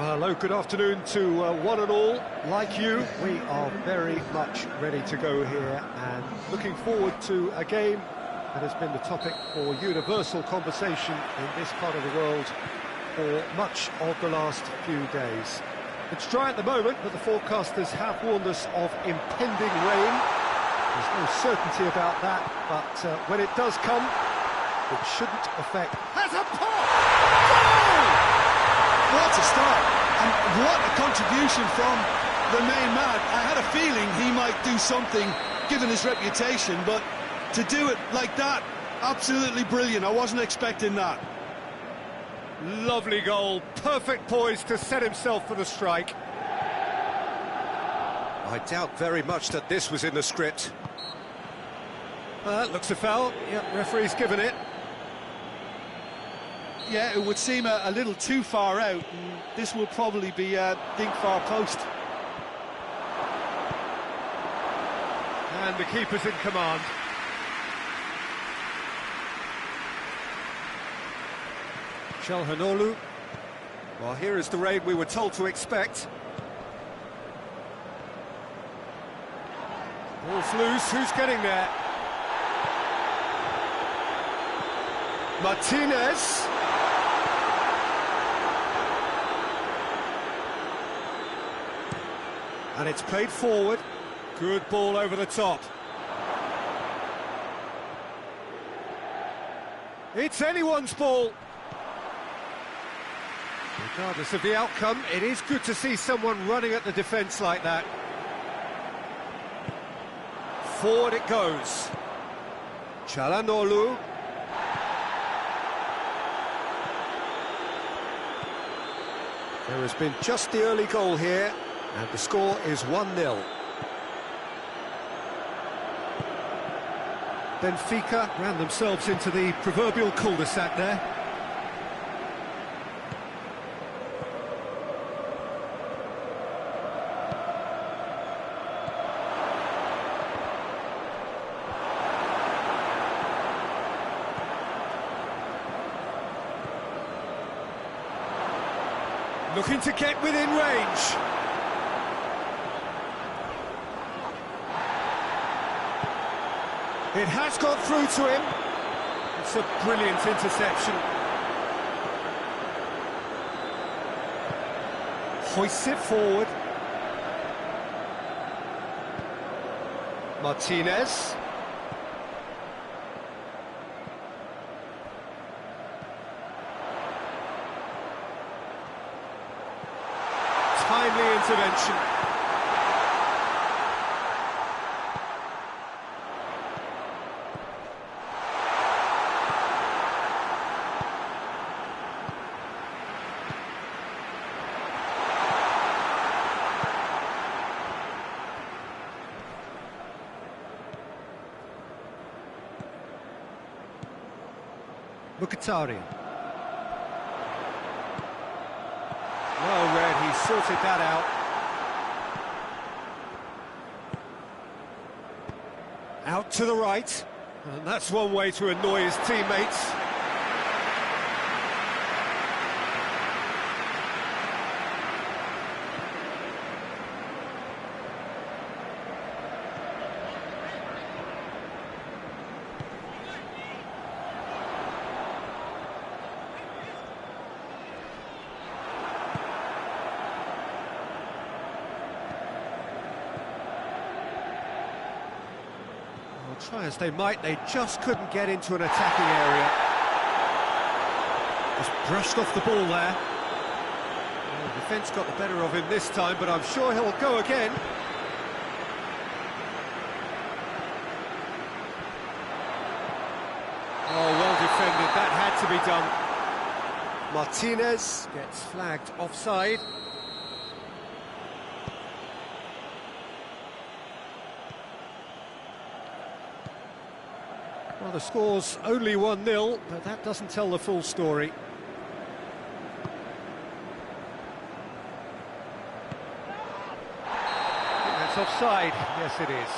Hello, good afternoon to one and all. Like you, we are very much ready to go here and looking forward to a game that has been the topic for universal conversation in this part of the world for much of the last few days. It's dry at the moment, but the forecasters have warned us of impending rain. There's no certainty about that, but when it does come, it shouldn't affect... Has a pop! Goal! What a start, and what a contribution from the main man. I had a feeling he might do something, given his reputation, but to do it like that, absolutely brilliant. I wasn't expecting that. Lovely goal, perfect poise to set himself for the strike. I doubt very much that this was in the script. Looks a foul. Yep, referee's given it. Yeah, it would seem a little too far out, and this will probably be a think far post. And the keeper's in command. Çalhanoğlu. Well, here is the raid we were told to expect. Ball's loose, who's getting there? Martinez. And it's played forward. Good ball over the top. It's anyone's ball. Regardless of the outcome, it is good to see someone running at the defence like that. Forward it goes. Çalhanoğlu. There has been just the early goal here, and the score is 1-0. Benfica ran themselves into the proverbial cul-de-sac there. Looking to get within range. It has got through to him. It's a brilliant interception. Hoists it forward. Martinez. Timely intervention. Mkhitaryan. Well read, he sorted that out. Out to the right, and that's one way to annoy his teammates. Try as they might, they just couldn't get into an attacking area. Just brushed off the ball there. Well, the defence got the better of him this time, but I'm sure he'll go again. Oh, well defended, that had to be done. Martinez gets flagged offside. Well, the score's only 1-0, but that doesn't tell the full story. I think that's offside. Yes, it is.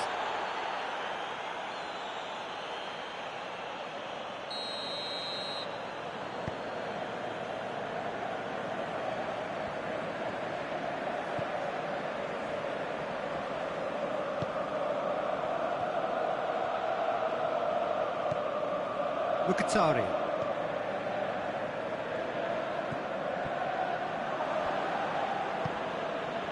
Mkhitaryan.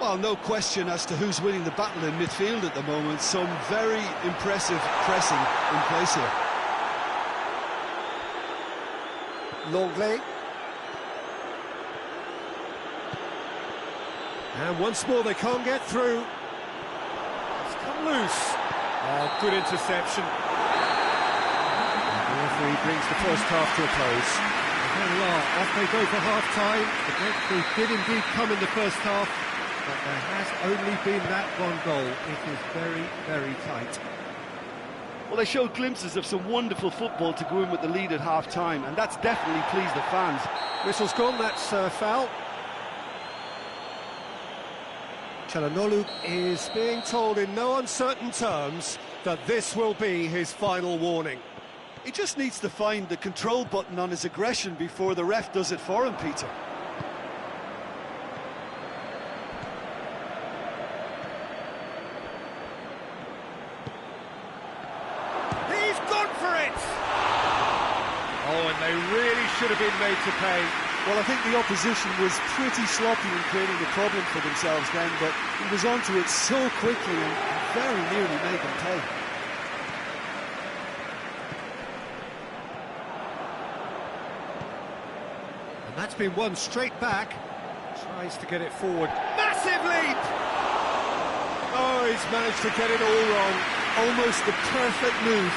Well, no question as to who's winning the battle in midfield at the moment. Some very impressive pressing in place here. Longley. And once more they can't get through. It's come loose. Oh, good interception. The referee brings the first half to a close. And there we are, off they go for half-time. The breakthrough did indeed come in the first half, but there has only been that one goal. It is very, very tight. Well, they showed glimpses of some wonderful football to go in with the lead at half-time, and that's definitely pleased the fans. Whistle's gone, that's foul. Çalhanoğlu is being told in no uncertain terms that this will be his final warning. He just needs to find the control button on his aggression before the ref does it for him, Peter. He's gone for it! Oh, and they really should have been made to pay. Well, I think the opposition was pretty sloppy in creating a problem for themselves then, but he was onto it so quickly and very nearly made them pay. And that's been won straight back. Tries to get it forward. Massive leap! Oh, he's managed to get it all wrong. Almost the perfect move.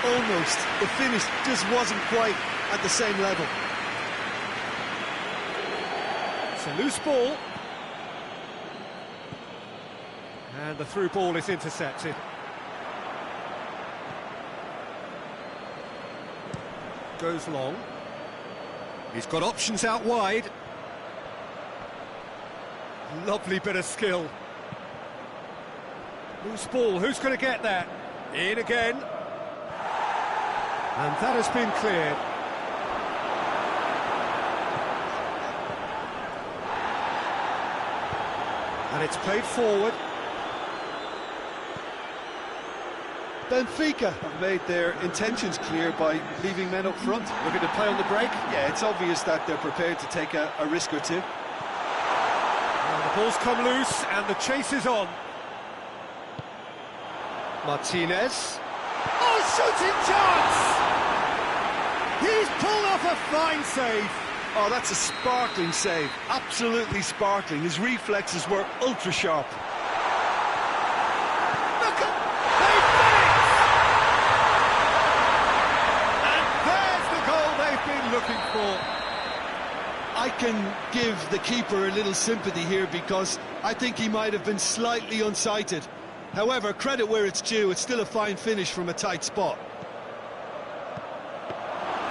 Almost. The finish just wasn't quite at the same level. It's a loose ball. And the through ball is intercepted. Goes long. He's got options out wide. Lovely bit of skill. Loose ball, who's going to get that? In again. And that has been cleared. And it's played forward. Benfica have made their intentions clear by leaving men up front. Looking to play on the break. Yeah, it's obvious that they're prepared to take a risk or two. And the ball's come loose and the chase is on. Martinez. Oh, shooting chance! He's pulled off a fine save. Oh, that's a sparkling save. Absolutely sparkling. His reflexes were ultra sharp. Look at... They've done it! And there's the goal they've been looking for. I can give the keeper a little sympathy here because I think he might have been slightly unsighted. However, credit where it's due, it's still a fine finish from a tight spot.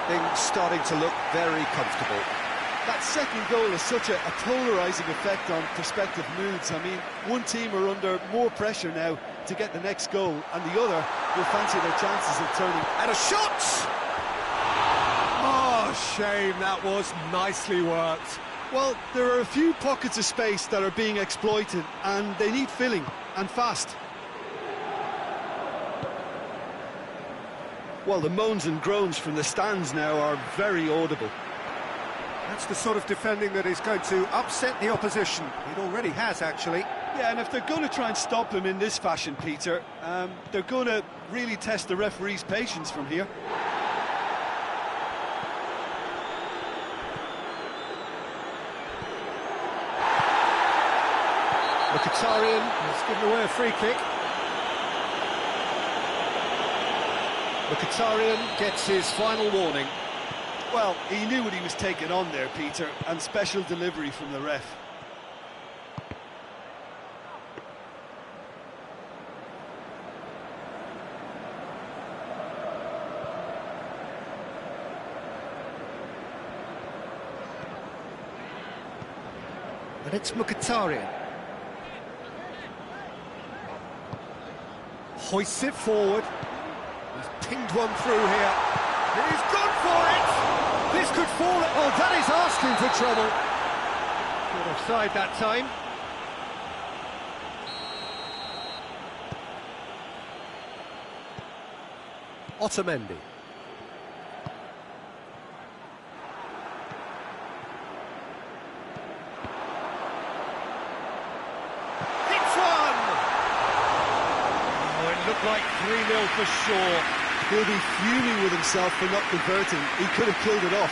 Things starting to look very comfortable. That second goal has such a polarising effect on prospective moods. I mean, one team are under more pressure now to get the next goal, and the other will fancy their chances of turning. And a shot! Oh, shame, that was nicely worked. Well, there are a few pockets of space that are being exploited, and they need filling, and fast. Well, the moans and groans from the stands now are very audible. That's the sort of defending that is going to upset the opposition. It already has, actually. Yeah, and if they're going to try and stop him in this fashion, Peter, they're going to really test the referee's patience from here. Mkhitaryan has given away a free kick. Mkhitaryan gets his final warning. Well, he knew what he was taking on there, Peter, and special delivery from the ref. And it's Mkhitaryan. Hoists it forward. He's pinged one through here. He's gone for it! This could fall... Oh, that is asking for trouble. Good offside that time. Otamendi. 3-0 for sure. He'll be fuming with himself for not converting. He could have killed it off.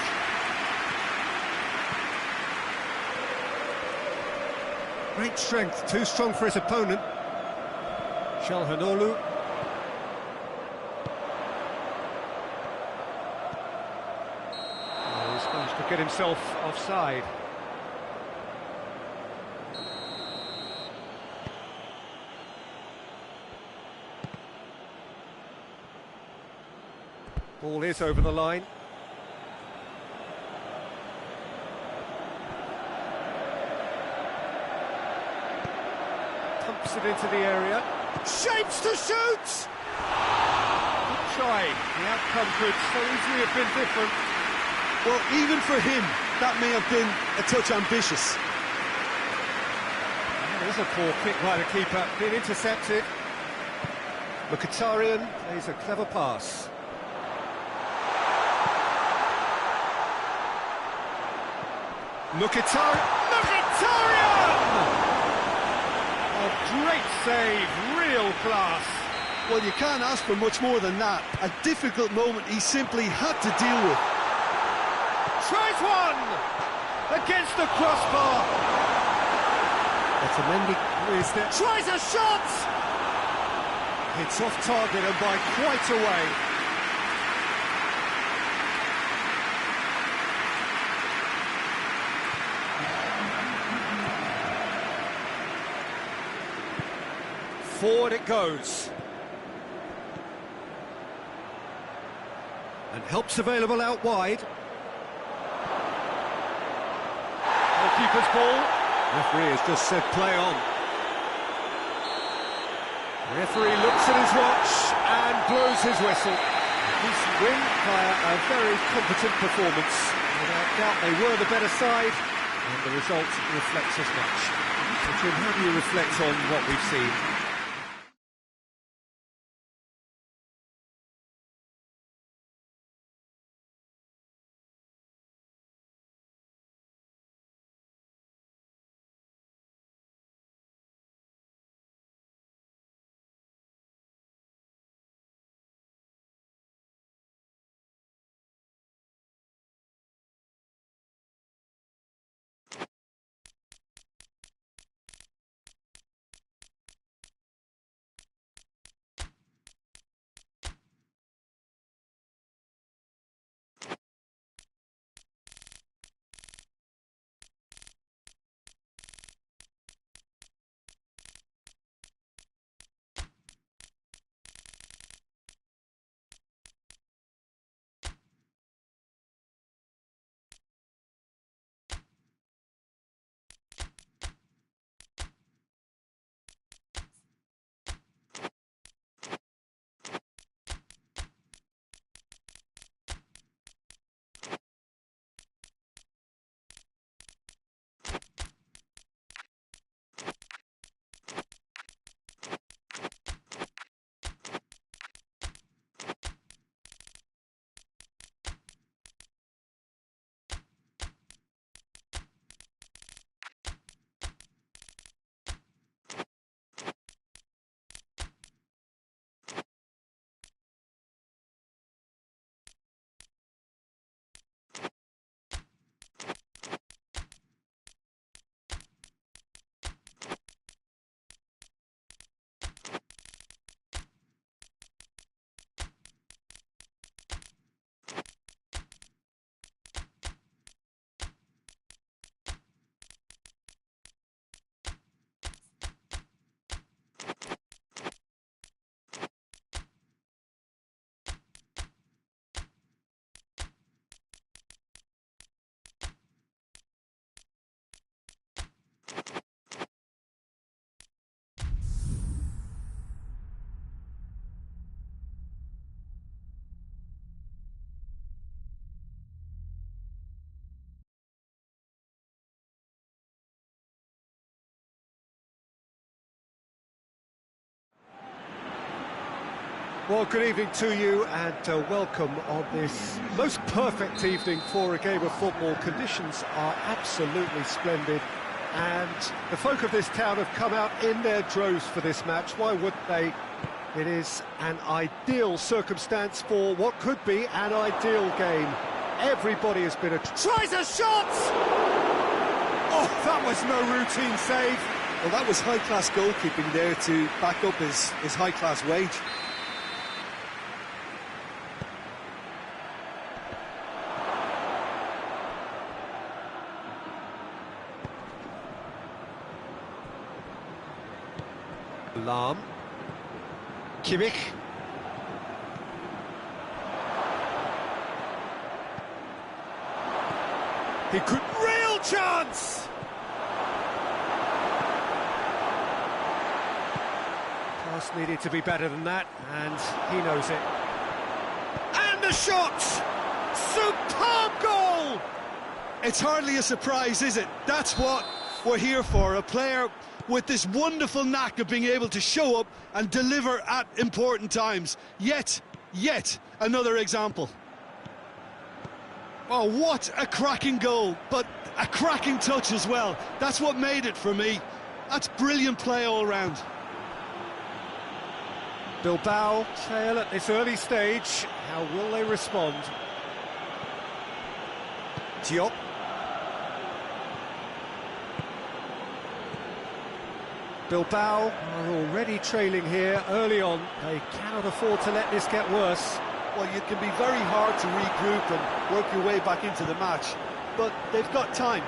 Great strength, too strong for his opponent. Shalhanolu. Oh, he's managed to get himself offside. Ball is over the line. Pumps it into the area. Shapes to shoot! Good try. The outcome could so easily have been different. Well, even for him, that may have been a touch ambitious. There's a poor kick by the keeper. Been intercepted. Mkhitaryan plays a clever pass. Mkhitaryan! A great save, real class. Well, you can't ask for much more than that. A difficult moment he simply had to deal with. Tries one! Against the crossbar. Otamendi is there. Tries a shot! It's off target and by quite a way. Forward it goes. And help's available out wide. Goalkeeper's ball. Referee has just said play on. Referee looks at his watch and blows his whistle. Decent win via a very competent performance. Without doubt they were the better side, and the result reflects as much. So Jim, how do you reflect on what we've seen? Well, good evening to you and welcome on this most perfect evening for a game of football. Conditions are absolutely splendid and the folk of this town have come out in their droves for this match. Why would they? It is an ideal circumstance for what could be an ideal game. Everybody has been tries a shot! Oh, that was no routine save. Well, that was high-class goalkeeping there to back up his high-class wage. Lahm. Kimmich. He could... Real chance! Pass needed to be better than that, and he knows it. And the shot! Superb goal! It's hardly a surprise, is it? That's what we're here for, a player with this wonderful knack of being able to show up and deliver at important times. Yet another example. Oh, what a cracking goal, but a cracking touch as well. That's what made it for me. That's brilliant play all round. Bilbao trail at this early stage. How will they respond? Diop. Bilbao are already trailing here early on. They cannot afford to let this get worse. Well, it can be very hard to regroup and work your way back into the match, but they've got time.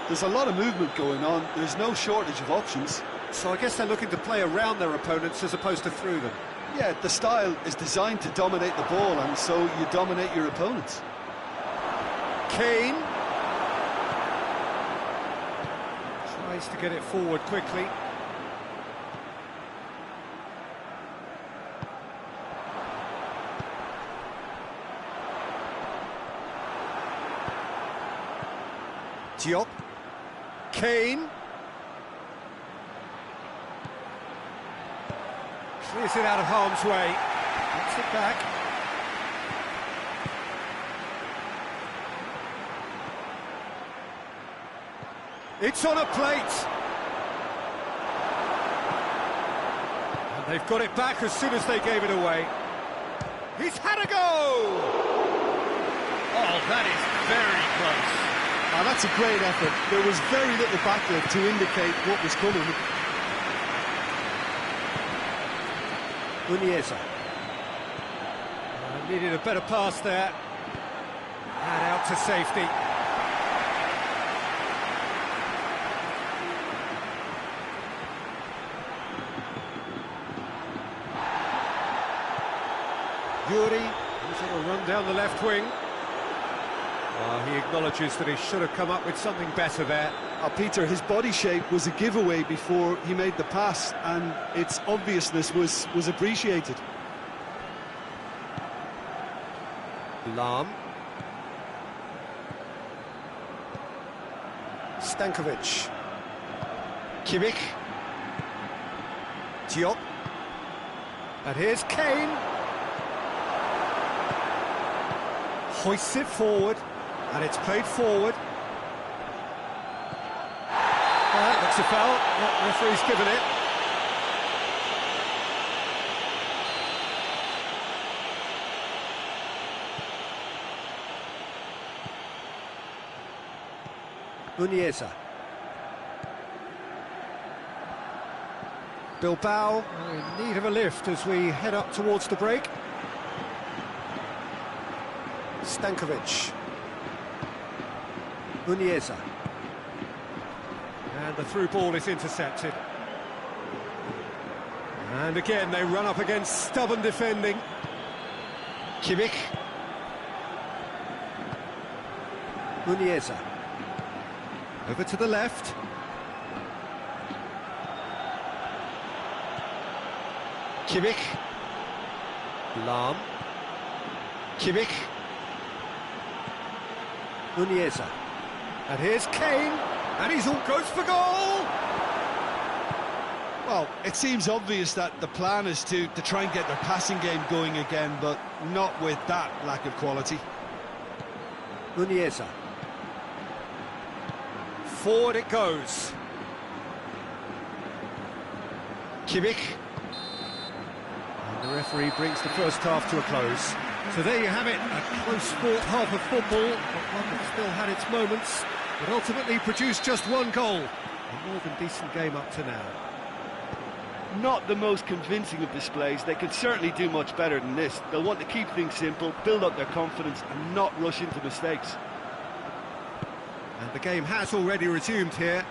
There's a lot of movement going on. There's no shortage of options. So I guess they're looking to play around their opponents as opposed to through them. Yeah, the style is designed to dominate the ball, and so you dominate your opponents. Kane tries to get it forward quickly. Diop. Kane. Clears it out of harm's way. Gets it back. It's on a plate. And they've got it back as soon as they gave it away. He's had a go! Oh, that is very close. Oh, that's a great effort. There was very little backlip to indicate what was coming. Muniesa. Needed a better pass there. And out to safety. Gioi, he's going to run down the left wing. He acknowledges that he should have come up with something better there. Peter, his body shape was a giveaway before he made the pass, and its obviousness was appreciated. Lahm. Stankovic. Kimmich. Diop. And here's Kane. Hoists it forward, and it's played forward. Looks a foul. The referee's given it. Muniesa. Bilbao in need of a lift as we head up towards the break. Stankovic. Muniesa. And the through ball is intercepted. And again they run up against stubborn defending. Kimmich. Muniesa. Over to the left. Kimmich. Lahm. Kimmich. Muniesa. And here's Kane. And he's all goes for goal! Well, it seems obvious that the plan is to try and get their passing game going again, but not with that lack of quality. Muniesa. Forward it goes. Kimmich. And the referee brings the first half to a close. So there you have it, a close fought half of football, but one that still had its moments, but ultimately produced just one goal. A more than decent game up to now. Not the most convincing of displays. They could certainly do much better than this. They'll want to keep things simple, build up their confidence and not rush into mistakes. And the game has already resumed here.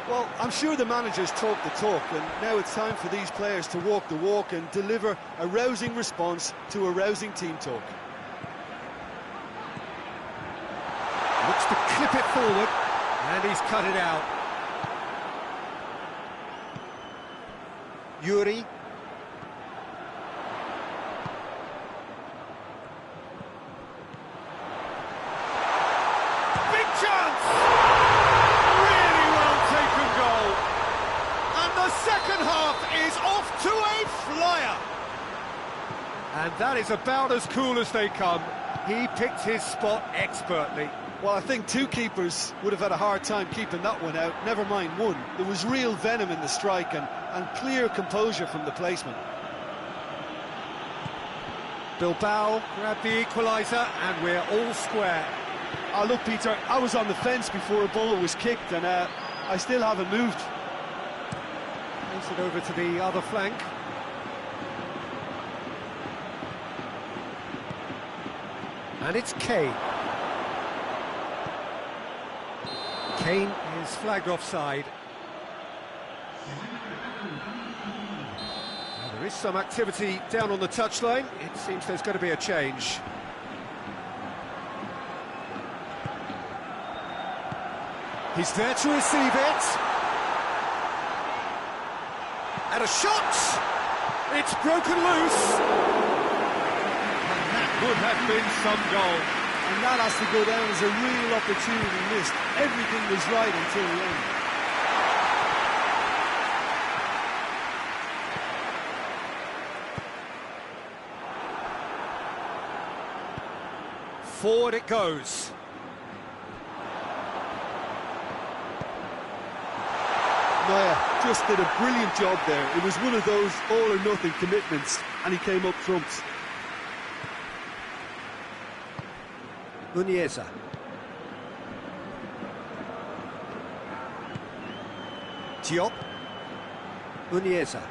Well, I'm sure the managers talk the talk, and now it's time for these players to walk the walk and deliver a rousing response to a rousing team talk. Looks to clip it forward, and he's cut it out. Gioi. Big chance! Really well taken goal. And the second half is off to a flyer. And that is about as cool as they come. He picked his spot expertly. Well, I think two keepers would have had a hard time keeping that one out, never mind one. There was real venom in the strike and clear composure from the placement. Bilbao grabbed the equaliser, and we're all square. Oh, look, Peter, I was on the fence before a ball was kicked, and I still haven't moved. Plays it over to the other flank. And it's Kane. Kane is flagged offside. Now, there is some activity down on the touchline. It seems there's going to be a change. He's there to receive it. And a shot! It's broken loose. And that would have been some goal. And that has to go down as a real opportunity missed. Everything was right until the end. Forward it goes. Neuer just did a brilliant job there. It was one of those all-or-nothing commitments, and he came up trumps. Muniesa. Diop. Muniesa.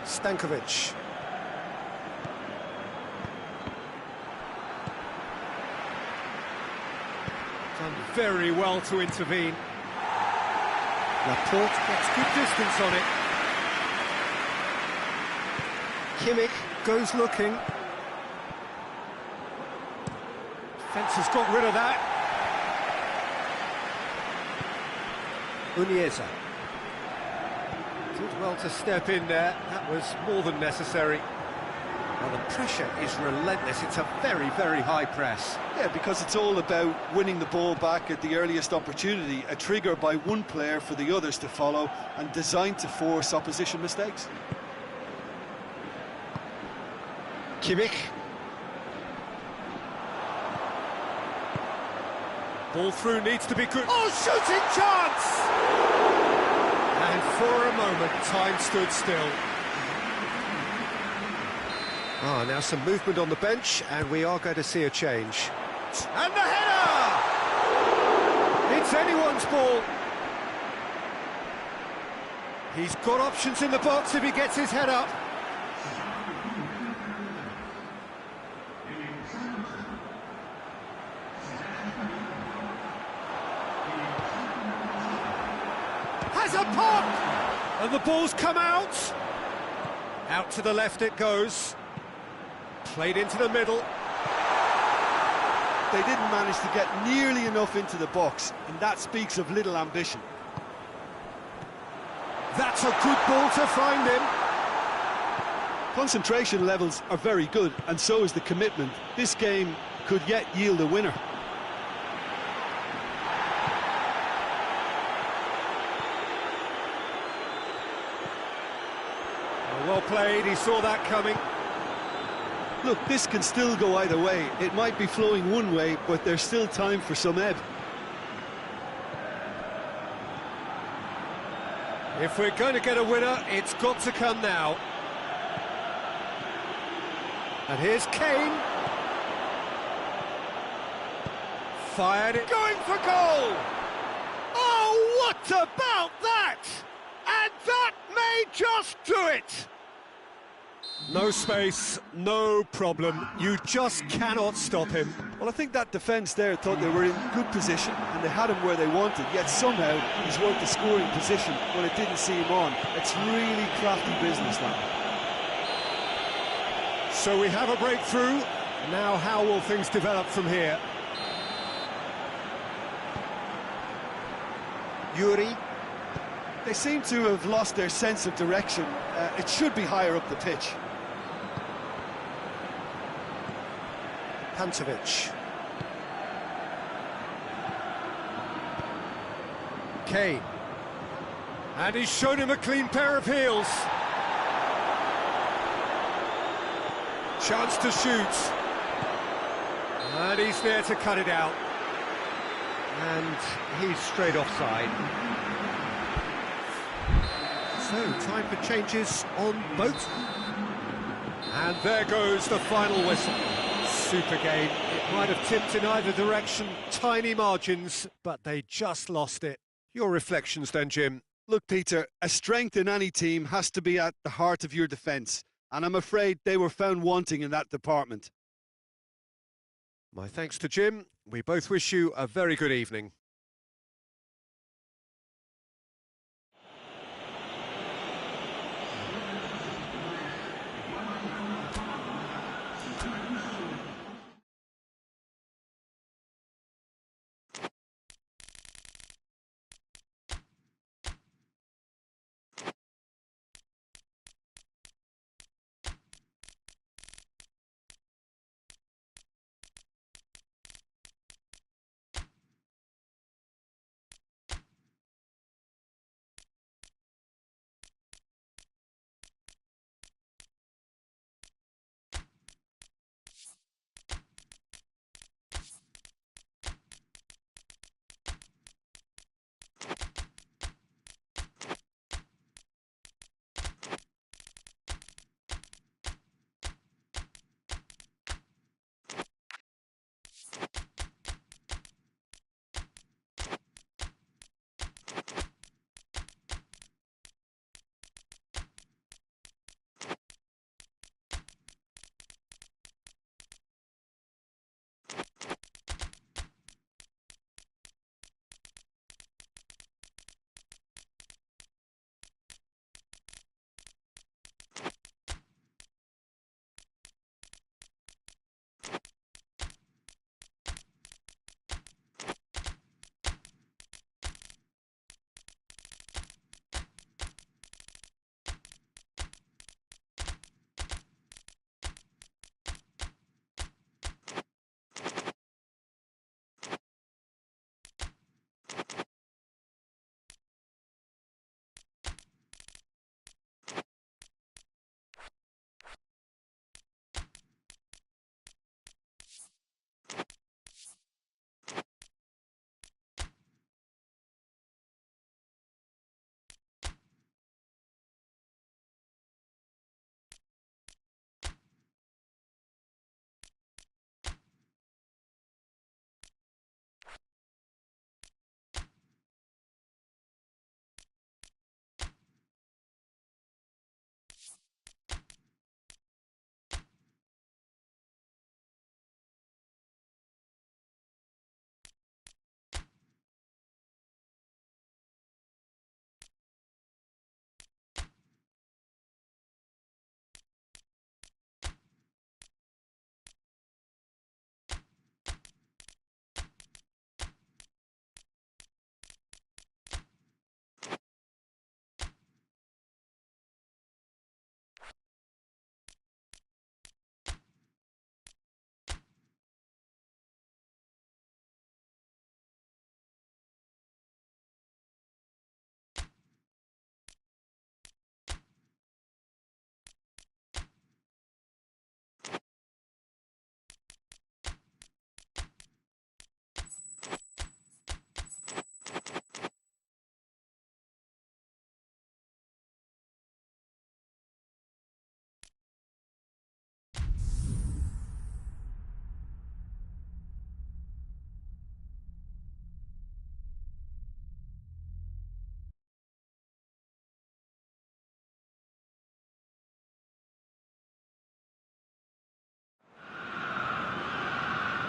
Stankovic. Done very well to intervene. Laporte gets good distance on it. Kimmich goes looking. Defence has got rid of that. Muniesa. Did well to step in there. That was more than necessary. Well, the pressure is relentless. It's a very, very high press. Yeah, because it's all about winning the ball back at the earliest opportunity, a trigger by one player for the others to follow and designed to force opposition mistakes. Kimmich. Ball through needs to be good. Oh, shooting chance! And for a moment, time stood still. Ah, now some movement on the bench, and we are going to see a change. And the header! It's anyone's ball. He's got options in the box if he gets his head up. Has a pop! And the ball's come out. Out to the left it goes. Played into the middle. They didn't manage to get nearly enough into the box, and that speaks of little ambition. That's a good ball to find him. Concentration levels are very good, and so is the commitment. This game could yet yield a winner. Well played, he saw that coming. Look, this can still go either way. It might be flowing one way, but there's still time for some ebb. If we're going to get a winner, it's got to come now. And here's Kane. Fired it. Going for goal! Oh, what about that? And that may just do it! No space, no problem. You just cannot stop him. Well, I think that defence there thought they were in good position and they had him where they wanted, yet somehow he's worked the scoring position when it didn't see him on. It's really crafty business, that. So we have a breakthrough. Now how will things develop from here? Yuri. They seem to have lost their sense of direction. It should be higher up the pitch. Pantovic. Kane. And he's shown him a clean pair of heels. Chance to shoot. And he's there to cut it out. And he's straight offside. So, time for changes on both. And there goes the final whistle. Super game. It might have tipped in either direction, tiny margins, but they just lost it. Your reflections then, Jim? Look, Peter, a strength in any team has to be at the heart of your defence, and I'm afraid they were found wanting in that department. My thanks to Jim. We both wish you a very good evening.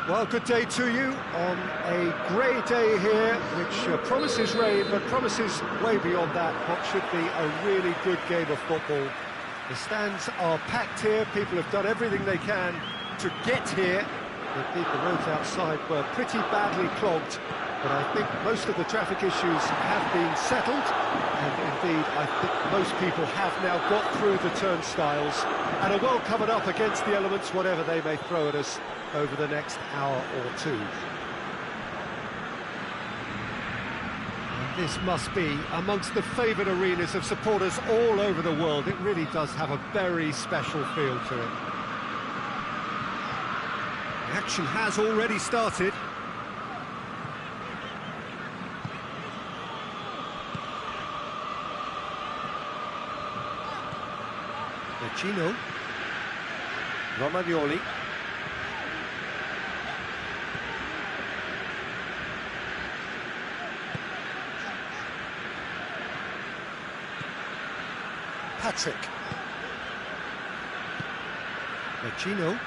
Well, good day to you on a grey day here, which promises rain, but promises way beyond that what should be a really good game of football. The stands are packed here, people have done everything they can to get here. Indeed, the roads outside were pretty badly clogged, but I think most of the traffic issues have been settled, and indeed, I think most people have now got through the turnstiles and are well covered up against the elements, whatever they may throw at us over the next hour or two. And this must be amongst the favoured arenas of supporters all over the world. It really does have a very special feel to it. The action has already started. Gino, Romagnoli, Patrick, Gino.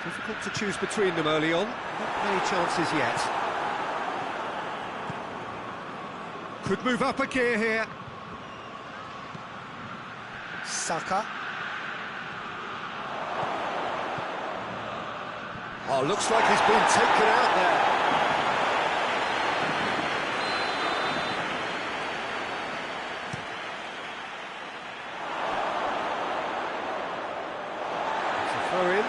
Difficult to choose between them early on, not many chances yet. Could move up a gear here. Saka. Oh, looks like he's been taken out there. It's a throw in.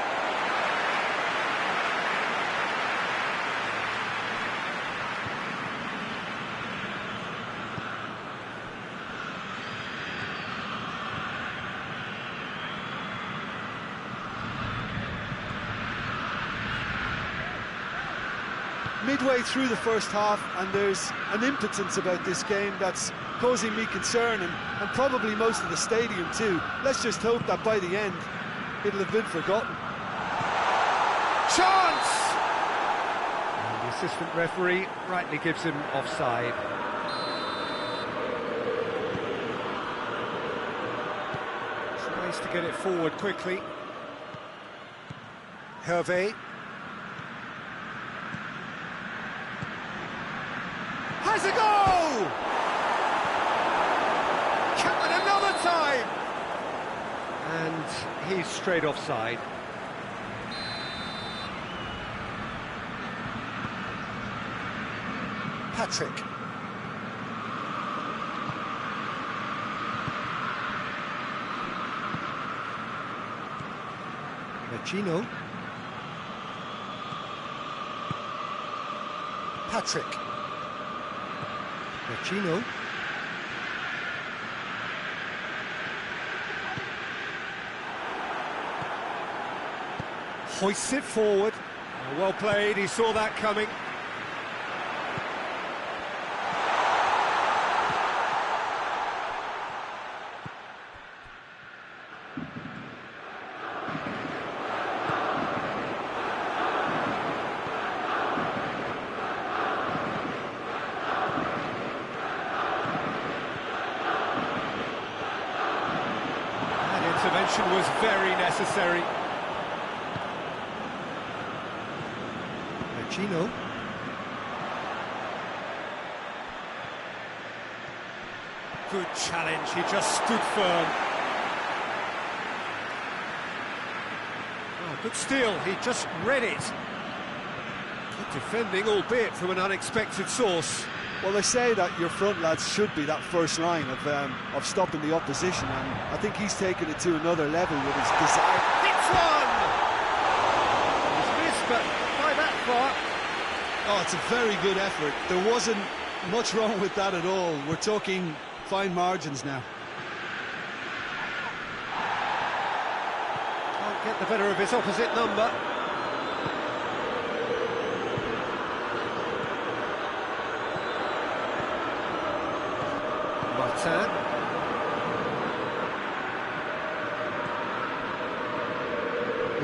Midway through the first half, and there's an impotence about this game that's causing me concern, and probably most of the stadium too. Let's just hope that by the end it'll have been forgotten. Chance! And the assistant referee rightly gives him offside. It's ways to get it forward quickly. Hervé. Has a goal! Coming another time! And he's straight offside. Patrick. Gino. Patrick. Gino. Hoists it forward. Well played, he saw that coming. Intervention was very necessary. Gino. Good challenge, he just stood firm. Oh, good steal, he just read it. Good defending, albeit from an unexpected source. Well, they say that your front lads should be that first line of stopping the opposition, and I think he's taken it to another level with his desire. Hits one! It's missed, but by that far. Oh, it's a very good effort. There wasn't much wrong with that at all. We're talking fine margins now. Can't get the better of his opposite number. P.Tan.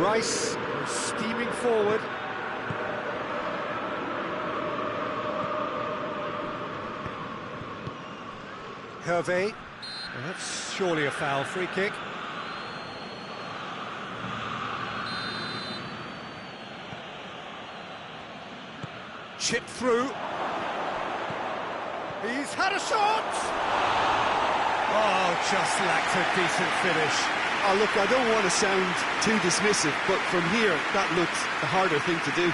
Rice steaming forward. Hervé. Well, that's surely a foul. Free kick. chip through. He's had a shot! Oh, just lacked a decent finish. Oh, look, I don't want to sound too dismissive, but from here, that looked the harder thing to do.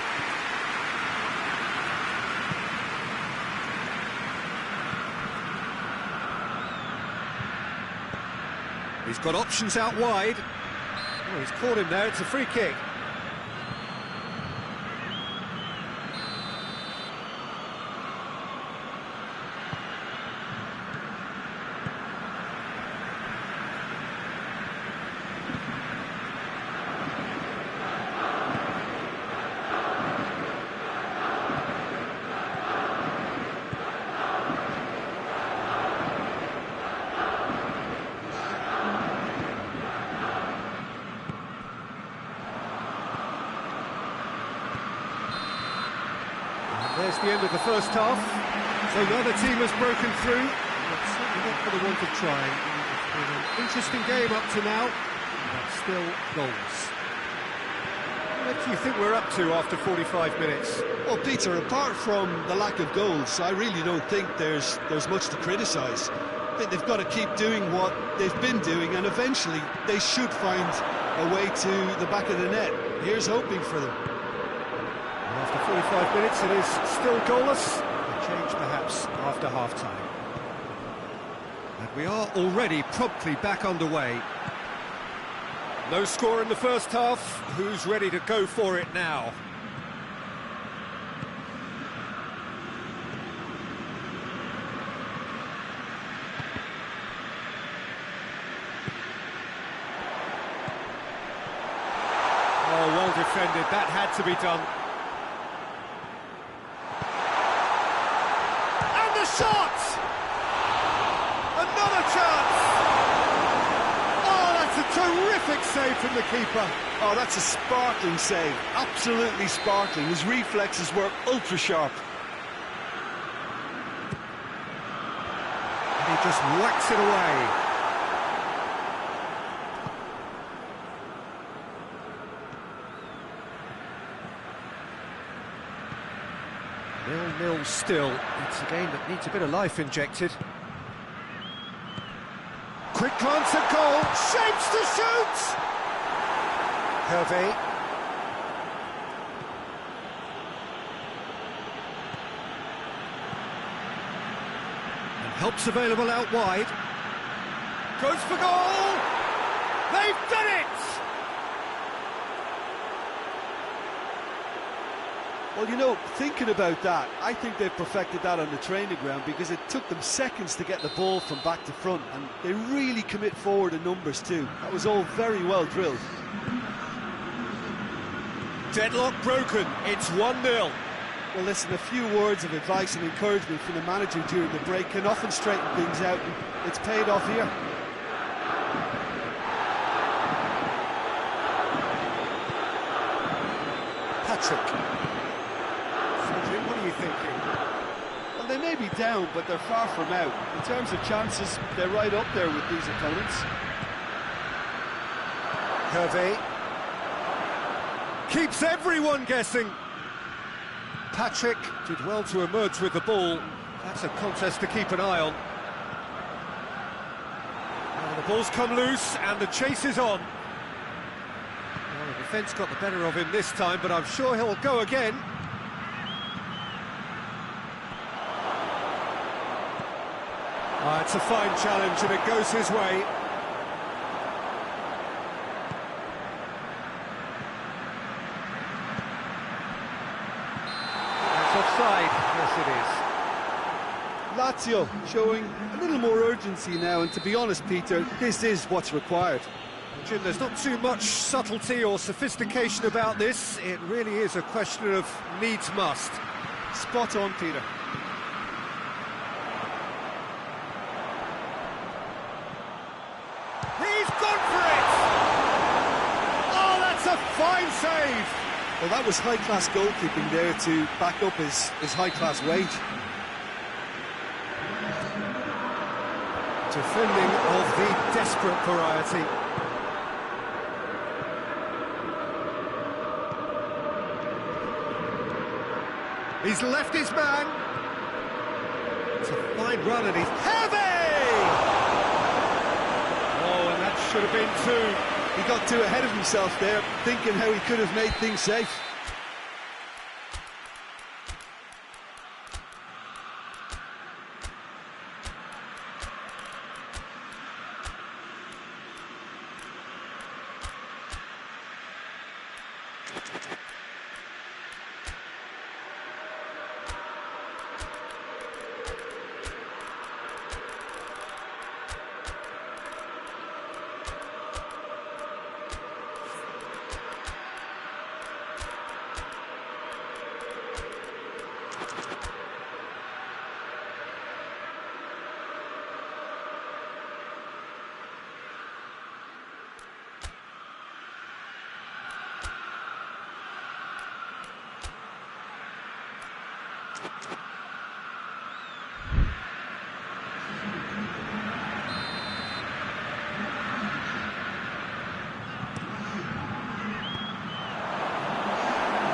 He's got options out wide. Oh, he's caught him there, it's a free kick. There's the end of the first half. So neither team has broken through, but certainly not for the want of trying. It's been an interesting game up to now, but still goals. What do you think we're up to after 45 minutes? Well, Peter, apart from the lack of goals, I really don't think there's much to criticise. I think they've got to keep doing what they've been doing, and eventually they should find a way to the back of the net. Here's hoping for them. After 45 minutes, it is still goalless. A change, perhaps, after half-time. And we are already promptly back underway. No score in the first half. Who's ready to go for it now? Oh, well defended. That had to be done. Shot! Another chance! Oh, that's a terrific save from the keeper. Oh, that's a sparkling save. Absolutely sparkling. His reflexes were ultra-sharp. And he just whacks it away. 0-0 still. It's a game that needs a bit of life injected. Quick glance at goal. Shapes to shoot! Hervé. And help's available out wide. Goes for goal! They've done it! Well, you know, thinking about that, I think they've perfected that on the training ground because it took them seconds to get the ball from back to front, and they really commit forward in numbers too. That was all very well drilled. Deadlock broken, it's 1-0. Well, listen, a few words of advice and encouragement from the manager during the break can often straighten things out, and it's paid off here. Patrick. What are you thinking? Well, they may be down, but they're far from out. In terms of chances, they're right up there with these opponents. Hervé. Keeps everyone guessing. Patrick did well to emerge with the ball. That's a contest to keep an eye on. Now the ball's come loose and the chase is on. Well, the defence got the better of him this time, but I'm sure he'll go again. It's a fine challenge and it goes his way. That's offside, yes it is. Lazio showing a little more urgency now, and to be honest, Peter, this is what's required. Jim, there's not too much subtlety or sophistication about this. It really is a question of needs must. Spot on, Peter. He's gone for it! Oh, that's a fine save! Well, that was high-class goalkeeping there to back up his high-class wage. Defending of the desperate variety. He's left his man. It's a fine run and he's heavy! Oh, and that should have been two. He got too ahead of himself there, thinking how he could have made things safe.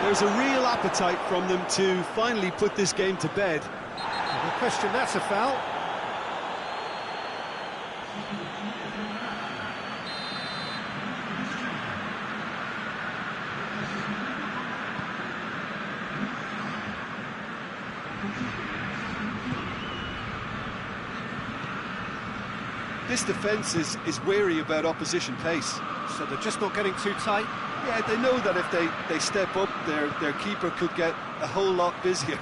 There's a real appetite from them to finally put this game to bed. No question, that's a foul. This defence is wary about opposition pace. So they're just not getting too tight. Yeah, they know that if they step up, their keeper could get a whole lot busier.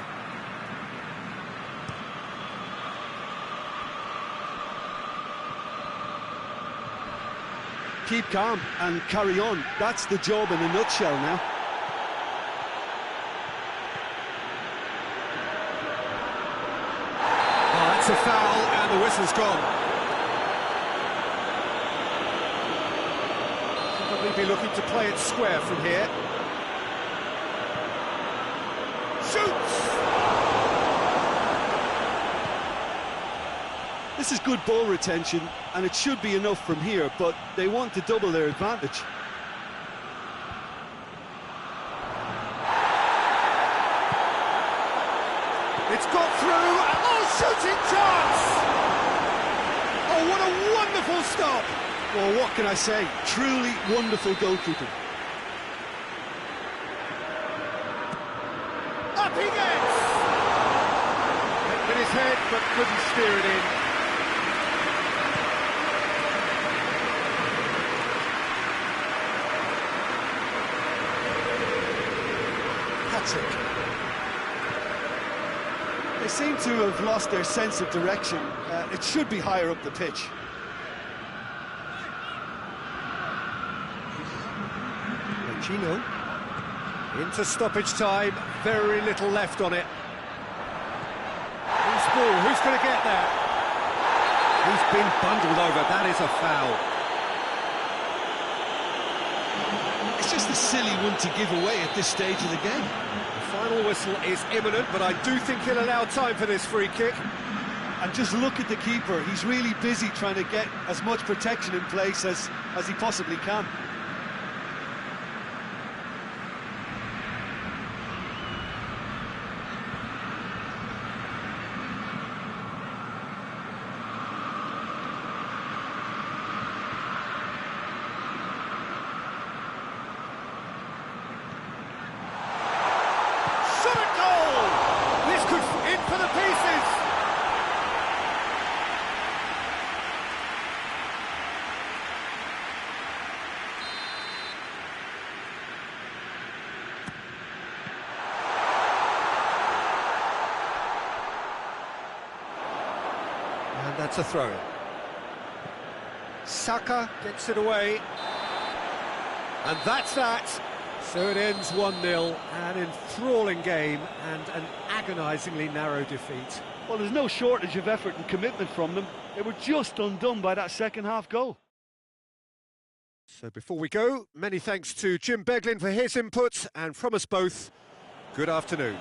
Keep calm and carry on. That's the job in a nutshell now. Oh, that's a foul and the whistle's gone. Probably be looking to play it square from here. Shoots! This is good ball retention, and it should be enough from here, but they want to double their advantage. It's got through, oh, shooting chance! Oh, what a wonderful stop! Well, what can I say? Truly wonderful goalkeeping. Up he gets! Hit with his head, but couldn't steer it in. Patrick. They seem to have lost their sense of direction. It should be higher up the pitch. Gino into stoppage time, very little left on it. Loose ball, who's going to get that? He's been bundled over, that is a foul. It's just a silly one to give away at this stage of the game. The final whistle is imminent, but I do think he'll allow time for this free kick. And just look at the keeper, he's really busy trying to get as much protection in place as he possibly can. And that's a throw. Saka gets it away. And that's that. So it ends 1-0, an enthralling game and an agonisingly narrow defeat. Well, there's no shortage of effort and commitment from them. They were just undone by that second-half goal. So before we go, many thanks to Jim Beglin for his input, and from us both, good afternoon.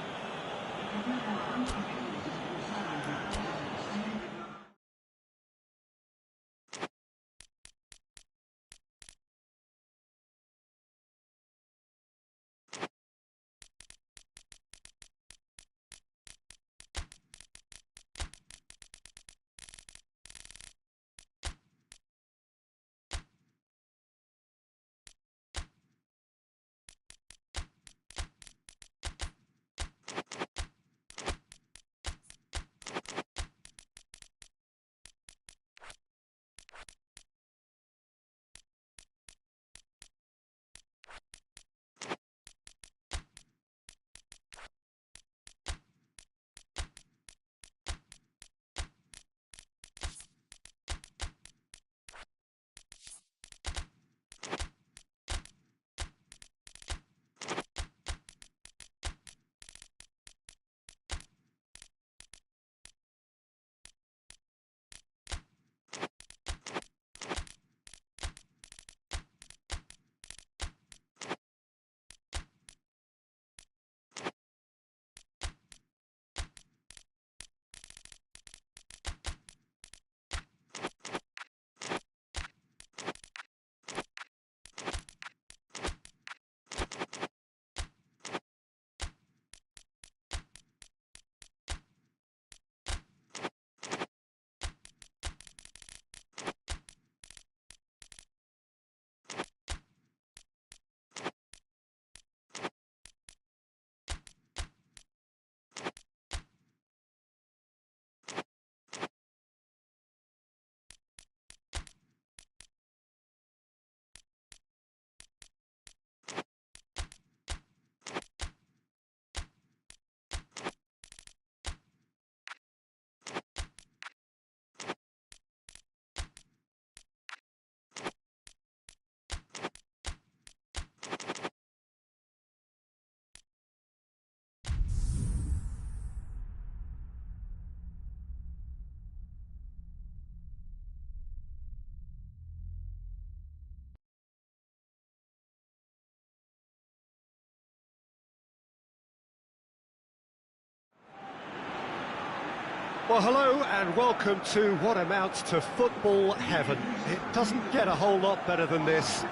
Well, hello and welcome to what amounts to football heaven. It doesn't get a whole lot better than this.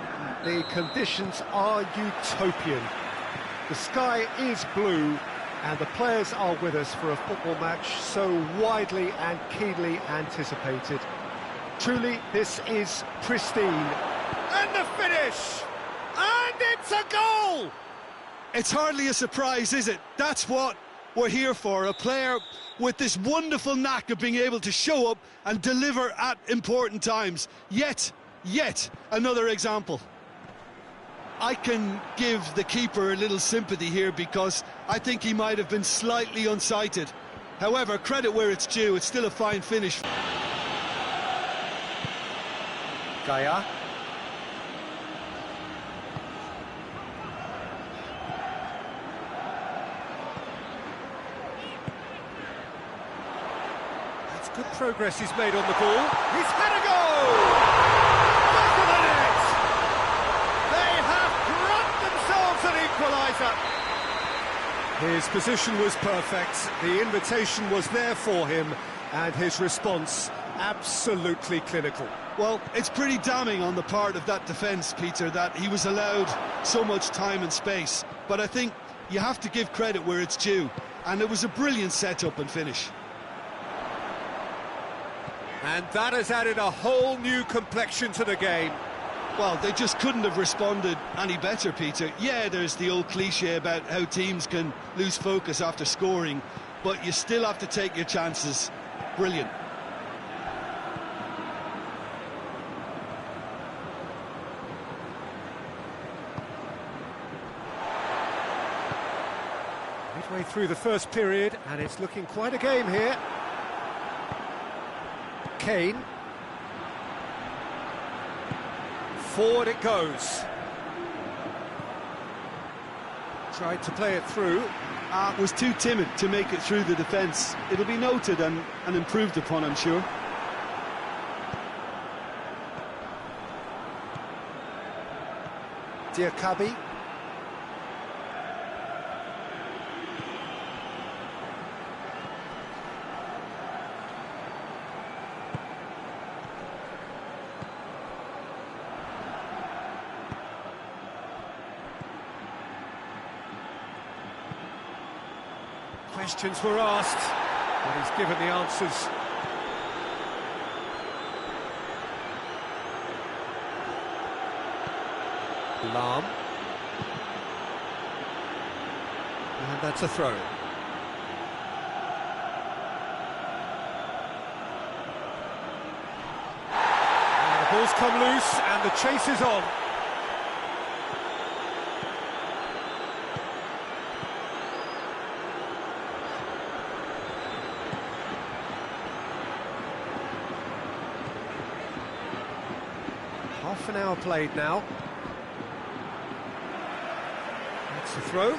The conditions are utopian. The sky is blue and the players are with us for a football match so widely and keenly anticipated. Truly, this is pristine. And the finish! And it's a goal! It's hardly a surprise, is it? That's what we're here for, a player with this wonderful knack of being able to show up and deliver at important times. Yet another example. I can give the keeper a little sympathy here because I think he might have been slightly unsighted. However, credit where it's due, it's still a fine finish. Gioi. Good progress he's made on the ball. He's had a goal! Back of the net! They have grabbed themselves an equaliser. His position was perfect, the invitation was there for him, and his response absolutely clinical. Well, it's pretty damning on the part of that defence, Peter, that he was allowed so much time and space. But I think you have to give credit where it's due, and it was a brilliant set-up and finish. And that has added a whole new complexion to the game. Well, they just couldn't have responded any better, Peter. Yeah, there's the old cliche about how teams can lose focus after scoring, but you still have to take your chances. Brilliant. Midway through the first period, and it's looking quite a game here. Kane. Forward it goes. Tried to play it through. Was too timid to make it through the defence. It'll be noted and improved upon, I'm sure. DiaChi. Questions were asked, and he's given the answers. Lam. And that's a throw. And the ball's come loose, and the chase is on. Half an hour played now. That's the throw.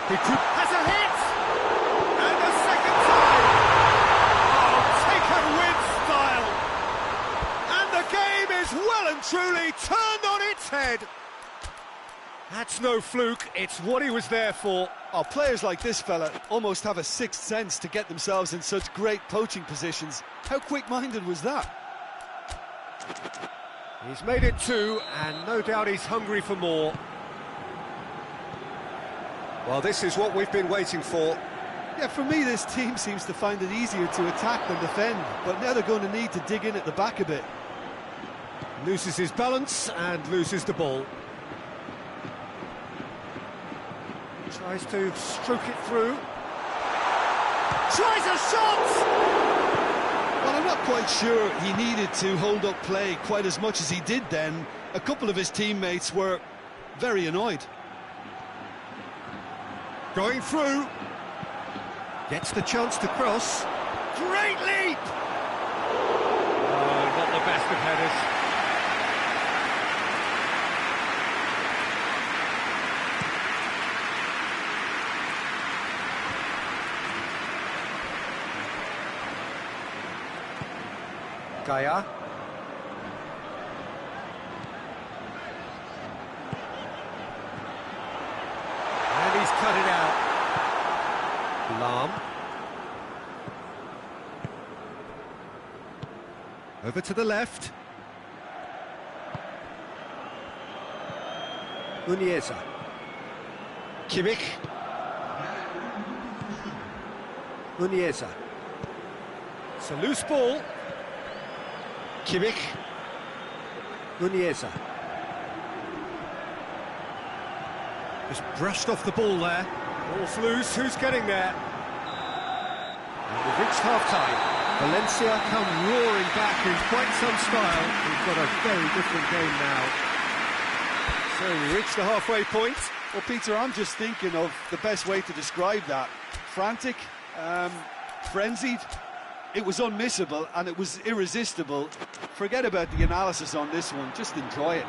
He has a hit! And a second time! Oh, take a win style! And the game is well and truly turned on its head! That's no fluke, it's what he was there for. Oh, players like this fella almost have a sixth sense to get themselves in such great poaching positions. How quick-minded was that? He's made it two, and no doubt he's hungry for more. Well, this is what we've been waiting for. Yeah, for me, this team seems to find it easier to attack than defend, but now they're going to need to dig in at the back a bit. Loses his balance and loses the ball. Tries to stroke it through. Tries a shot! Well, I'm not quite sure he needed to hold up play quite as much as he did then. A couple of his teammates were very annoyed. Going through. Gets the chance to cross. Great leap! Oh, not the best of headers. Gaia. And he's cut it out. Lam. Over to the left. Uniesa. Kimmich. Uniesa. It's a loose ball. Kimmich. Uniesa. Just brushed off the ball there. Ball's loose, who's getting there? And we've reached half-time. Valencia come roaring back in quite some style. We've got a very different game now. So we reached the halfway point. Well, Peter, I'm just thinking of the best way to describe that. Frantic, frenzied. It was unmissable and it was irresistible. Forget about the analysis on this one, just enjoy it.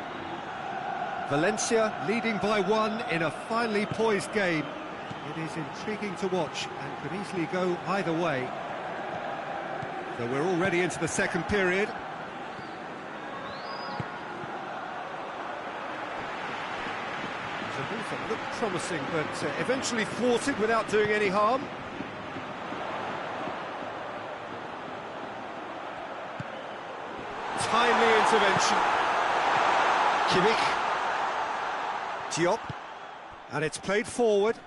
Valencia leading by 1 in a finely poised game. It is intriguing to watch and could easily go either way. So we're already into the second period. There's a move that looked promising, but eventually thwarted without doing any harm. Timely intervention. Kimmich. Diop. And it's played forward.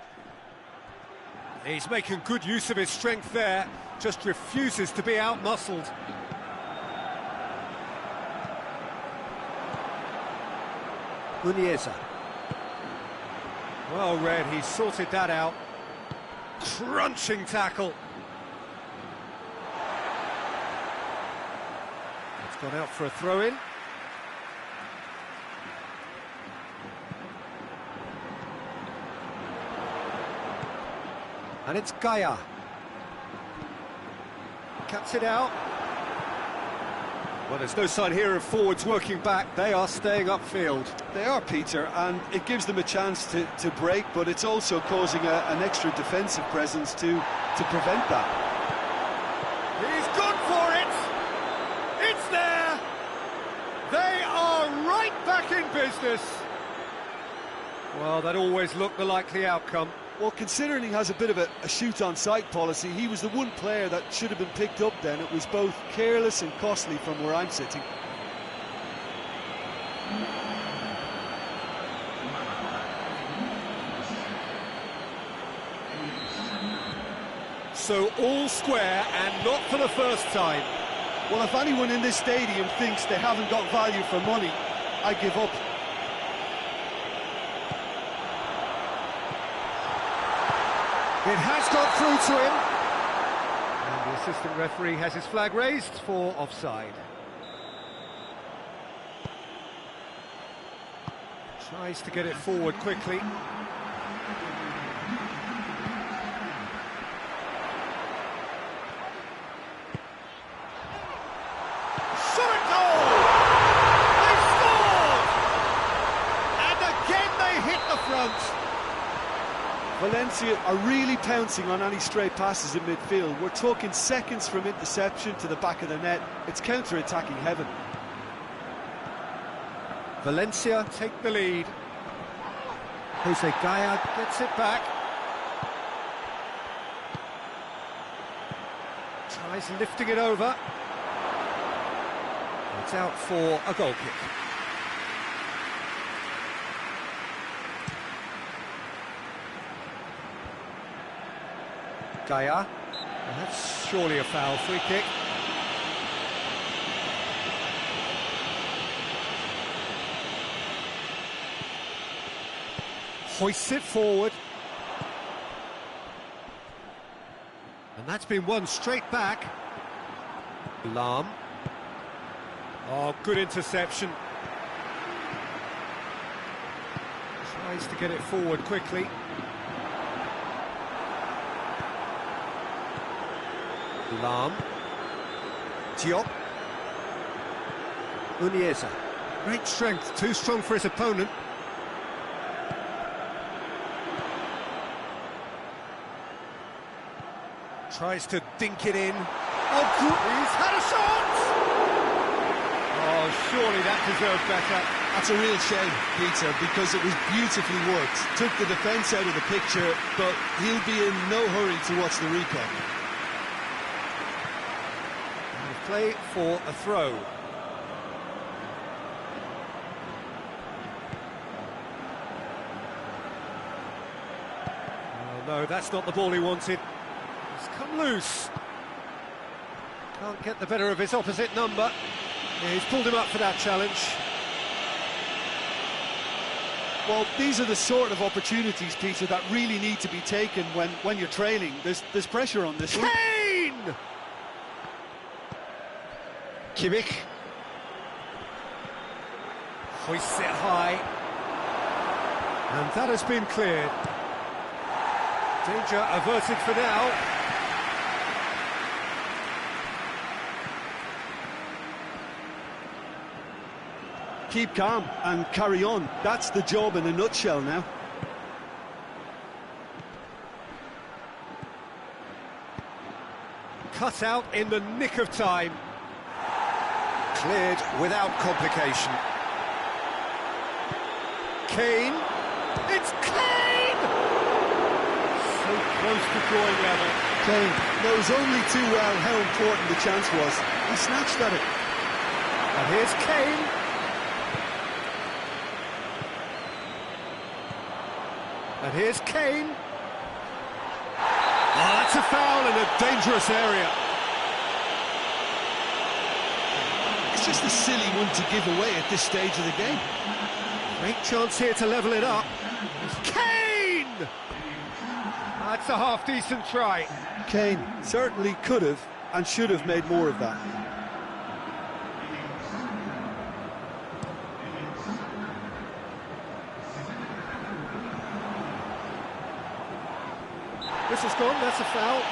He's making good use of his strength there, just refuses to be out-muscled. Uniesa. Well read, he sorted that out. Crunching tackle. It's gone out for a throw-in. And it's Gaia. Cuts it out. Well, there's no sign here of forwards working back. They are staying upfield. They are, Peter, and it gives them a chance to break, but it's also causing an extra defensive presence to prevent that. He's gone for it! It's there! They are right back in business! Well, that always looked the likely outcome. Well, considering he has a bit of a shoot-on-sight policy, he was the one player that should have been picked up then. It was both careless and costly from where I'm sitting. So all square and not for the first time. Well, if anyone in this stadium thinks they haven't got value for money, I give up. It has got through to him. And the assistant referee has his flag raised for offside. Tries to get it forward quickly. Shot at goal! They scored! And again they hit the front. Valencia are really pouncing on any stray passes in midfield. We're talking seconds from interception to the back of the net. It's counter-attacking heaven. Valencia take the lead. Jose Gaia gets it back. Tries lifting it over. It's out for a goal kick. Gaia. Well, that's surely a foul. Free kick. Hoists it forward. And that's been won straight back. Lam. Oh, good interception. Tries to get it forward quickly. Lam. Diop. Uniesa. Great strength, too strong for his opponent. Tries to dink it in. Oh, he's had a shot! deserved better. That's a real shame, Peter, because it was beautifully worked. Took the defence out of the picture, but he'll be in no hurry to watch the replay. And play for a throw. Oh, no, that's not the ball he wanted. It's come loose. Can't get the better of his opposite number. Yeah, he's pulled him up for that challenge. Well, these are the sort of opportunities, Peter, that really need to be taken when you're trailing. There's pressure on this one. Kane! Kimmich. Hoists it high. And that has been cleared. Danger averted for now. Keep calm and carry on. That's the job in a nutshell now. Cut out in the nick of time. Cleared without complication. Kane. It's Kane! So close to drawing level. Kane knows only too well how important the chance was. He snatched at it. And here's Kane. And here's Kane. Oh, that's a foul in a dangerous area. It's just a silly one to give away at this stage of the game. Great chance here to level it up. Kane! That's a half-decent try. Kane certainly could have and should have made more of that. This has gone, that's a foul.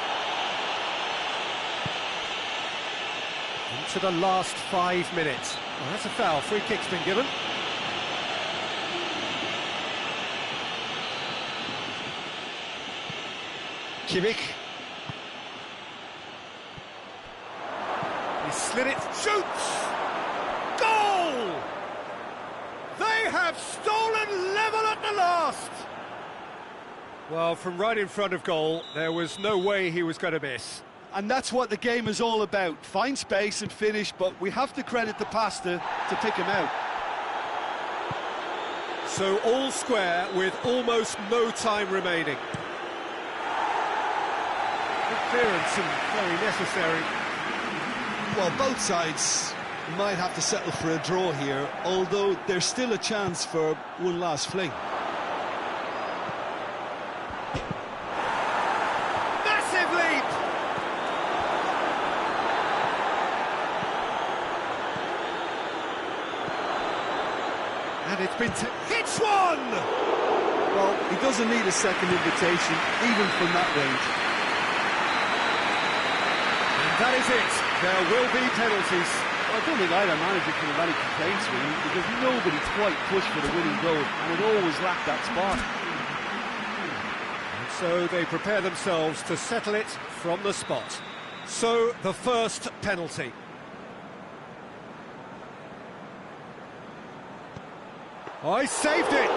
Into the last 5 minutes. Well, that's a foul, free kick's been given. Kimmich. He slid it, shoots! Goal! They have stolen level at the last! Well, from right in front of goal, there was no way he was going to miss. And that's what the game is all about. Find space and finish, but we have to credit the passer to pick him out. So all square with almost no time remaining. Good clearance and very necessary. Well, both sides might have to settle for a draw here, although there's still a chance for one last fling. And it's been hits one! Well, he doesn't need a second invitation, even from that range. And that is it. There will be penalties. Well, I don't think either manager can have any complaints with him, because nobody quite pushed for the winning goal, and it always lacked that spot. And so they prepare themselves to settle it from the spot. So, the first penalty. Oh, he saved it!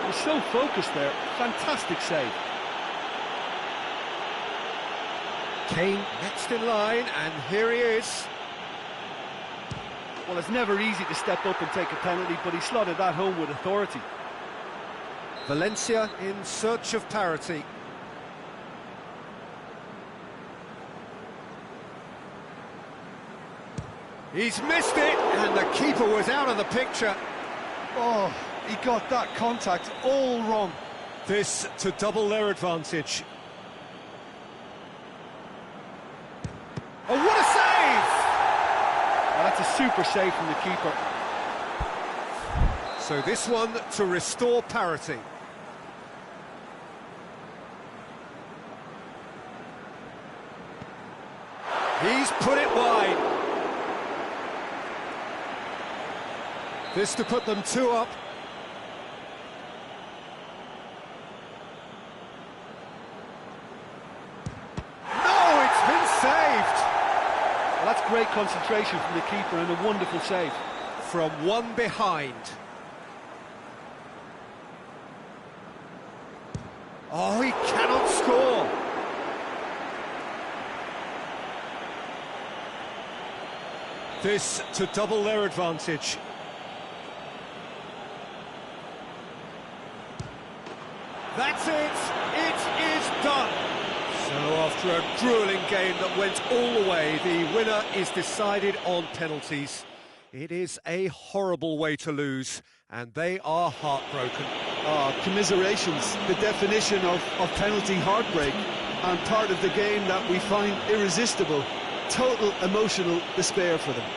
He's so focused there. Fantastic save. Kane next in line, and here he is. Well, it's never easy to step up and take a penalty, but he slotted that home with authority. Valencia in search of parity. He's missed it, and the keeper was out of the picture. Oh, he got that contact all wrong. This to double their advantage. Oh, what a save! Well, that's a super save from the keeper. So this one to restore parity. He's put it wide. This to put them 2 up. No, it's been saved! Well, that's great concentration from the keeper and a wonderful save. from one behind. Oh, he cannot score. This to double their advantage. That's it. It is done. So after a grueling game that went all the way, the winner is decided on penalties. It is a horrible way to lose, and they are heartbroken. Commiserations, the definition of penalty heartbreak, and part of the game that we find irresistible. Total emotional despair for them.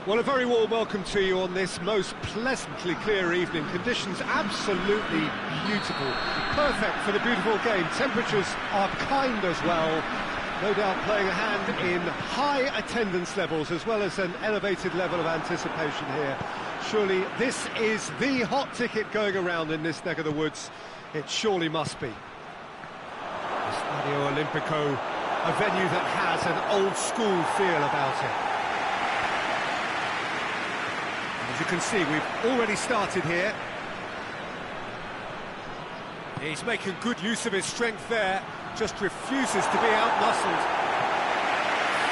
Well, a very warm welcome to you on this most pleasantly clear evening. Conditions absolutely beautiful. Perfect for the beautiful game. Temperatures are kind as well. No doubt playing a hand in high attendance levels as well as an elevated level of anticipation here. Surely this is the hot ticket going around in this neck of the woods. It surely must be. Stadio Olimpico, a venue that has an old school feel about it. As you can see, we've already started here. He's making good use of his strength there, just refuses to be outmuscled.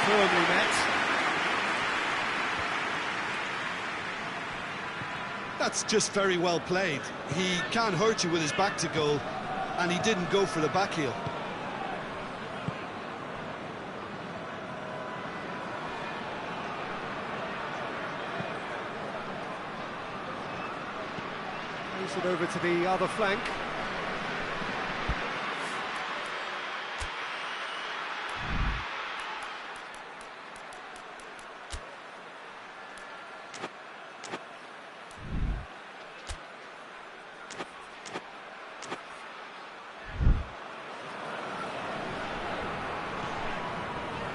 Firmly met. That's just very well played. He can't hurt you with his back to goal, and he didn't go for the back heel. It over to the other flank.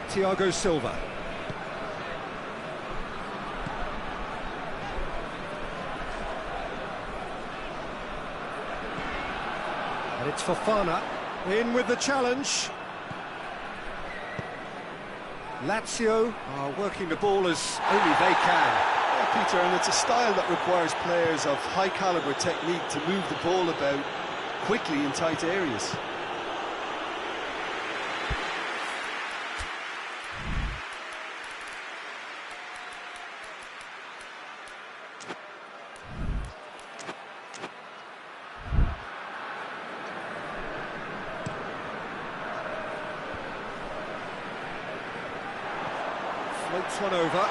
Thiago Silva. And it's Fofana in with the challenge. Lazio are working the ball as only they can. Yeah, Peter, and it's a style that requires players of high caliber technique to move the ball about quickly in tight areas. Floats one over. And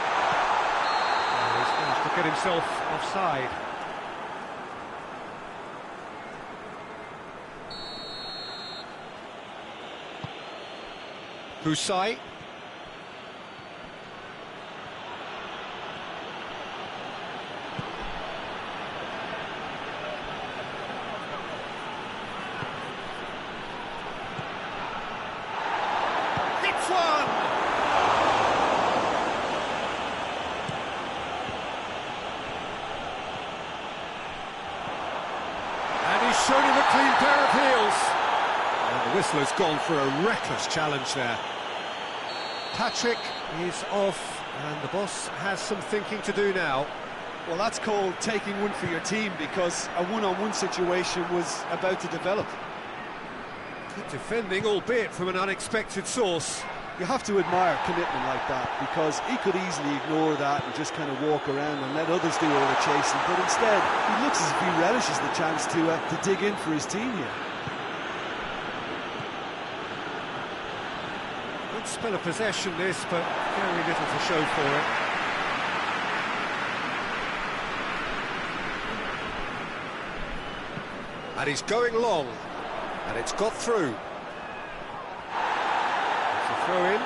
he's managed to get himself offside. Gioi. Hits one! And he's shown him a clean pair of heels. And the whistle has gone for a reckless challenge there. Patrick is off, and the boss has some thinking to do now. Well, that's called taking one for your team, because a one-on-one situation was about to develop. Good defending, albeit from an unexpected source. You have to admire commitment like that, because he could easily ignore that and just kind of walk around and let others do all the chasing, but instead he looks as if he relishes the chance to dig in for his team here. Good spell of possession this, but very little to show for it. And he's going long, and it's got through. It's a throw in.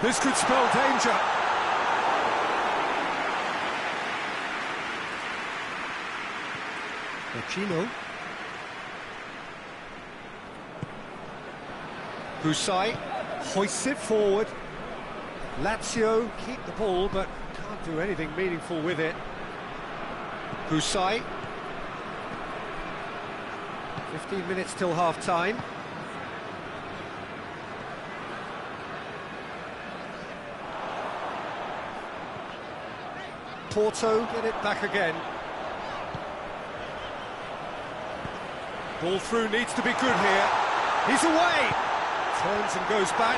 This could spell danger. Gioi. Gioi hoists it forward. Lazio keep the ball, but can't do anything meaningful with it. Gioi. 15 minutes till half-time. Porto get it back again. Ball through needs to be good here. He's away! Turns and goes back.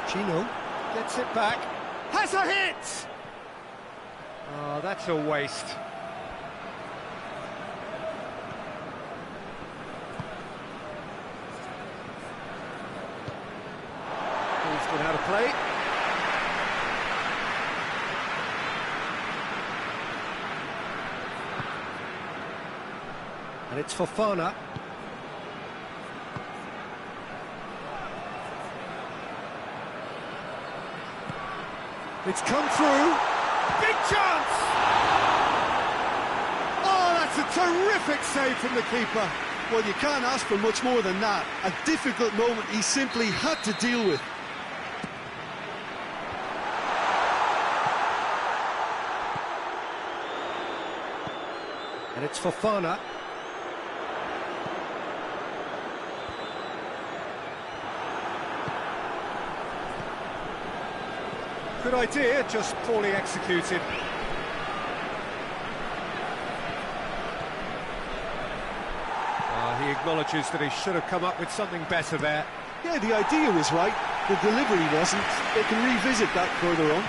Gioi gets it back. Has a hit! Oh, that's a waste. Ball's good how to play. And it's Fofana. It's come through. Big chance! Oh, that's a terrific save from the keeper. Well, you can't ask for much more than that. A difficult moment he simply had to deal with. And it's Fofana. Good idea, just poorly executed. He acknowledges that he should have come up with something better there. Yeah, the idea was right, the delivery wasn't. They can revisit that further on.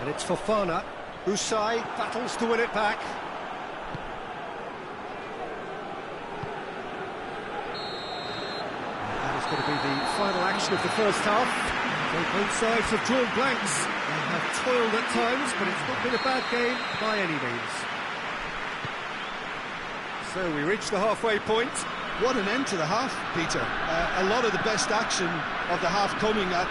And it's Fofana. Gioi battles to win it back. Going to be the final action of the first half. So both sides have drawn blanks. They have toiled at times, but it's not been a bad game by any means. So we reach the halfway point. What an end to the half, Peter. A lot of the best action of the half coming at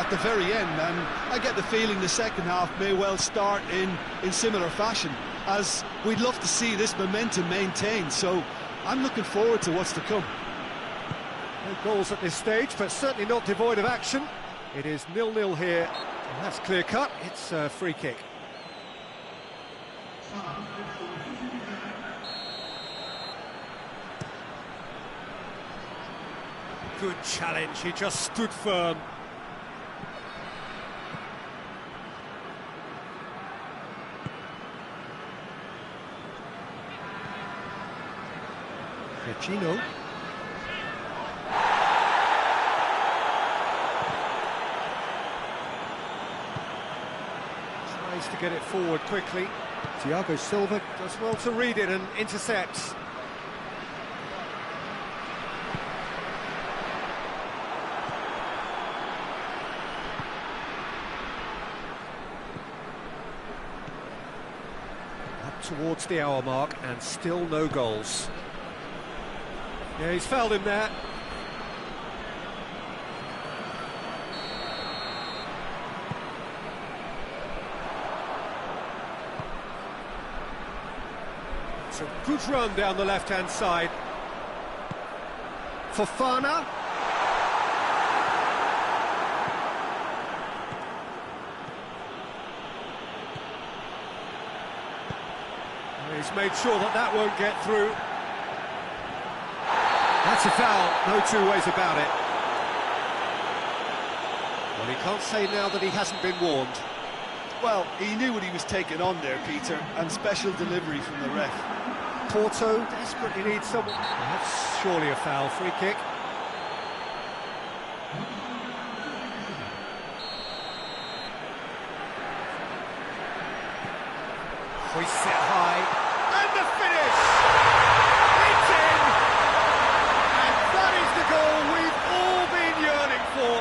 the very end, and I get the feeling the second half may well start in similar fashion, as we'd love to see this momentum maintained. So I'm looking forward to what's to come. No goals at this stage, but certainly not devoid of action. It is 0-0 here, and that's clear-cut. It's a free kick. Good challenge, he just stood firm. Gioi. Needs to get it forward quickly. Thiago Silva does well to read it and intercepts. Up towards the hour mark and still no goals. Yeah, he's fouled him there. It's a good run down the left-hand side. Fofana. He's made sure that that won't get through. That's a foul, no two ways about it. Well, he can't say now that he hasn't been warned. Well, he knew what he was taking on there, Peter, and special delivery from the ref. Porto desperately needs someone. That's surely a foul, free kick. Hoists it high, and the finish! It's in! And that is the goal we've all been yearning for.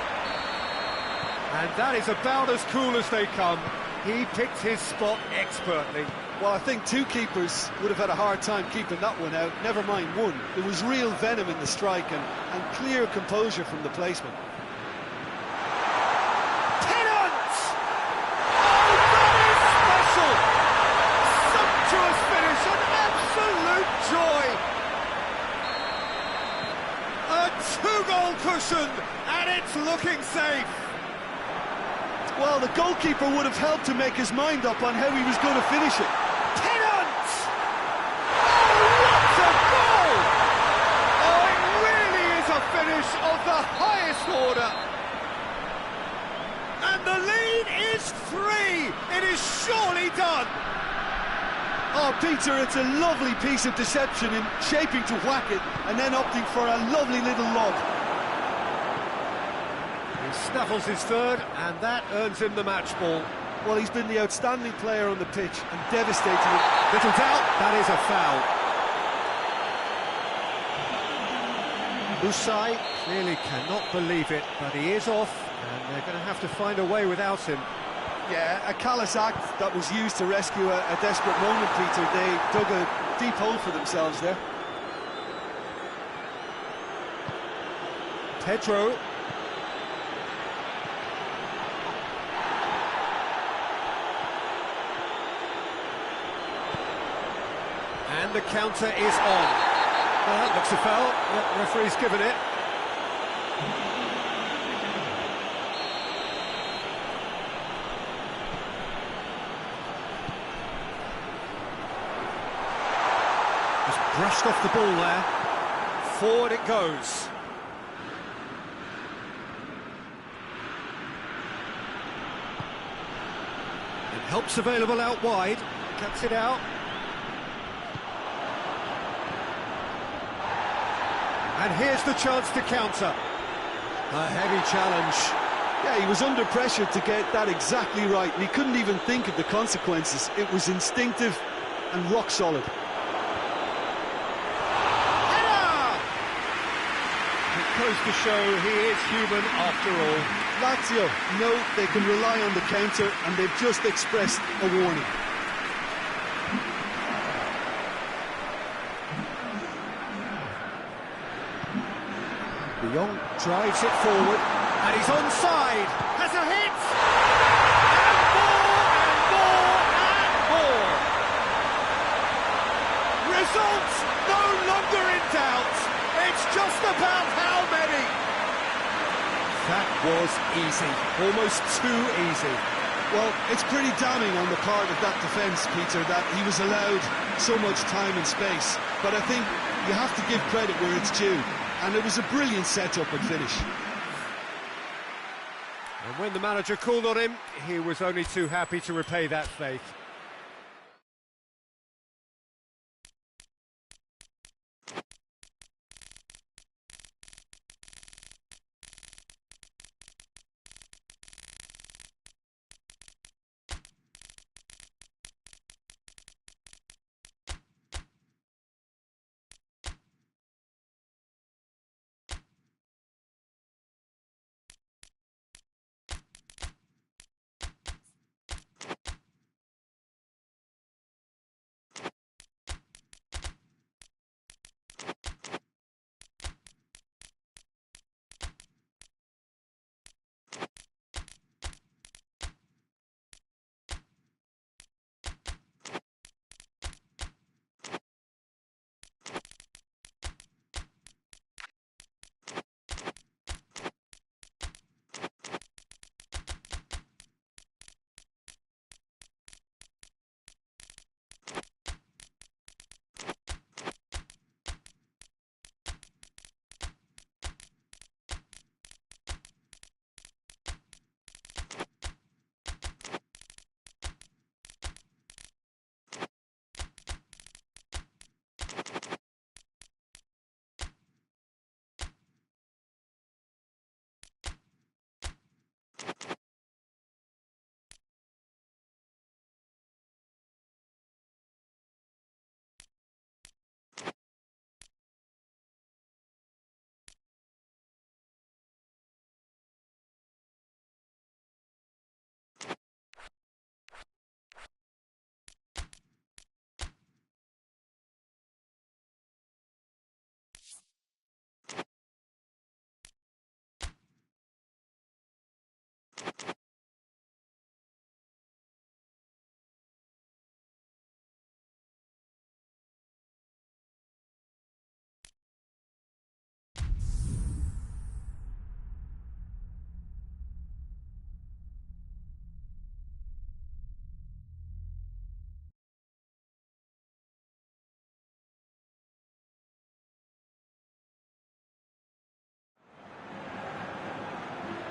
And that is about as cool as they come. He picked his spot expertly. Well, I think two keepers would have had a hard time keeping that one out, never mind one. There was real venom in the strike and clear composure from the placement. Tenant! Oh, that is special! Sumptuous finish, an absolute joy! A two-goal cushion, and it's looking safe! Well, the goalkeeper would have helped to make his mind up on how he was going to finish it. Tenant! Oh, what a goal! Oh, it really is a finish of the highest order. And the lead is 3. It is surely done. Oh, Peter, it's a lovely piece of deception in shaping to whack it and then opting for a lovely little lob. He snaffles his third, and that earns him the match ball. Well, he's been the outstanding player on the pitch and devastating. Little doubt, that is a foul. Usai clearly cannot believe it, but he is off, and they're going to have to find a way without him. Yeah, a callous act that was used to rescue a desperate moment, Peter. They dug a deep hole for themselves there. Pedro. And the counter is on. Well, that looks a foul. The referee's given it. Just brushed off the ball there. Forward it goes. And help's available out wide. Cuts it out. And here's the chance to counter. A heavy challenge. Yeah, he was under pressure to get that exactly right, and he couldn't even think of the consequences. It was instinctive and rock solid. Header! It goes to show he is human after all. Lazio know they can rely on the counter, and they've just expressed a warning. Dien drives it forward, and he's onside, has a hit, and more. Results no longer in doubt, it's just about how many. That was easy, almost too easy. Well, it's pretty damning on the part of that defence, Peter, that he was allowed so much time and space, but I think you have to give credit where it's due. And it was a brilliant setup and finish. And when the manager called on him, he was only too happy to repay that faith.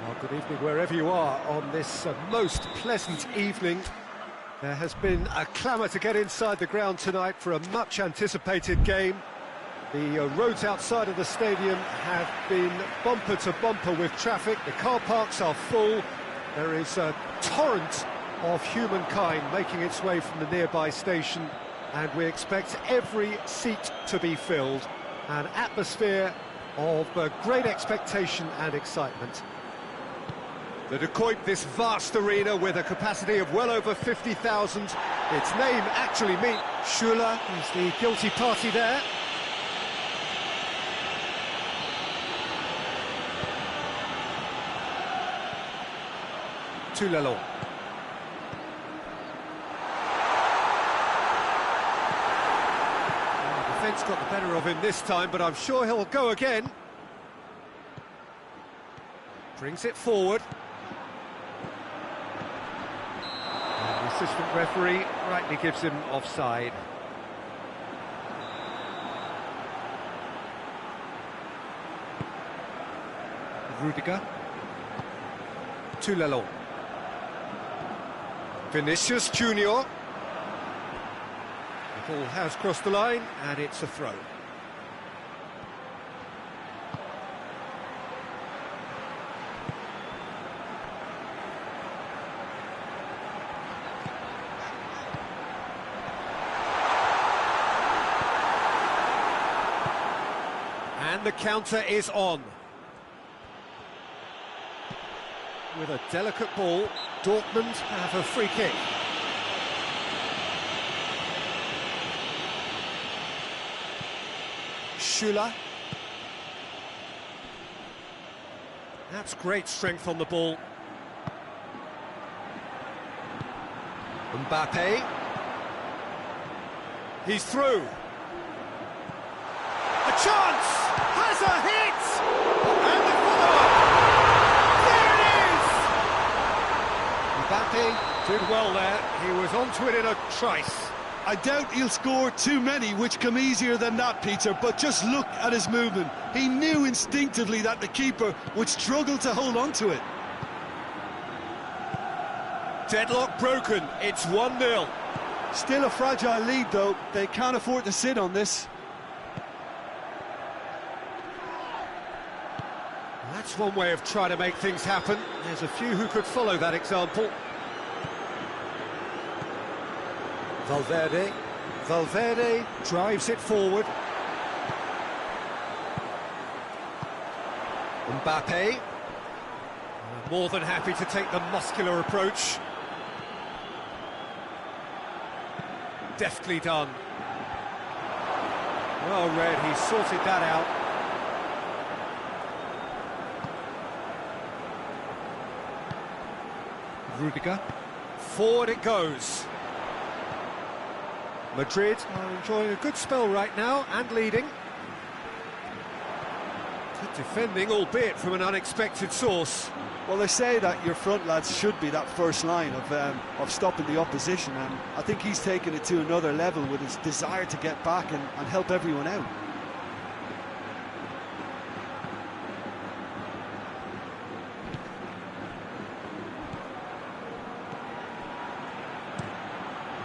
Well, good evening wherever you are on this most pleasant evening. There has been a clamour to get inside the ground tonight for a much-anticipated game. The roads outside of the stadium have been bumper to bumper with traffic. The car parks are full. There is a torrent of humankind making its way from the nearby station, and we expect every seat to be filled. An atmosphere of great expectation and excitement. That equipped this vast arena with a capacity of well over 50,000. Its name actually means Shula is the guilty party there. Tulalon. The defence got the better of him this time, but I'm sure he'll go again. Brings it forward. Assistant referee rightly gives him offside. Rudiger. Tulalon. Vinicius Junior. The ball has crossed the line and it's a throw. And the counter is on. With a delicate ball, Dortmund have a free kick. Schüller. That's great strength on the ball. Mbappe. He's through. A chance! Has a hit! And the follow-up! There it is! Mbappe did well there. He was onto it in a trice. I doubt he'll score too many, which come easier than that, Peter, but just look at his movement. He knew instinctively that the keeper would struggle to hold on to it. Deadlock broken, it's 1-0. Still a fragile lead, though. They can't afford to sit on this. That's one way of trying to make things happen. There's a few who could follow that example. Valverde drives it forward. Mbappe, more than happy to take the muscular approach. Deftly done. Well read, he sorted that out. Rudiger, forward it goes. Madrid are enjoying a good spell right now and leading. Good defending, albeit from an unexpected source. Well, they say that your front lads should be that first line of stopping the opposition, and I think he's taken it to another level with his desire to get back and help everyone out.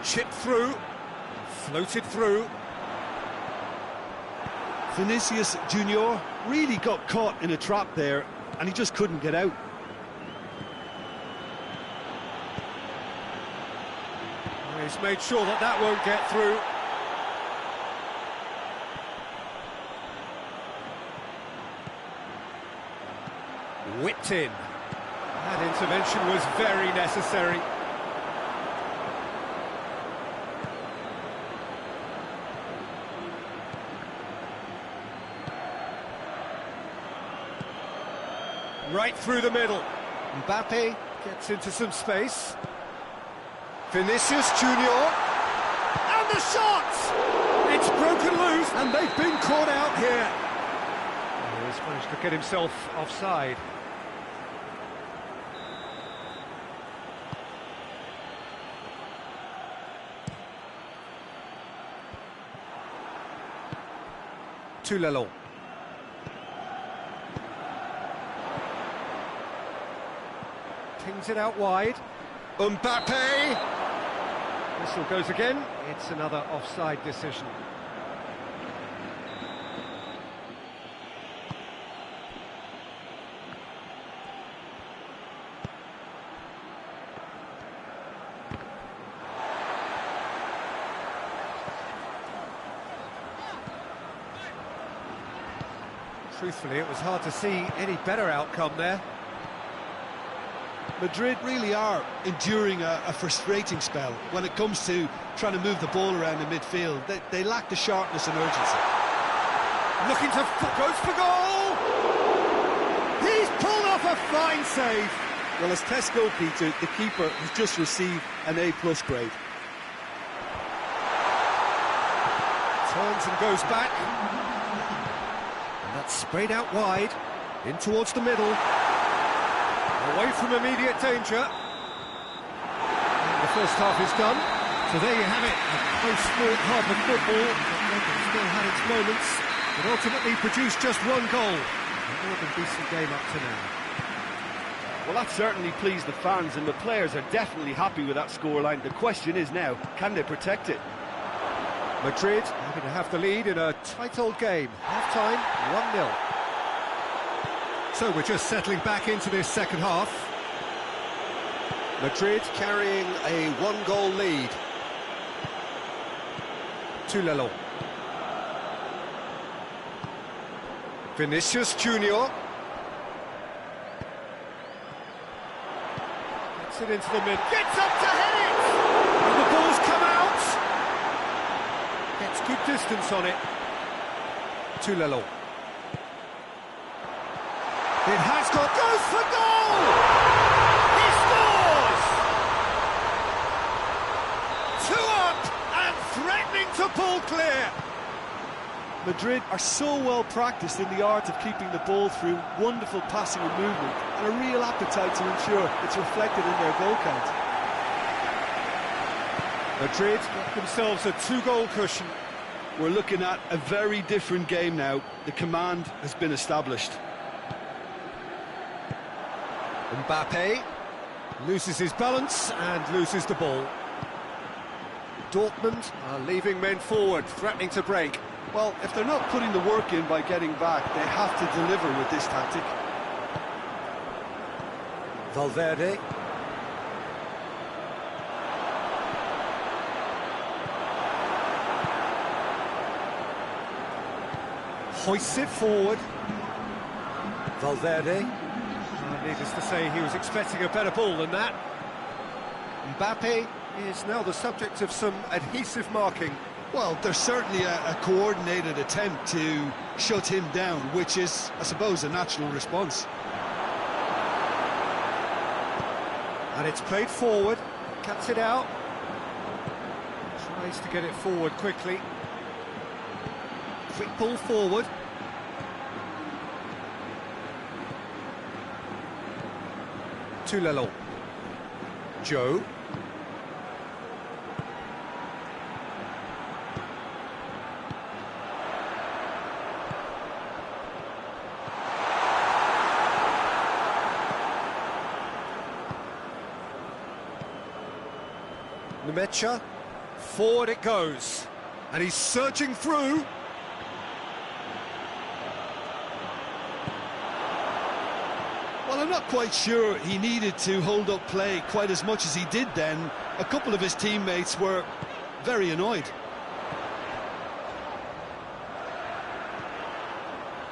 Chipped through. Floated through. Vinicius Junior really got caught in a trap there, and he just couldn't get out. He's made sure that that won't get through. Whipped in. That intervention was very necessary. Right through the middle. Mbappe Gets into some space. Vinicius Junior. And the shot! It's broken loose, and they've been caught out here. He's managed to get himself offside. Tulelon. Pings it out wide. Mbappe! Whistle goes again. It's another offside decision. Truthfully, it was hard to see any better outcome there. Madrid really are enduring a frustrating spell when it comes to trying to move the ball around the midfield. They lack the sharpness and urgency. Looking to... goes for goal! He's pulled off a fine save! Well, as test goalkeeper, the keeper has just received an A+ grade. Turns and goes back. And that's sprayed out wide, in towards the middle. Away from immediate danger. And the first half is done. So there you have it, a close-fought half of football. London still had its moments, but ultimately produced just one goal. A more than decent game up to now. Well, that certainly pleased the fans, and the players are definitely happy with that scoreline. The question is now, can they protect it? Madrid happy to have the lead in a tight old game. Half-time, 1-0. So we're just settling back into this second half. Madrid carrying a one-goal lead. Tulelon. Vinicius Junior. Gets it into the mid. Gets up to head it! And the ball's come out! Gets good distance on it. Tulelon. It has got... goes for goal! He scores! 2 up and threatening to pull clear. Madrid are so well practiced in the art of keeping the ball through wonderful passing and movement, and a real appetite to ensure it's reflected in their goal count. Madrid got themselves a 2-goal cushion. We're looking at a very different game now. The command has been established. Mbappe loses his balance and loses the ball. Dortmund are leaving men forward, threatening to break. Well, if they're not putting the work in by getting back, they have to deliver with this tactic. Valverde. Hoists it forward. Valverde. Needless to say, he was expecting a better ball than that. Mbappe is now the subject of some adhesive marking. Well, there's certainly a coordinated attempt to shut him down, which is, I suppose, a natural response. And it's played forward, cuts it out. Tries to get it forward quickly. Quick ball forward. Tulelon. Gioi. Nemecha. Forward it goes. And he's surging through. Well, I'm not quite sure he needed to hold up play quite as much as he did then. A couple of his teammates were very annoyed.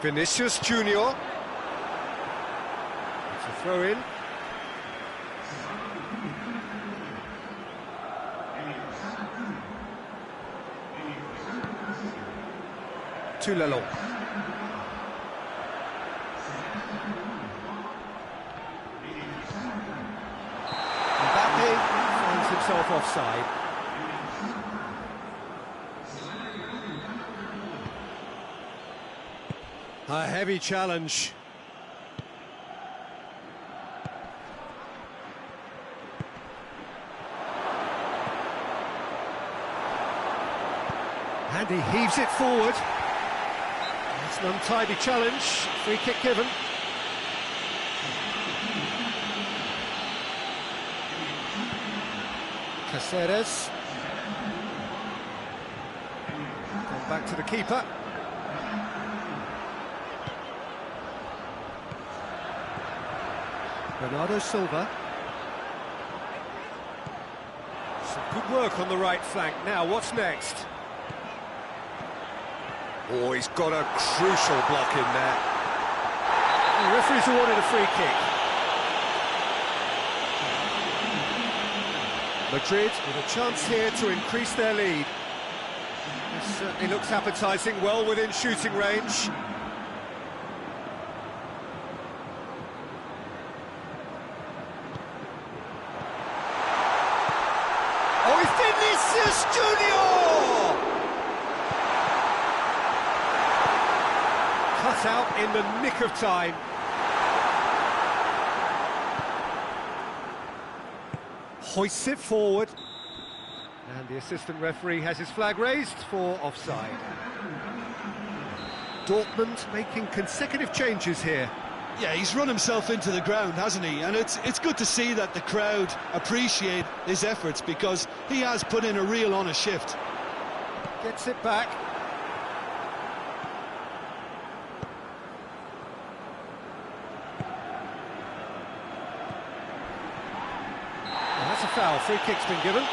Vinicius Junior. It's a throw in. Tulelon. himself offside. A heavy challenge. And he heaves it forward. It's an untidy challenge. Free kick given. Caceres. Gone back to the keeper. Bernardo Silva. Some good work on the right flank. Now, what's next? Oh, he's got a crucial block in there. The referee's awarded a free kick. Madrid with a chance here to increase their lead. This certainly looks appetising, well within shooting range. Oh, it's Vinicius Junior! Cut out in the nick of time. Hoists it forward. And the assistant referee has his flag raised for offside. Dortmund making consecutive changes here. Yeah, he's run himself into the ground, hasn't he? And it's good to see that the crowd appreciate his efforts, because he has put in a real honest shift. Gets it back. Well, that's a foul. Free kick's been given.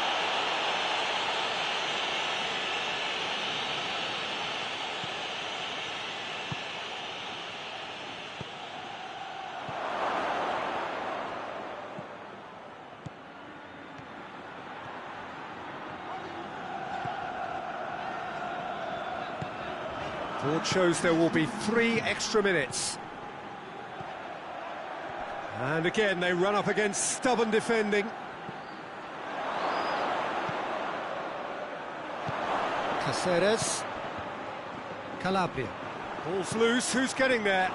Board shows there will be 3 extra minutes. And again, they run up against stubborn defending. Caceres. Calabria. Ball's loose, who's getting there?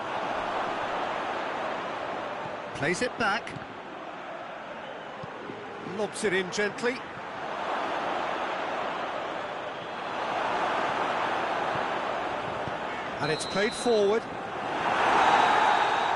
Plays it back. Lobs it in gently. And it's played forward.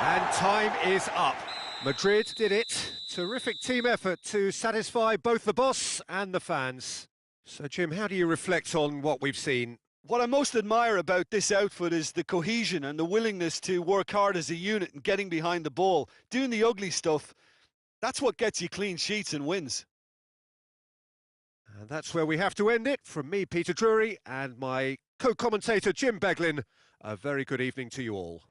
And time is up. Madrid did it. Terrific team effort to satisfy both the boss and the fans. So, Jim, how do you reflect on what we've seen? What I most admire about this outfit is the cohesion and the willingness to work hard as a unit and getting behind the ball. Doing the ugly stuff, that's what gets you clean sheets and wins. And that's where we have to end it. From me, Peter Drury, and my co-commentator, Jim Beglin, a very good evening to you all.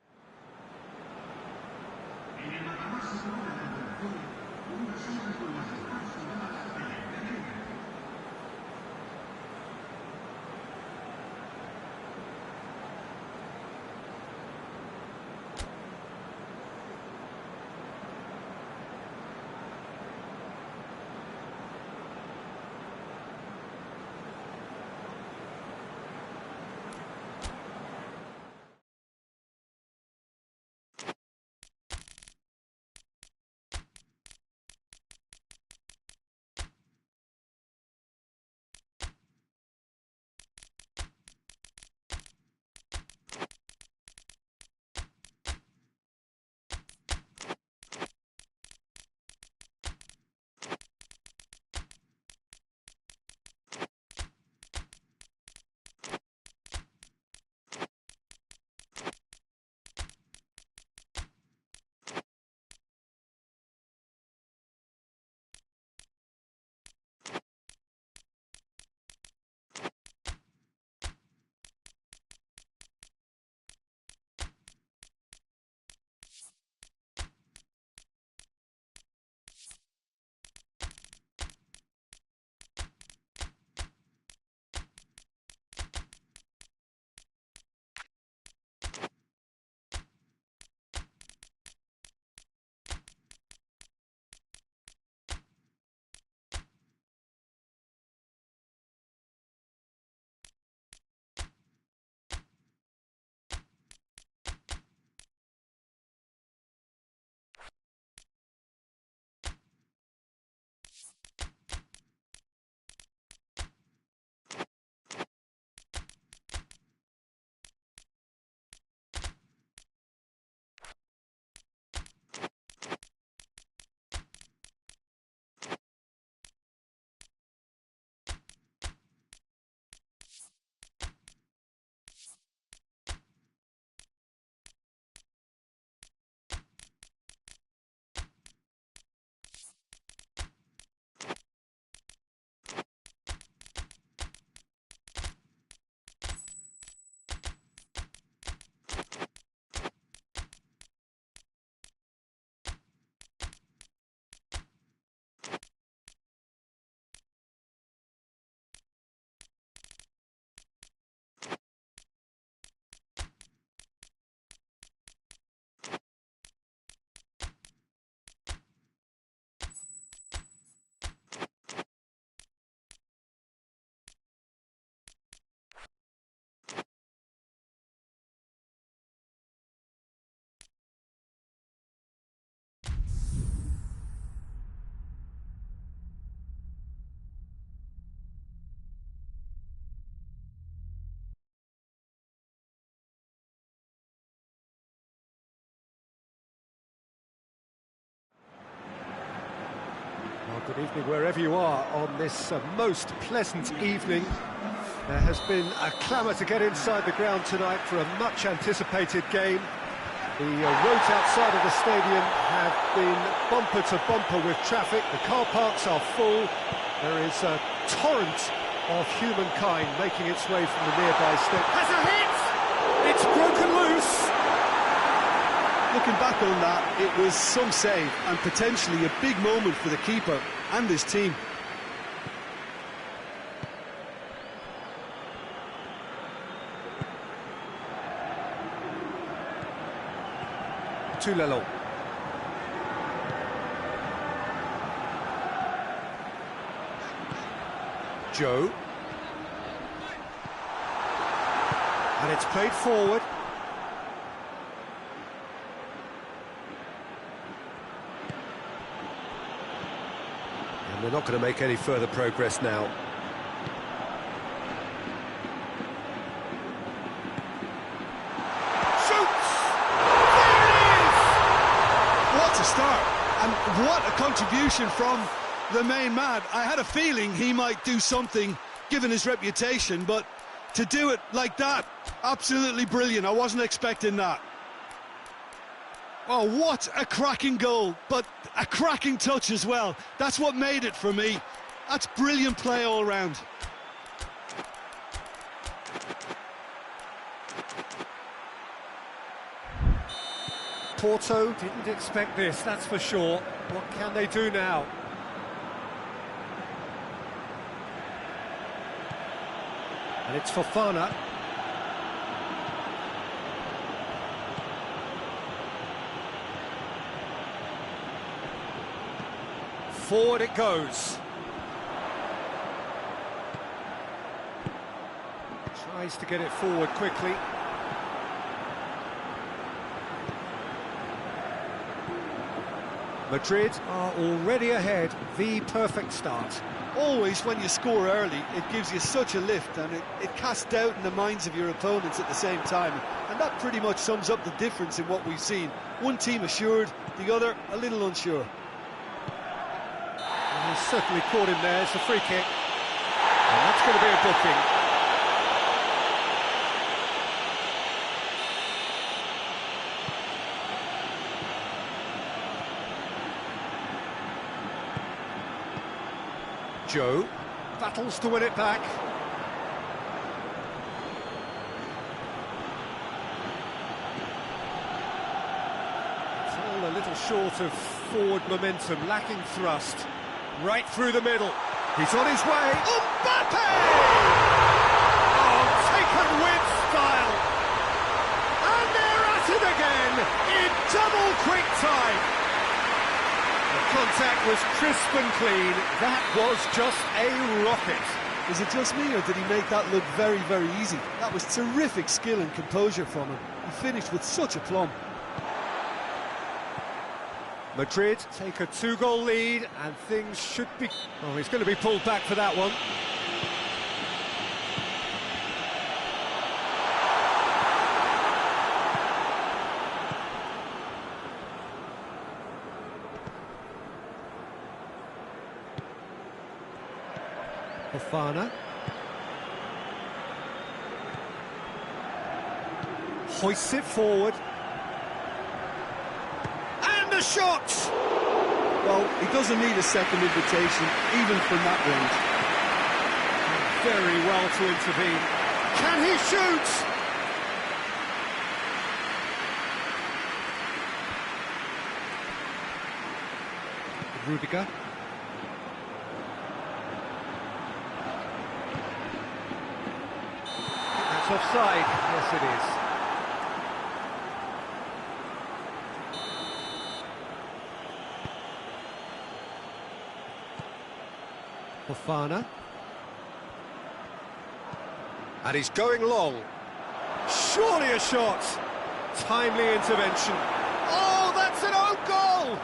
Good evening wherever you are on this most pleasant evening. There has been a clamour to get inside the ground tonight for a much-anticipated game. The roads outside of the stadium have been bumper to bumper with traffic. The car parks are full. There is a torrent of humankind making its way from the nearby stadium. Has a hit! It's broken loose! Looking back on that, it was some save and potentially a big moment for the keeper and his team. Tulelong. Gioi. And it's played forward. And they're not going to make any further progress now. Shoots! There it is! What a start, and what a contribution from the main man. I had a feeling he might do something, given his reputation, but to do it like that, absolutely brilliant. I wasn't expecting that. Oh, what a cracking goal, but a cracking touch as well. That's what made it for me. That's brilliant play all round. Porto didn't expect this, that's for sure. What can they do now? And it's Fofana. Forward it goes. Tries to get it forward quickly. Madrid are already ahead, the perfect start. Always when you score early, it gives you such a lift and it casts doubt in the minds of your opponents at the same time. And that pretty much sums up the difference in what we've seen. One team assured, the other a little unsure. And he's certainly caught him there, it's a free kick. And that's going to be a booking. Gioi battles to win it back. It's all a little short of forward momentum, lacking thrust. Right through the middle. He's on his way. Mbappe! Oh, taken with style. And they're at it again in double quick time. The contact was crisp and clean. That was just a rocket. Is it just me, or did he make that look very, very easy? That was terrific skill and composure from him. He finished with such aplomb. Madrid take a 2-goal lead, and things should be... Oh, he's going to be pulled back for that one. Fofana. Hoists it forward. And the shot! Well, he doesn't need a second invitation, even from that range. Very well to intervene. Can he shoot? Rudiger. That's offside. Yes, it is. Fofana. And he's going long. Surely a shot. Timely intervention. Oh, that's an own goal!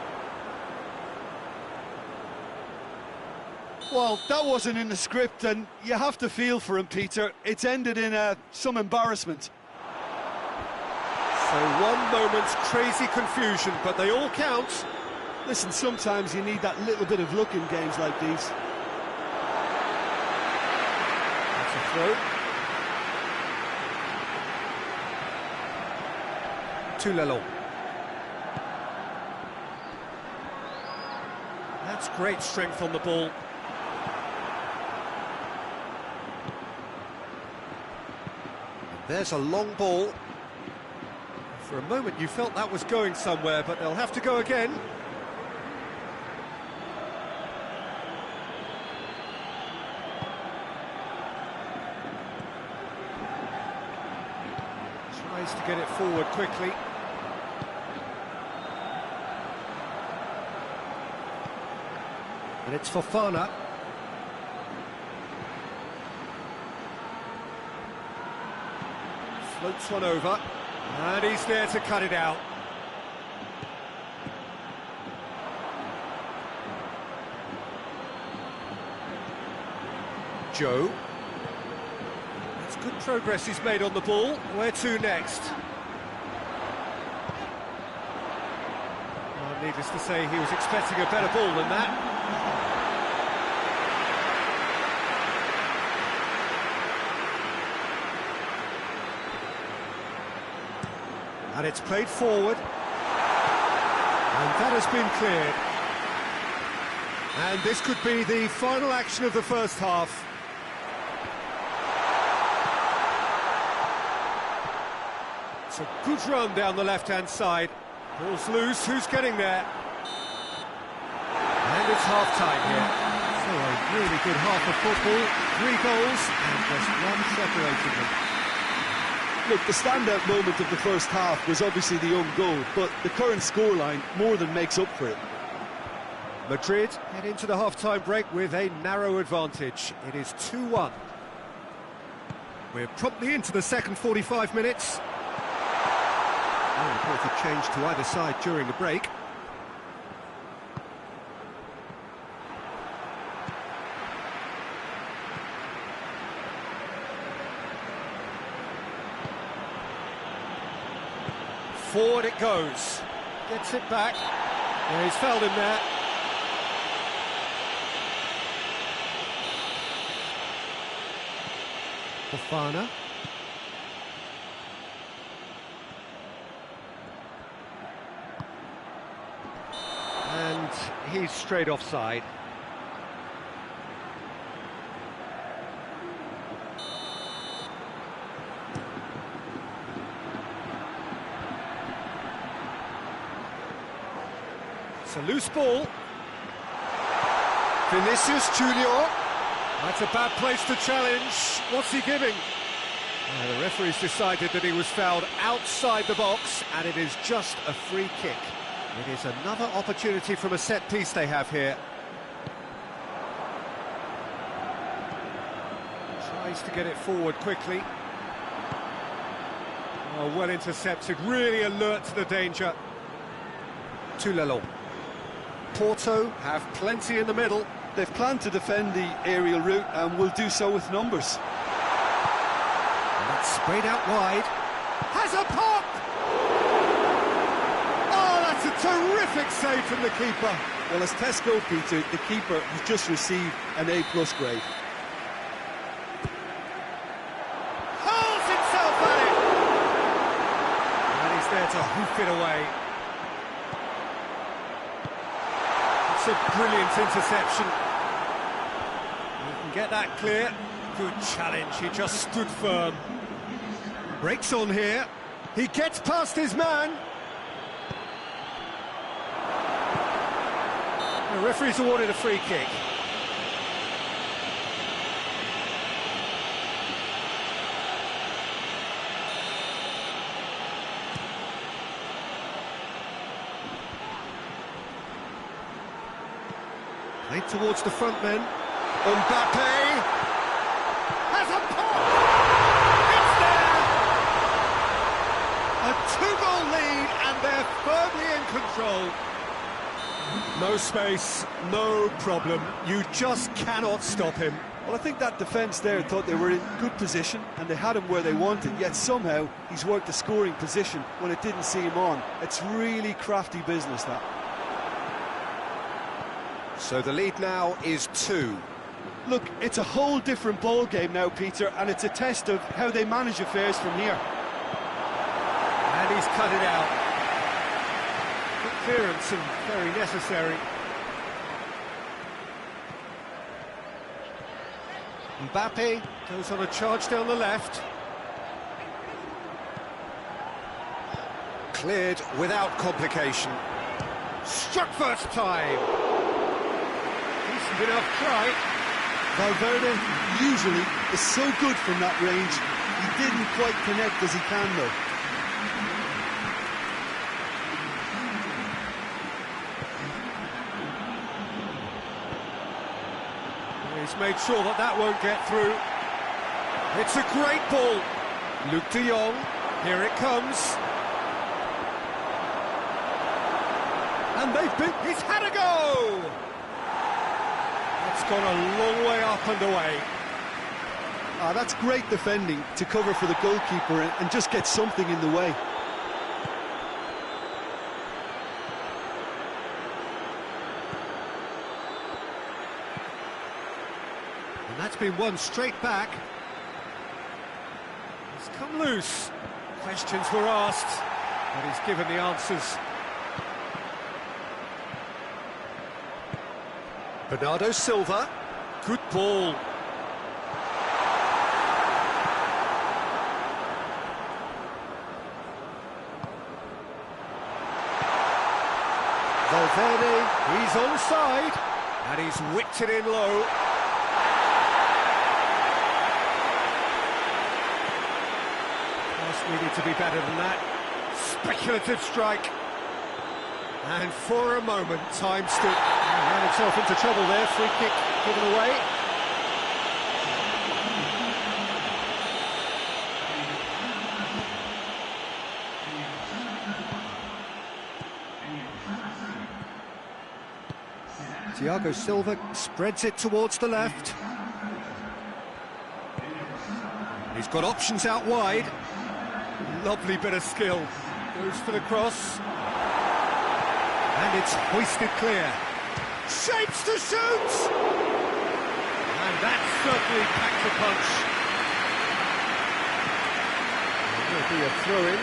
Well, that wasn't in the script, and you have to feel for him, Peter. It's ended in some embarrassment. So one moment's crazy confusion, but they all count. Listen, sometimes you need that little bit of luck in games like these. That's a throw. To Lelon. That's great strength on the ball. There's a long ball. For a moment you felt that was going somewhere, but they'll have to go again. Tries to get it forward quickly. And it's Fofana. Floats one over, and he's there to cut it out. Gioi. That's good progress he's made on the ball. Where to next? Well, needless to say, he was expecting a better ball than that. And it's played forward, and that has been cleared. And this could be the final action of the first half. It's a good run down the left-hand side. Ball's loose, who's getting there? And it's half-time here. So a really good half of football, 3 goals, and just one separating them. Look, the standout moment of the first half was obviously the own goal, but the current scoreline more than makes up for it. Madrid head into the half-time break with a narrow advantage. It is 2-1. We're promptly into the second 45 minutes. No reported change to either side during the break. Forward it goes. Gets it back. Yeah, he's fouled him there. Fofana. And he's straight offside. It's a loose ball. Vinicius Junior. That's a bad place to challenge. What's he giving? The referee's decided that he was fouled outside the box, and it is just a free kick. It is another opportunity from a set piece they have here. Tries to get it forward quickly. Oh, well intercepted, really alert to the danger. To Lelon. Porto have plenty in the middle. They've planned to defend the aerial route and will do so with numbers. And that's sprayed out wide. Has a pop! Oh, that's a terrific save from the keeper. Well, as tests go, Peter, the keeper has just received an A+ grade. Hurls himself at it! And he's there to hoof it away. It's a brilliant interception. He can get that clear. Good challenge, he just stood firm. Breaks on here. He gets past his man. The referee's awarded a free kick. Played towards the front men. Mbappe has a pop! It's there! A 2-goal lead, and they're firmly in control. No space, no problem. You just cannot stop him. Well, I think that defence there thought they were in good position and they had him where they wanted, yet somehow he's worked the scoring position when it didn't see him on. It's really crafty business, that. So the lead now is 2. Look, it's a whole different ball game now, Peter, and it's a test of how they manage affairs from here. And he's cut it out. Good clearance and very necessary. Mbappe goes on a charge down the left. Cleared without complication. Struck first time. Decent enough try. Valverde usually is so good from that range. He didn't quite connect as he can, though. He's made sure that that won't get through. It's a great ball. Luke de Jong, here it comes. And he's had a go! It's gone a long way up and away. That's great defending to cover for the goalkeeper and just get something in the way. And that's been won straight back. He's come loose. Questions were asked, but he's given the answers. Bernardo Silva, good ball. Valverde, he's onside, and he's whipped it in low. Pass needed to be better than that. Speculative strike. And for a moment, time stood. He ran himself into trouble there. Free kick given away. Thiago Silva spreads it towards the left. He's got options out wide. Lovely bit of skill. Goes for the cross. And it's hoisted clear. Shapes to shoot! And that certainly packs a punch. There'll be a throw-in.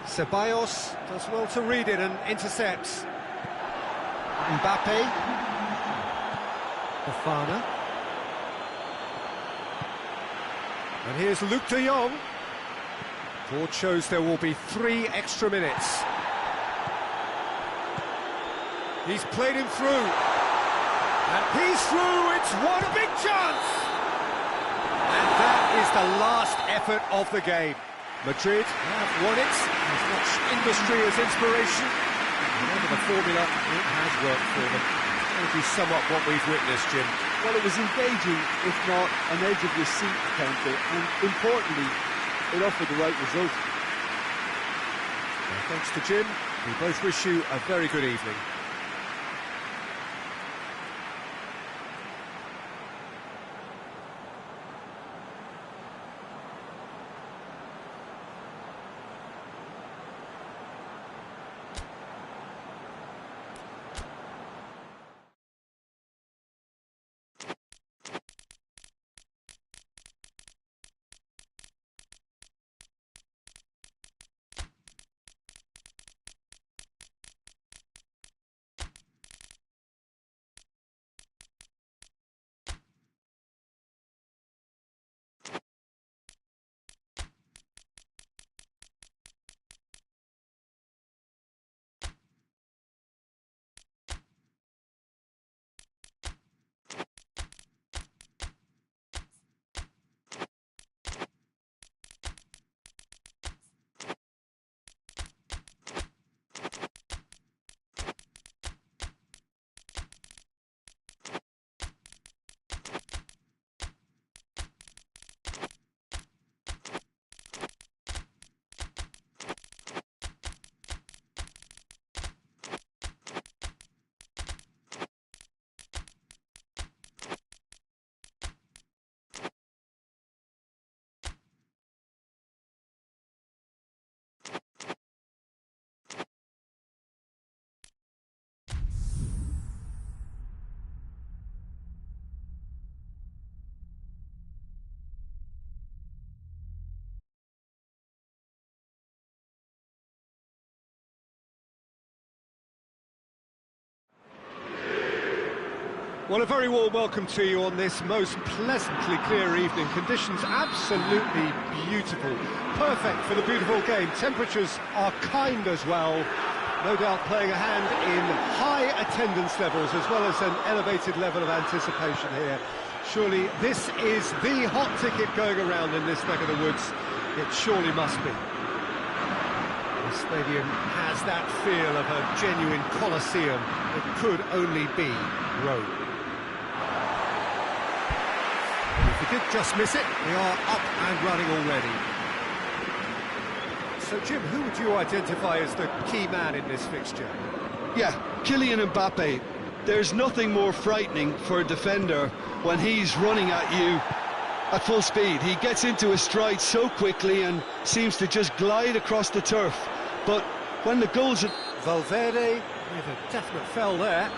Ceballos does well to read it and intercepts. Mbappe. Fofana. And here's Luke de Jong. Board shows there will be 3 extra minutes. He's played him through. And he's through, it's what a big chance! And that is the last effort of the game. Madrid have won it, as much industry as inspiration. Whatever the formula, it has worked for them. How would you sum up what we've witnessed, Jim? Well, it was engaging, if not an edge of your seat counter, and importantly, it offered the right result. Well, thanks to Jim, we both wish you a very good evening. Well, a very warm welcome to you on this most pleasantly clear evening. Conditions absolutely beautiful. Perfect for the beautiful game. Temperatures are kind as well. No doubt playing a hand in high attendance levels as well as an elevated level of anticipation here. Surely this is the hot ticket going around in this neck of the woods. It surely must be. The stadium has that feel of a genuine Colosseum. It could only be Rome. If we did just miss it, we are up and running already. So, Jim, who would you identify as the key man in this fixture? Yeah, Kylian Mbappe. There's nothing more frightening for a defender when he's running at you at full speed. He gets into a stride so quickly and seems to just glide across the turf. But when the goals are... Valverde with a definite fell there.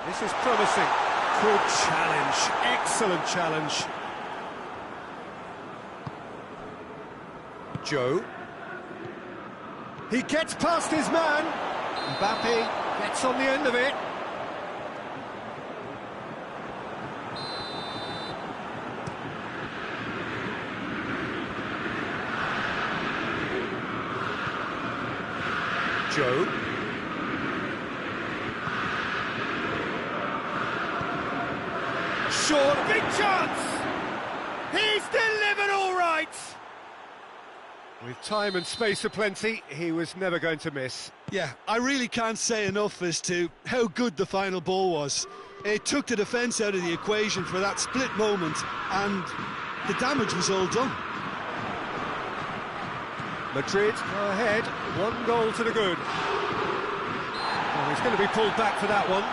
This is promising. Good challenge. Excellent challenge. Gioi. He gets past his man. Mbappe gets on the end of it. Gioi. Short, big chance! He's delivered all right! With time and space aplenty, he was never going to miss. Yeah, I really can't say enough as to how good the final ball was. It took the defence out of the equation for that split moment, and the damage was all done. Madrid go ahead, 1 goal to the good. Oh, he's going to be pulled back for that one.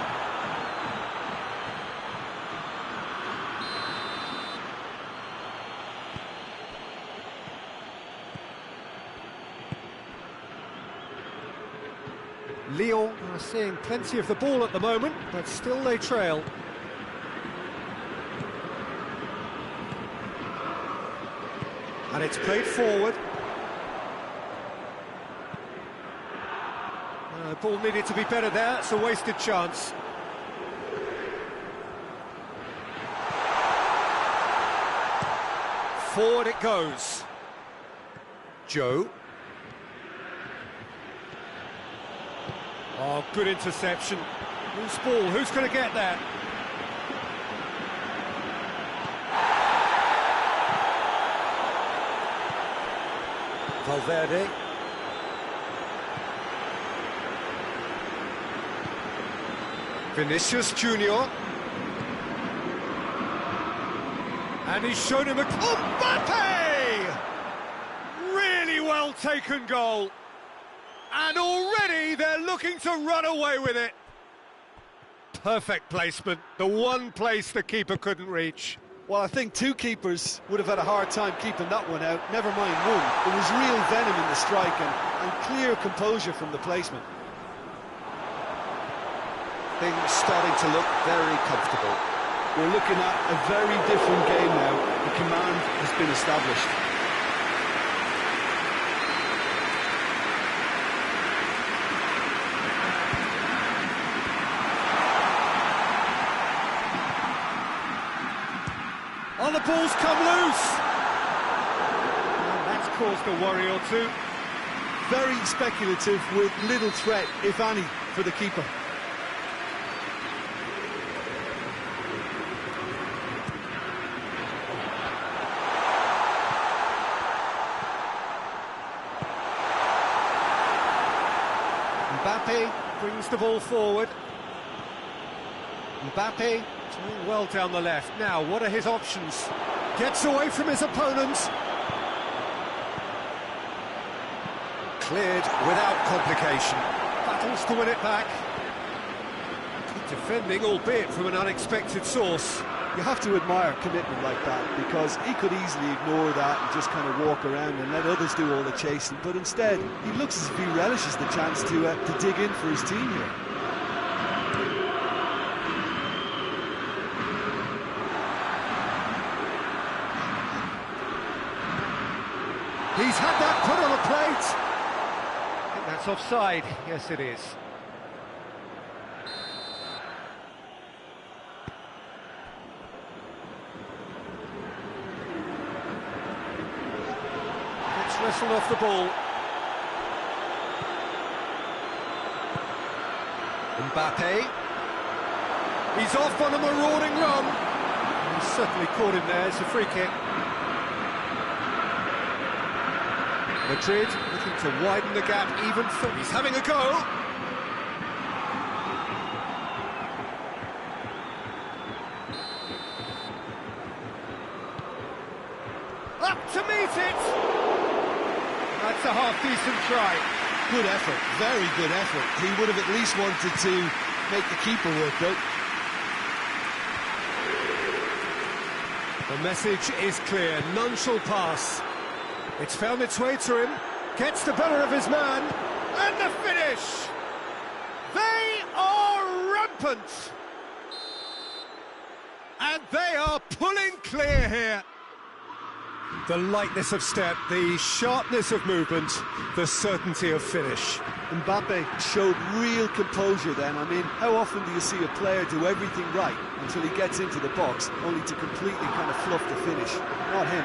Lyon are seeing plenty of the ball at the moment, but still they trail. And it's played forward. The ball needed to be better there, it's a wasted chance. Forward it goes. Gioi. Oh, good interception. Loose ball, who's going to get that? Valverde. Vinicius Junior. And he's shown him a... Mbappe! Really well taken goal. And already they're looking to run away with it. Perfect placement, the one place the keeper couldn't reach. Well, I think 2 keepers would have had a hard time keeping that one out, never mind 1. There was real venom in the strike and clear composure from the placement. Things starting to look very comfortable. We're looking at a very different game now. The command has been established. Oh, the ball's come loose! Well, that's caused a worry or two. Very speculative with little threat, if any, for the keeper. Mbappe brings the ball forward. Mbappe doing well down the left. Now, what are his options? Gets away from his opponent. Cleared without complication. Battles to win it back. Good defending, albeit from an unexpected source. You have to admire commitment like that, because he could easily ignore that and just kind of walk around and let others do all the chasing, but instead he looks as if he relishes the chance to dig in for his team here. He's had that put on a plate. I think that's offside. Yes, it is. It's wrestled off the ball. Mbappe. He's off on a marauding run. He's certainly caught him there. It's a free kick. Madrid looking to widen the gap even further. He's having a go. Up to meet it. That's a half-decent try. Good effort, very good effort. He would have at least wanted to make the keeper work, though. The message is clear, none shall pass. It's found its way to him, gets the better of his man, and the finish! They are rampant! And they are pulling clear here. The lightness of step, the sharpness of movement, the certainty of finish. Mbappe showed real composure then. I mean, how often do you see a player do everything right until he gets into the box, only to completely kind of fluff the finish? Not him.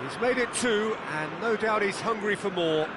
He's made it 2, and no doubt he's hungry for more.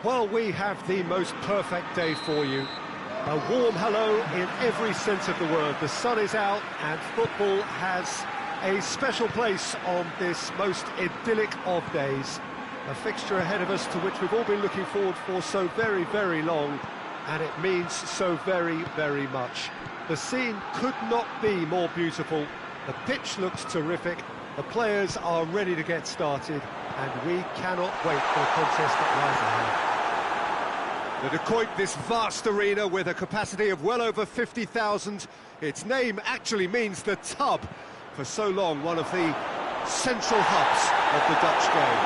Well, we have the most perfect day for you. A warm hello in every sense of the word. The sun is out and football has a special place on this most idyllic of days. A fixture ahead of us to which we've all been looking forward for so very, very long, and it means so very, very much. The scene could not be more beautiful. The pitch looks terrific. The players are ready to get started, and we cannot wait for the contest that lies ahead. The Decoit, this vast arena with a capacity of well over 50,000. Its name actually means the tub. For so long, one of the central hubs of the Dutch game.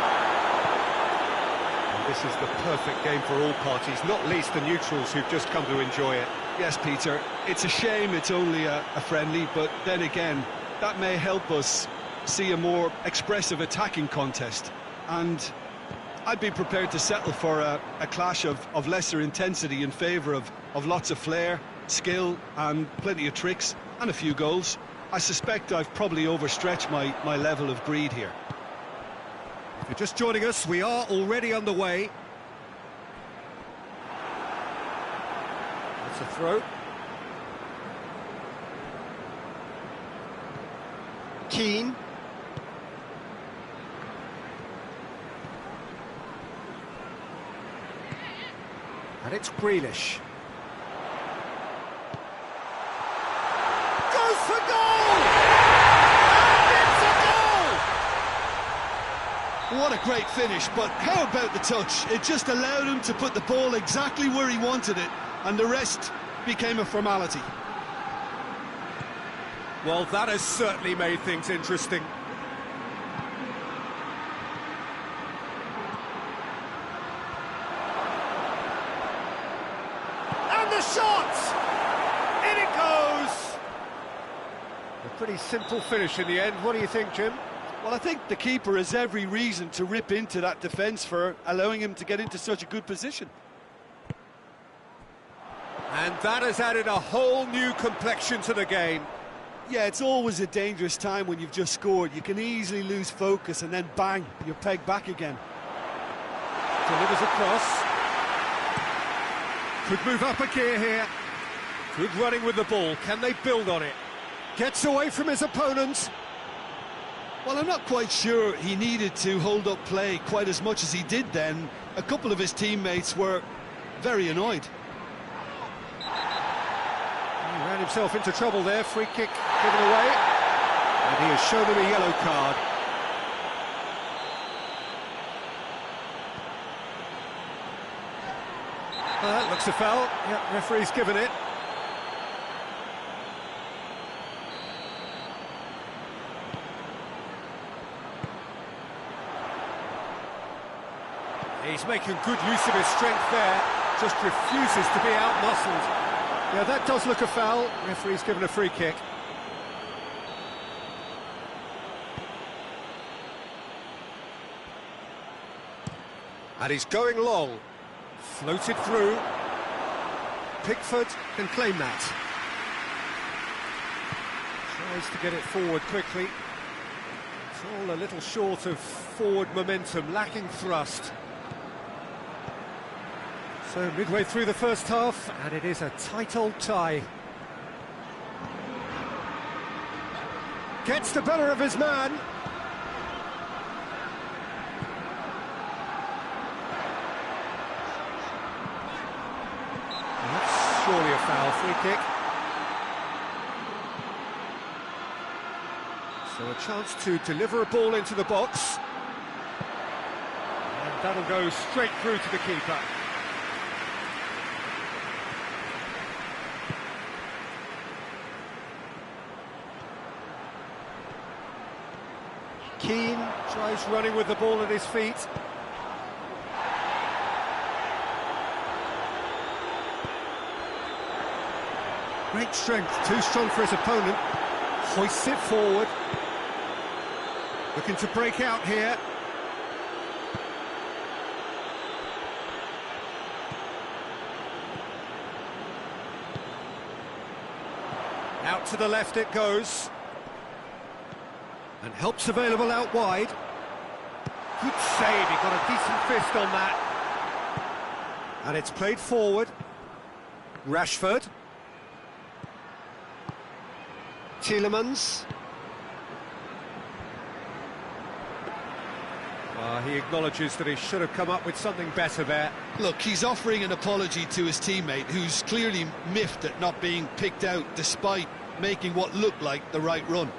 this is the perfect game for all parties, not least the neutrals who've just come to enjoy it. Yes, Peter, it's a shame it's only a friendly, but then again, that may help us see a more expressive attacking contest. And I'd be prepared to settle for a clash of lesser intensity in favour of lots of flair, skill and plenty of tricks and a few goals. I suspect I've probably overstretched my level of greed here. If you're just joining us, we are already underway. That's a throw. Keane. And it's Grealish. Goes for goal! And it's a goal! What a great finish, but how about the touch? It just allowed him to put the ball exactly where he wanted it, and the rest became a formality. Well, that has certainly made things interesting. And the shot! In it goes! A pretty simple finish in the end. What do you think, Jim? Well, I think the keeper has every reason to rip into that defence for allowing him to get into such a good position. And that has added a whole new complexion to the game. Yeah, it's always a dangerous time when you've just scored. You can easily lose focus and then bang, you're pegged back again. Delivers across. Could move up a gear here. Good running with the ball. Can they build on it? Gets away from his opponents. Well, I'm not quite sure he needed to hold up play quite as much as he did then. A couple of his teammates were very annoyed. He ran himself into trouble there. Free kick given away. And he has shown them a yellow card. That looks a foul. Yep, referee's given it. He's making good use of his strength there, just refuses to be out-muscled. Yeah, that does look a foul. Referee's given a free kick. And he's going long. Floated through. Pickford can claim that. Tries to get it forward quickly. It's all a little short of forward momentum, lacking thrust. So midway through the first half, and it is a tight old tie. Gets the better of his man. And that's surely a foul. Free kick. So a chance to deliver a ball into the box. And that'll go straight through to the keeper. Keane tries running with the ball at his feet. Great strength, too strong for his opponent. Hoists it forward. Looking to break out here. Out to the left it goes. And help's available out wide. Good save, he got a decent fist on that. And it's played forward. Rashford. Tielemans. He acknowledges that he should have come up with something better there. Look, he's offering an apology to his teammate, who's clearly miffed at not being picked out despite making what looked like the right run.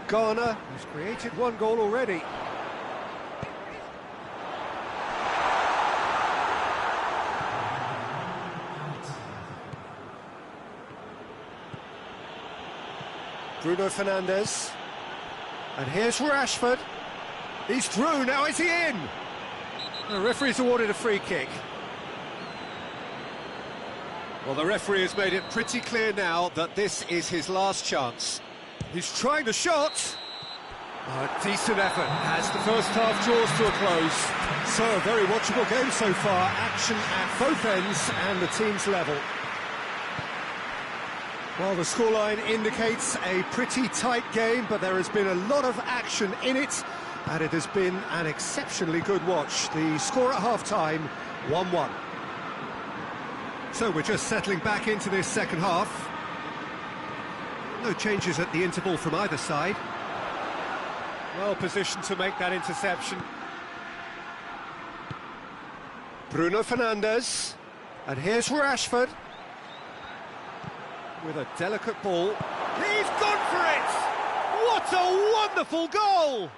Ghana, who's created one goal already. Bruno Fernandes. And here's Rashford. He's through, now is he in? The referee's awarded a free kick. Well, the referee has made it pretty clear now that this is his last chance. He's trying the shot. A decent effort as the first half draws to a close. So, a very watchable game so far. Action at both ends and the team's level. Well, the scoreline indicates a pretty tight game, but there has been a lot of action in it, and it has been an exceptionally good watch. The score at half-time, 1-1. So we're just settling back into this second half. No changes at the interval from either side. Well positioned to make that interception. Bruno Fernandes. And here's Rashford. With a delicate ball. He's gone for it! What a wonderful goal!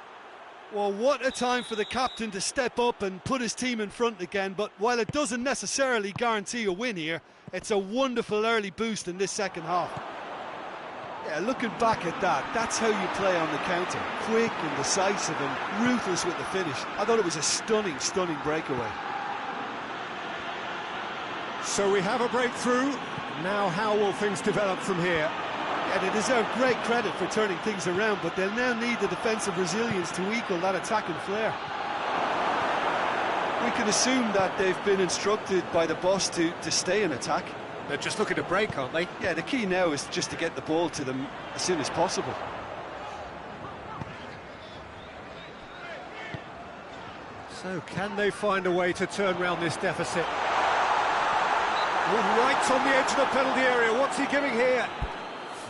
Well, what a time for the captain to step up and put his team in front again, but while it doesn't necessarily guarantee a win here, it's a wonderful early boost in this second half. Yeah, looking back at that, that's how you play on the counter. Quick and decisive and ruthless with the finish. I thought it was a stunning, stunning breakaway. So we have a breakthrough. Now how will things develop from here? Yeah, they deserve great credit for turning things around, but they'll now need the defensive resilience to equal that attacking flair. We can assume that they've been instructed by the boss to stay in attack. They're just looking to break, aren't they? Yeah, the key now is just to get the ball to them as soon as possible. So can they find a way to turn around this deficit? Right on the edge of the penalty area. What's he giving here?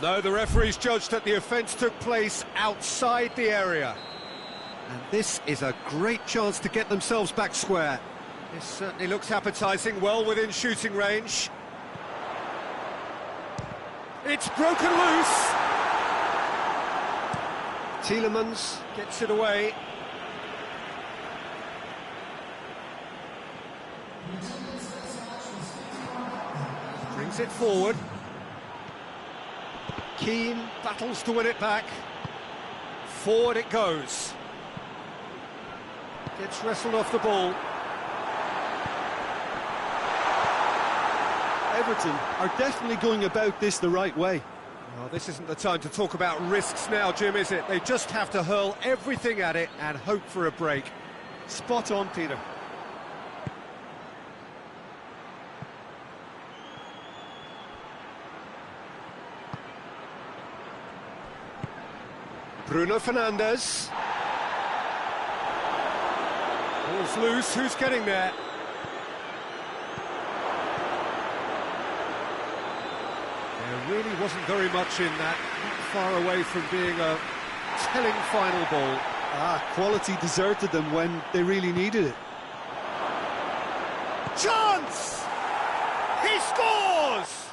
No, the referee's judged that the offence took place outside the area. And this is a great chance to get themselves back square. This certainly looks appetising, well within shooting range. It's broken loose. Tielemans gets it away. Brings it forward. Keane battles to win it back. Forward it goes. Gets wrestled off the ball. Everton are definitely going about this the right way. Well, this isn't the time to talk about risks now, Jim, is it? They just have to hurl everything at it and hope for a break. Spot on, Peter. Bruno Fernandes. Ball's loose, who's getting there? There really wasn't very much in that, not far away from being a telling final ball. Quality deserted them when they really needed it. Chance! He scores!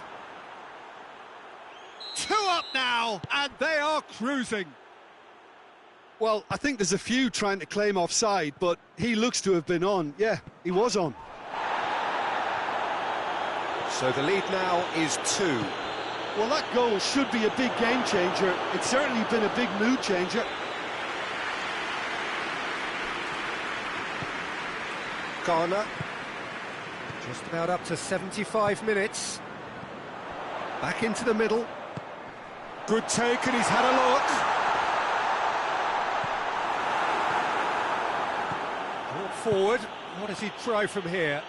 2 up now, and they are cruising. Well, I think there's a few trying to claim offside, but he looks to have been on. Yeah, he was on. So the lead now is 2. Well, that goal should be a big game changer. It's certainly been a big mood changer. Ghana, just about up to 75 minutes. Back into the middle. Good take, and he's had a look. Brought forward. What does he try from here?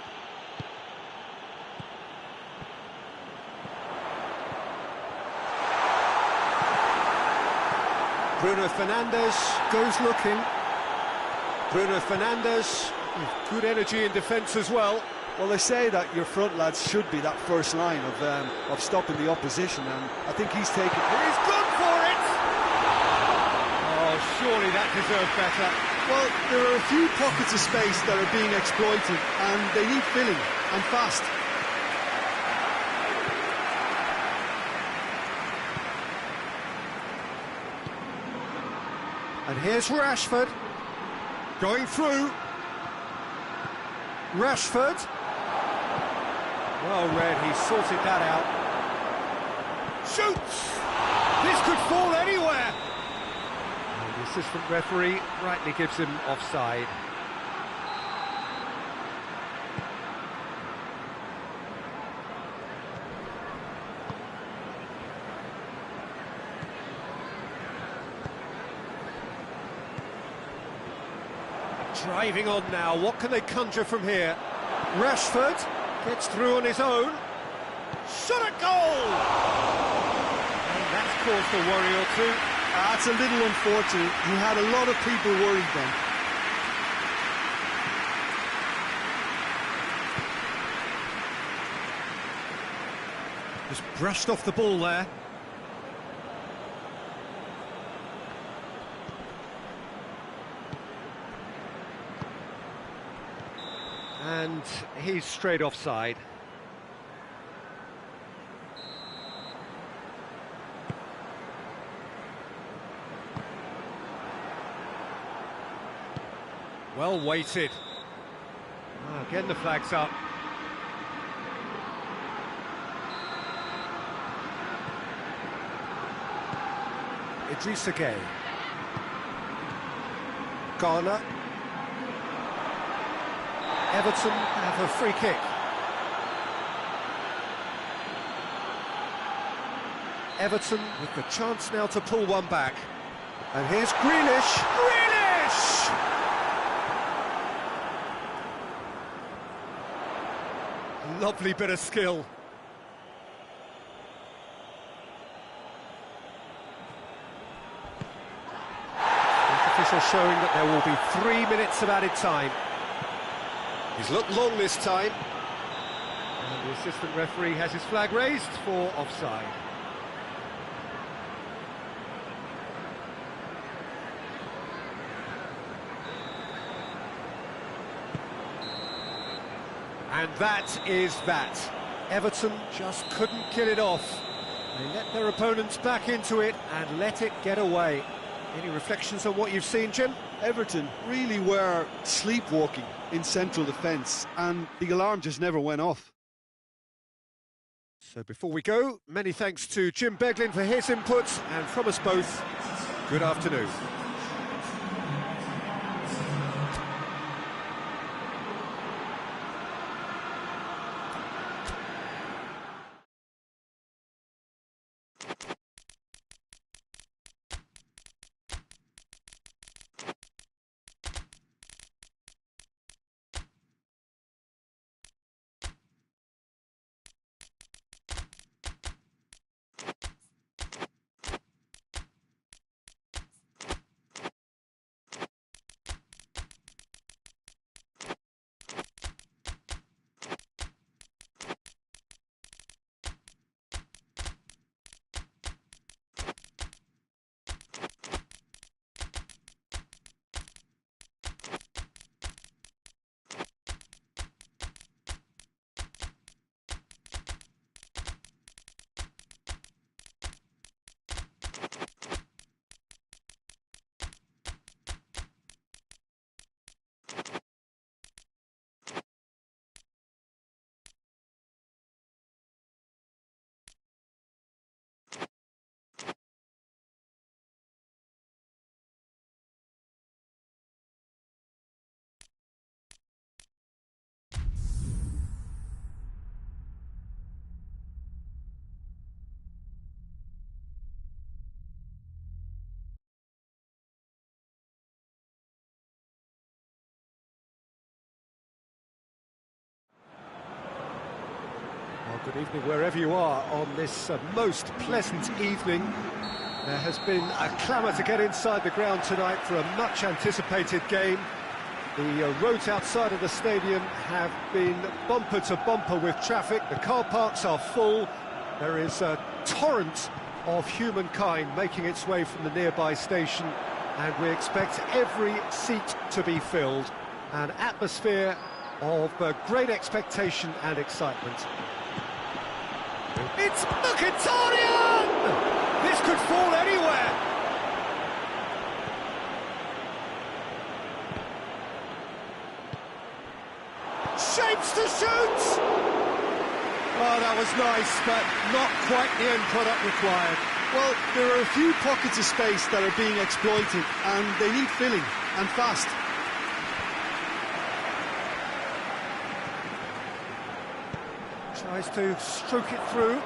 Bruno Fernandes goes looking. Bruno Fernandes with good energy in defence as well. Well, they say that your front lads should be that first line of stopping the opposition, and I think he's taken... He's gone for it! Oh, surely that deserved better. Well, there are a few pockets of space that are being exploited, and they need filling, and fast. And here's Rashford. Going through. Rashford. Well read, he sorted that out. Shoots! This could fall anywhere! And assistant referee rightly gives him offside. Driving on now, what can they conjure from here? Rashford gets through on his own. Shot at goal! And that's caused a worry or two. That's a little unfortunate. He had a lot of people worried then. Just brushed off the ball there. And he's straight offside. Well weighted. Again the flag's up. Idrissa Gueye. Ghana. Everton have a free kick. Everton with the chance now to pull one back. And here's Grealish. Grealish! Lovely bit of skill. Official showing that there will be 3 minutes of added time. He's looked long this time. And the assistant referee has his flag raised for offside. And that is that. Everton just couldn't kill it off. They let their opponents back into it and let it get away. Any reflections on what you've seen, Jim? Everton really were sleepwalking in central defence, and the alarm just never went off. So before we go, many thanks to Jim Beglin for his input, and from us both, good afternoon. Well, good evening wherever you are on this most pleasant evening. There has been a clamour to get inside the ground tonight for a much anticipated game. The roads outside of the stadium have been bumper to bumper with traffic. The car parks are full. There is a torrent of humankind making its way from the nearby station, and we expect every seat to be filled. An atmosphere of great expectation and excitement. It's Mkhitaryan! This could fall anywhere. Shapes to shoot! Oh, that was nice, but not quite the end product required. Well, there are a few pockets of space that are being exploited, and they need filling, and fast. Tries to stroke it through.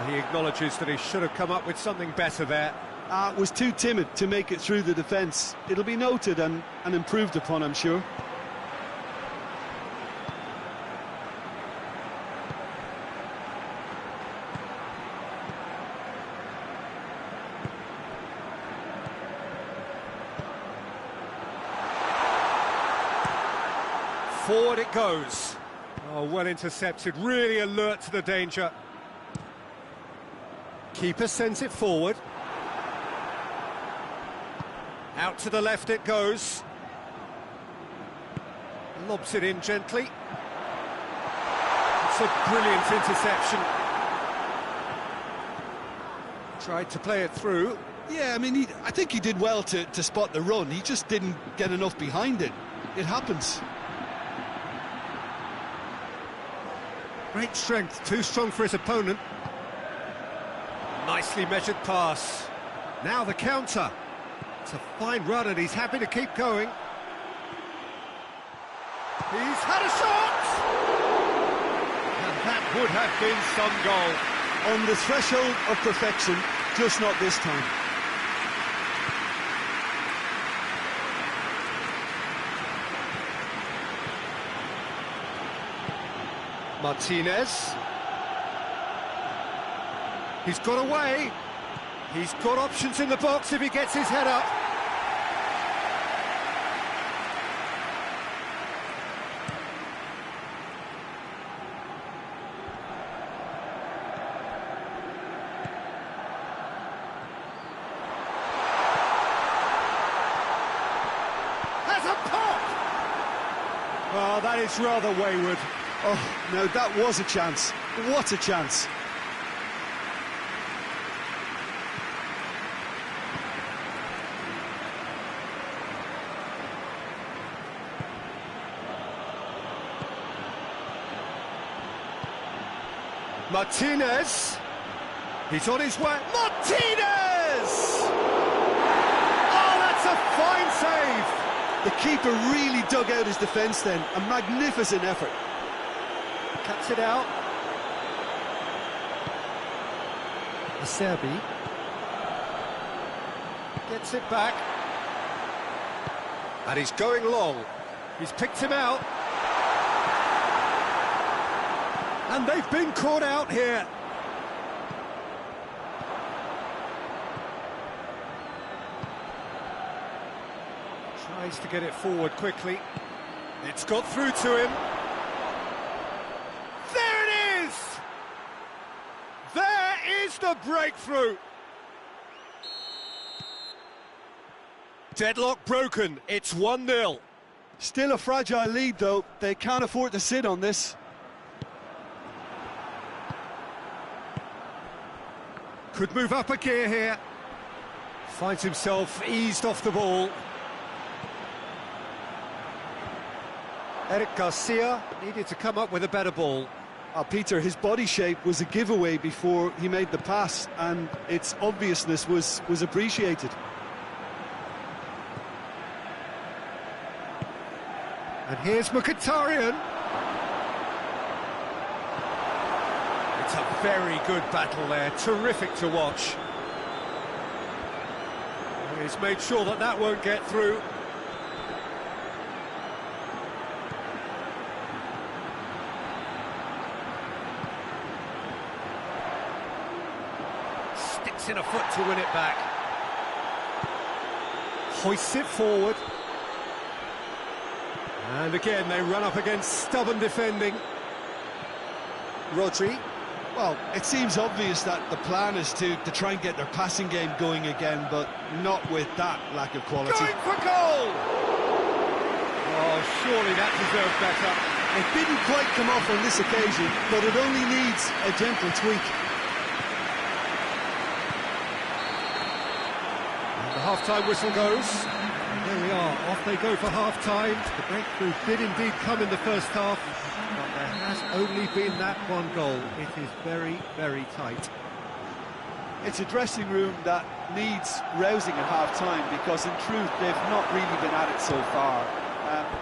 He acknowledges that he should have come up with something better there. Was too timid to make it through the defence. It'll be noted and improved upon, I'm sure. Forward it goes. Oh, well intercepted, really alert to the danger. Keeper sends it forward. Out to the left it goes. Lobs it in gently. It's a brilliant interception. Tried to play it through. Yeah, I mean, I think he did well to spot the run. He just didn't get enough behind it. It happens. Great strength, too strong for his opponent. Nicely measured pass. Now the counter. It's a fine run and he's happy to keep going. He's had a shot! And that would have been some goal. On the threshold of perfection, just not this time. Martinez. He's got away. He's got options in the box if he gets his head up. Has a pop! Oh, that is rather wayward. Oh, no, that was a chance. What a chance. Martinez. He's on his way. Martinez! Oh, that's a fine save. The keeper really dug out his defence then. A magnificent effort. Cuts it out. Acerbi gets it back. And he's going long. He's picked him out. And they've been caught out here. Tries to get it forward quickly. It's got through to him. There it is! There is the breakthrough! Deadlock broken, it's 1-0. Still a fragile lead, though. They can't afford to sit on this. Could move up a gear here. Finds himself eased off the ball. Eric Garcia needed to come up with a better ball. Peter, his body shape was a giveaway before he made the pass, and its obviousness was appreciated. And here's Mkhitaryan. It's a very good battle there, terrific to watch. He's made sure that that won't get through. Sticks in a foot to win it back. Hoists it forward. And again, they run up against stubborn defending. Rodri. Well, it seems obvious that the plan is to try and get their passing game going again, but not with that lack of quality. Going for goal! Oh, surely that deserved better. It didn't quite come off on this occasion, but it only needs a gentle tweak. And the half-time whistle goes. And there we are, off they go for half-time. The breakthrough did indeed come in the first half, but there has only been that one goal. It is very, very tight. It's a dressing room that needs rousing at half-time, because in truth they've not really been at it so far.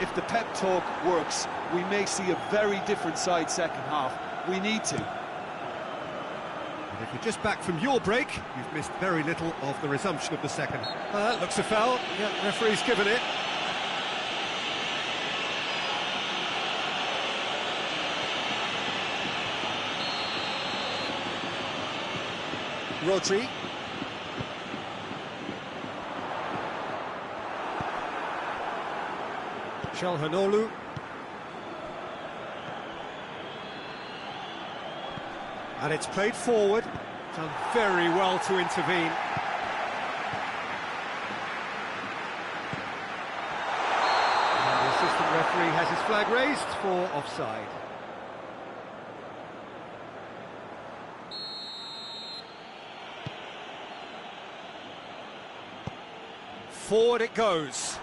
If the pep talk works, we may see a very different side second half. We need to. And if you're just back from your break, you've missed very little of the resumption of the second. Looks a foul. Yeah, referee's given it. Rodri. Çalhanoğlu. And it's played forward. Done very well to intervene. And the assistant referee has his flag raised for offside. Forward it goes.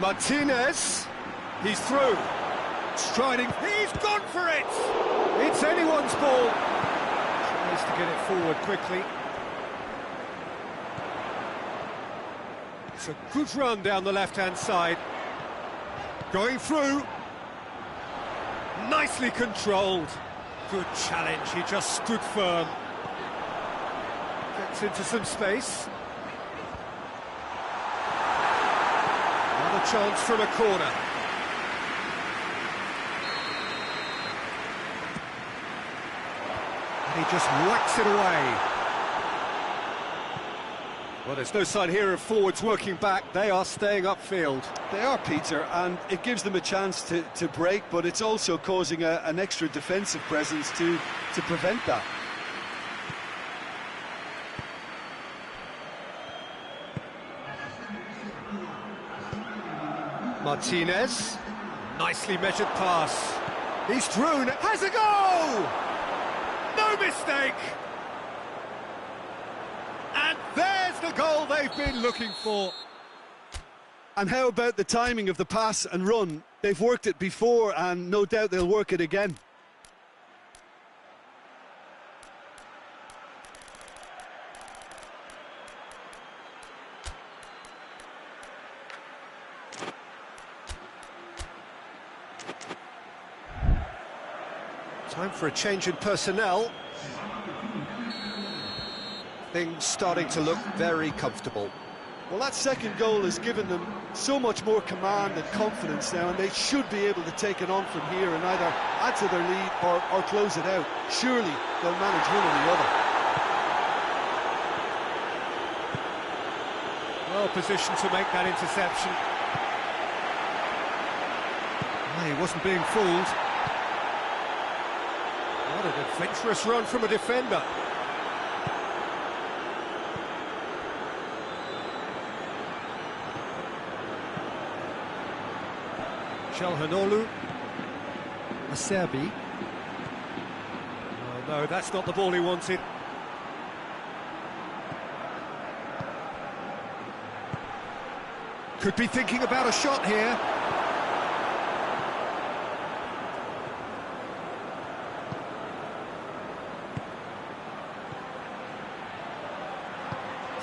Martinez, he's through. Striding, he's gone for it! It's anyone's ball. Tries to get it forward quickly. It's a good run down the left-hand side. Going through. Nicely controlled. Good challenge, he just stood firm. Gets into some space. Another chance from a corner. And he just whacks it away. Well, there's no sign here of forwards working back. They are staying upfield. They are, Peter, and it gives them a chance to break, but it's also causing an extra defensive presence to prevent that. Martinez, nicely measured pass. He's through, has a goal! No mistake! And there's the goal they've been looking for. And how about the timing of the pass and run? They've worked it before, and no doubt they'll work it again. Time for a change in personnel. Things starting to look very comfortable. Well, that second goal has given them so much more command and confidence now, and they should be able to take it on from here and either add to their lead or close it out. Surely they'll manage one or the other. Well positioned to make that interception. He wasn't being fooled. What an adventurous run from a defender. Çalhanoğlu. Acerbi. Oh, no, that's not the ball he wanted. Could be thinking about a shot here.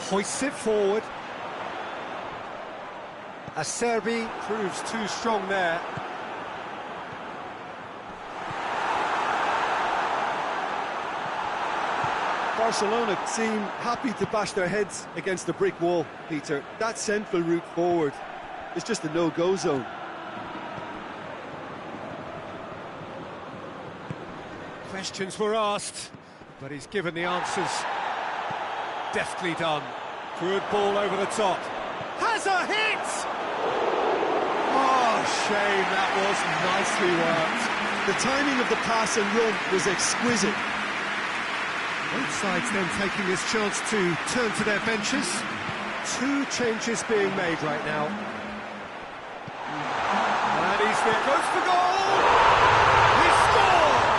Hoists it forward. Acerbi proves too strong there. Barcelona seem happy to bash their heads against the brick wall, Peter. That central route forward is just a no-go zone. Questions were asked, but he's given the answers. Deftly done. Good ball over the top. Has a hit! Oh, shame, that was nicely worked. The timing of the pass and run was exquisite. Both sides then taking this chance to turn to their benches. Two changes being made right now. And he's there. Goes for goal! He scored!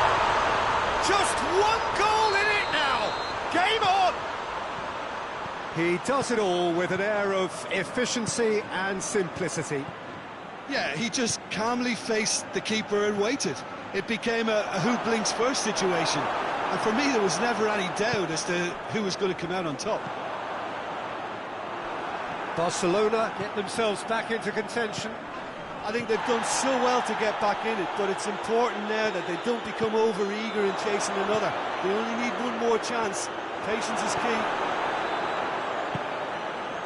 Just one goal in it now! Game on! He does it all with an air of efficiency and simplicity. Yeah, he just calmly faced the keeper and waited. it became a who blinks first situation. And for me, there was never any doubt as to who was going to come out on top. Barcelona get themselves back into contention. I think they've done so well to get back in it, but it's important now that they don't become over-eager in chasing another. They only need one more chance. Patience is key.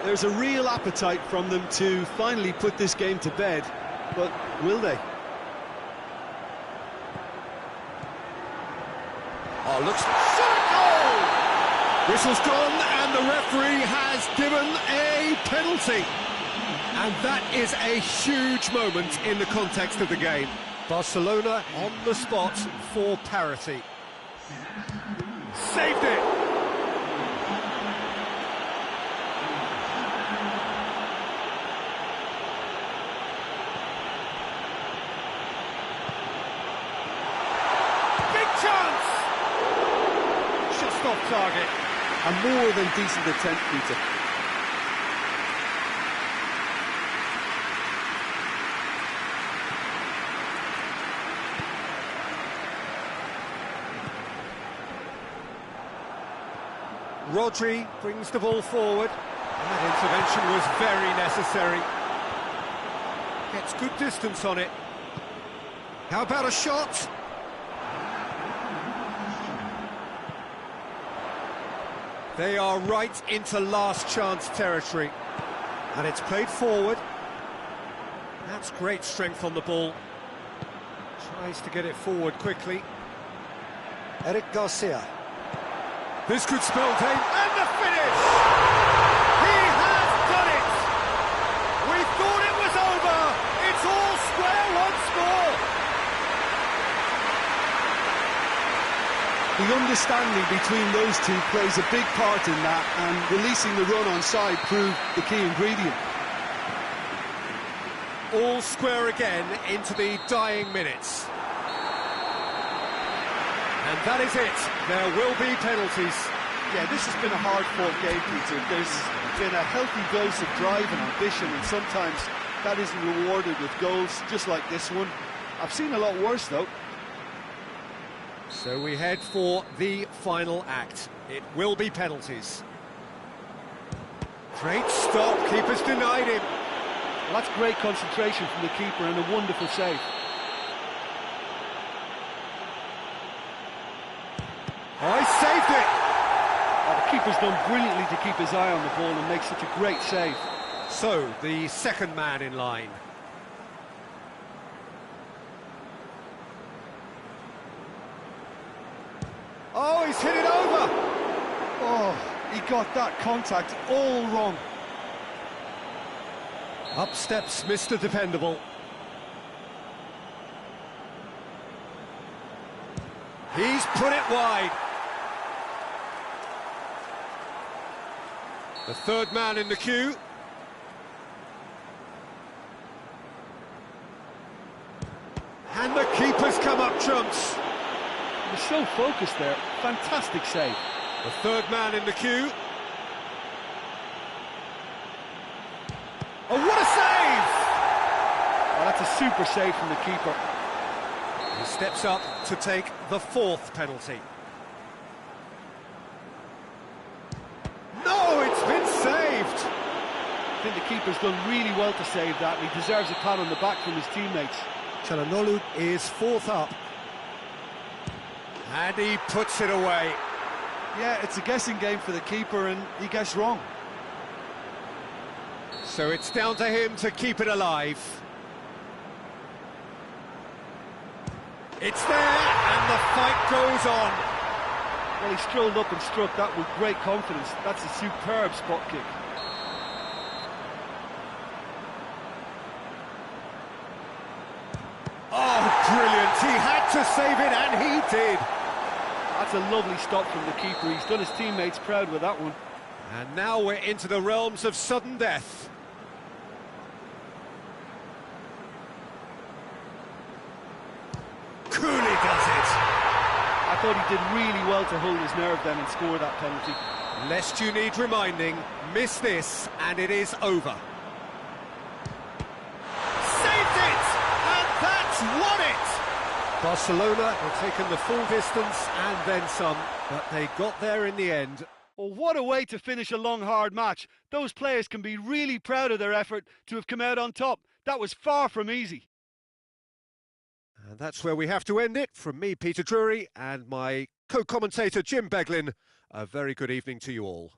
There's a real appetite from them to finally put this game to bed, but will they? Oh, looks... Shot! Goal! Whistle's gone, and the referee has given a penalty. And that is a huge moment in the context of the game. Barcelona on the spot for parity. Saved it! Big chance! Just off target. A more than decent attempt, Peter. Rodri brings the ball forward. And that intervention was very necessary. Gets good distance on it. How about a shot? They are right into last chance territory. And it's played forward. That's great strength on the ball. Tries to get it forward quickly. Eric Garcia. This could spell game. And the finish! He has done it! We thought it was over! It's all square, one score! The understanding between those two plays a big part in that, and releasing the run on side proved the key ingredient. All square again into the dying minutes. And that is it. There will be penalties. Yeah, this has been a hard-fought game, Peter. There's been a healthy dose of drive and ambition, and sometimes that isn't rewarded with goals, just like this one. I've seen a lot worse, though. So we head for the final act. It will be penalties. Great stop. Keeper's denied him. Well, that's great concentration from the keeper and a wonderful save. Oh, he saved it! Oh, the keeper's done brilliantly to keep his eye on the ball and make such a great save. So, the second man in line. Oh, he's hit it over! Oh, he got that contact all wrong. Up steps Mr. Dependable. He's put it wide. The third man in the queue. And the keeper's come up trumps. He was so focused there. Fantastic save. The third man in the queue. Oh, what a save! Oh, that's a super save from the keeper. He steps up to take the fourth penalty. No, it's been saved! I think the keeper's done really well to save that, and he deserves a pat on the back from his teammates. Çalhanoğlu is fourth up. And he puts it away. Yeah, it's a guessing game for the keeper, and he guessed wrong. So it's down to him to keep it alive. It's there, and the fight goes on. Well, he strolled up and struck that with great confidence. That's a superb spot kick. Oh, brilliant. He had to save it, and he did. That's a lovely stop from the keeper. He's done his teammates proud with that one. And now we're into the realms of sudden death. Coolly does it. I thought he did really well to hold his nerve then and score that penalty. Lest you need reminding, miss this and it is over. Saved it! And that's won it! Barcelona have taken the full distance and then some, but they got there in the end. Well, what a way to finish a long, hard match. Those players can be really proud of their effort to have come out on top. That was far from easy. And that's where we have to end it. From me, Peter Drury, and my co-commentator, Jim Beglin, a very good evening to you all.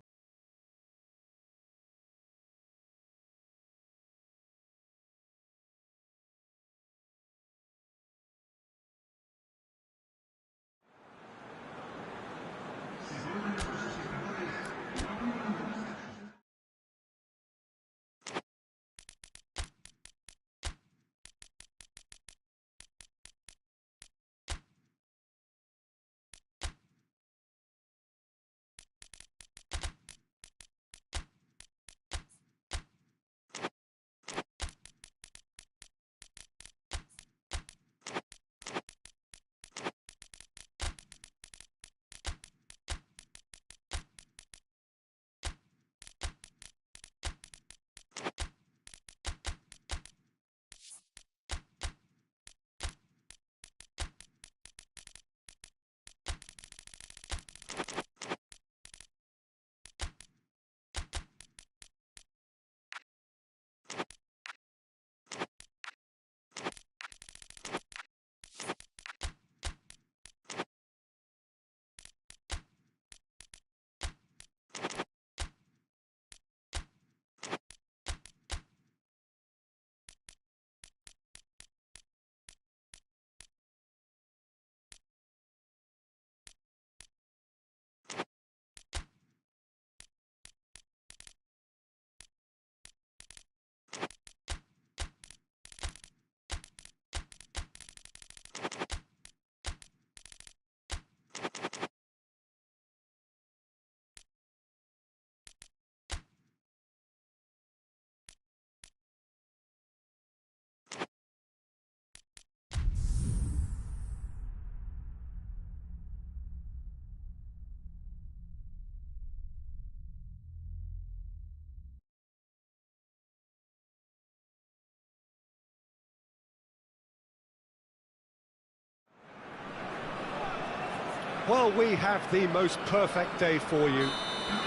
Well, we have the most perfect day for you.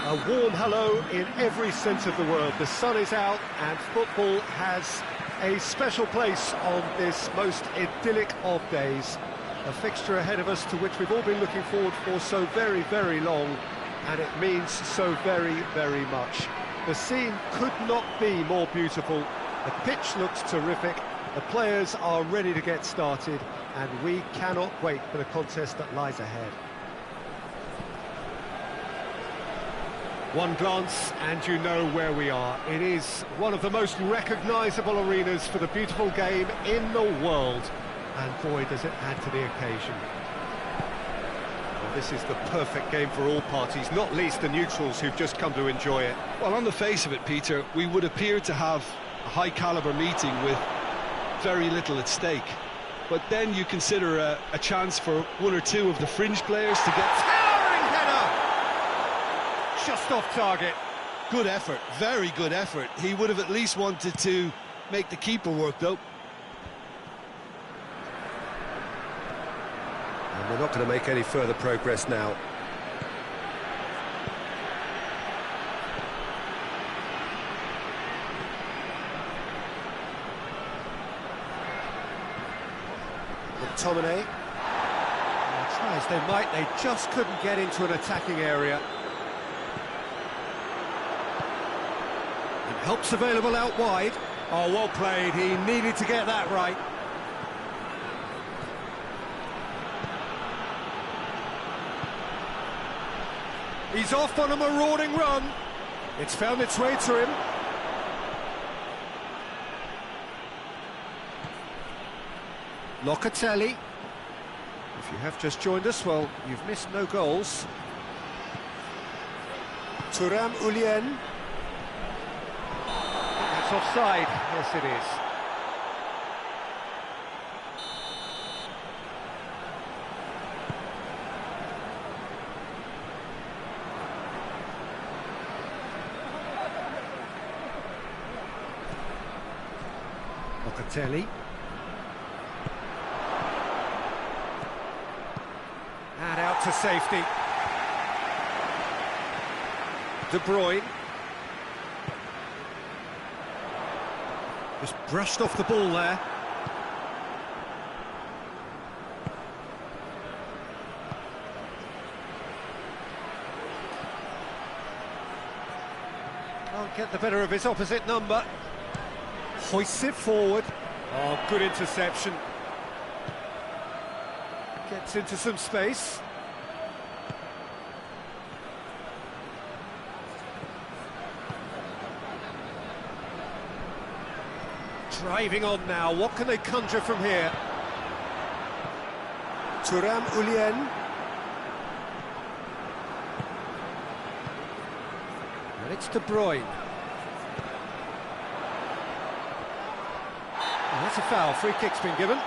A warm hello in every sense of the word. The sun is out and football has a special place on this most idyllic of days. A fixture ahead of us to which we've all been looking forward for so very, very long, and it means so very, very much. The scene could not be more beautiful. The pitch looks terrific. The players are ready to get started, and we cannot wait for the contest that lies ahead. One glance and you know where we are. It is one of the most recognisable arenas for the beautiful game in the world. And boy, does it add to the occasion. Well, this is the perfect game for all parties, not least the neutrals who've just come to enjoy it. Well, on the face of it, Peter, we would appear to have a high-caliber meeting with very little at stake. But then you consider a chance for one or two of the fringe players to get... Towering header! Just off target. Good effort, very good effort. He would have at least wanted to make the keeper work, though. And we're not going to make any further progress now. McTominay. Try as they might, they just couldn't get into an attacking area. And help's available out wide. Oh, well played. He needed to get that right. He's off on a marauding run. It's found its way to him. Locatelli. If you have just joined us, well, you've missed no goals. Thuram Ulien. That's offside. Yes, it is. Locatelli. to safety. De Bruyne. Just brushed off the ball there. Can't get the better of his opposite number. Hoists it forward. Oh, good interception. Gets into some space. Driving on now, what can they conjure from here? Thuram Ulien. And it's De Bruyne. And that's a foul, free kick's been given.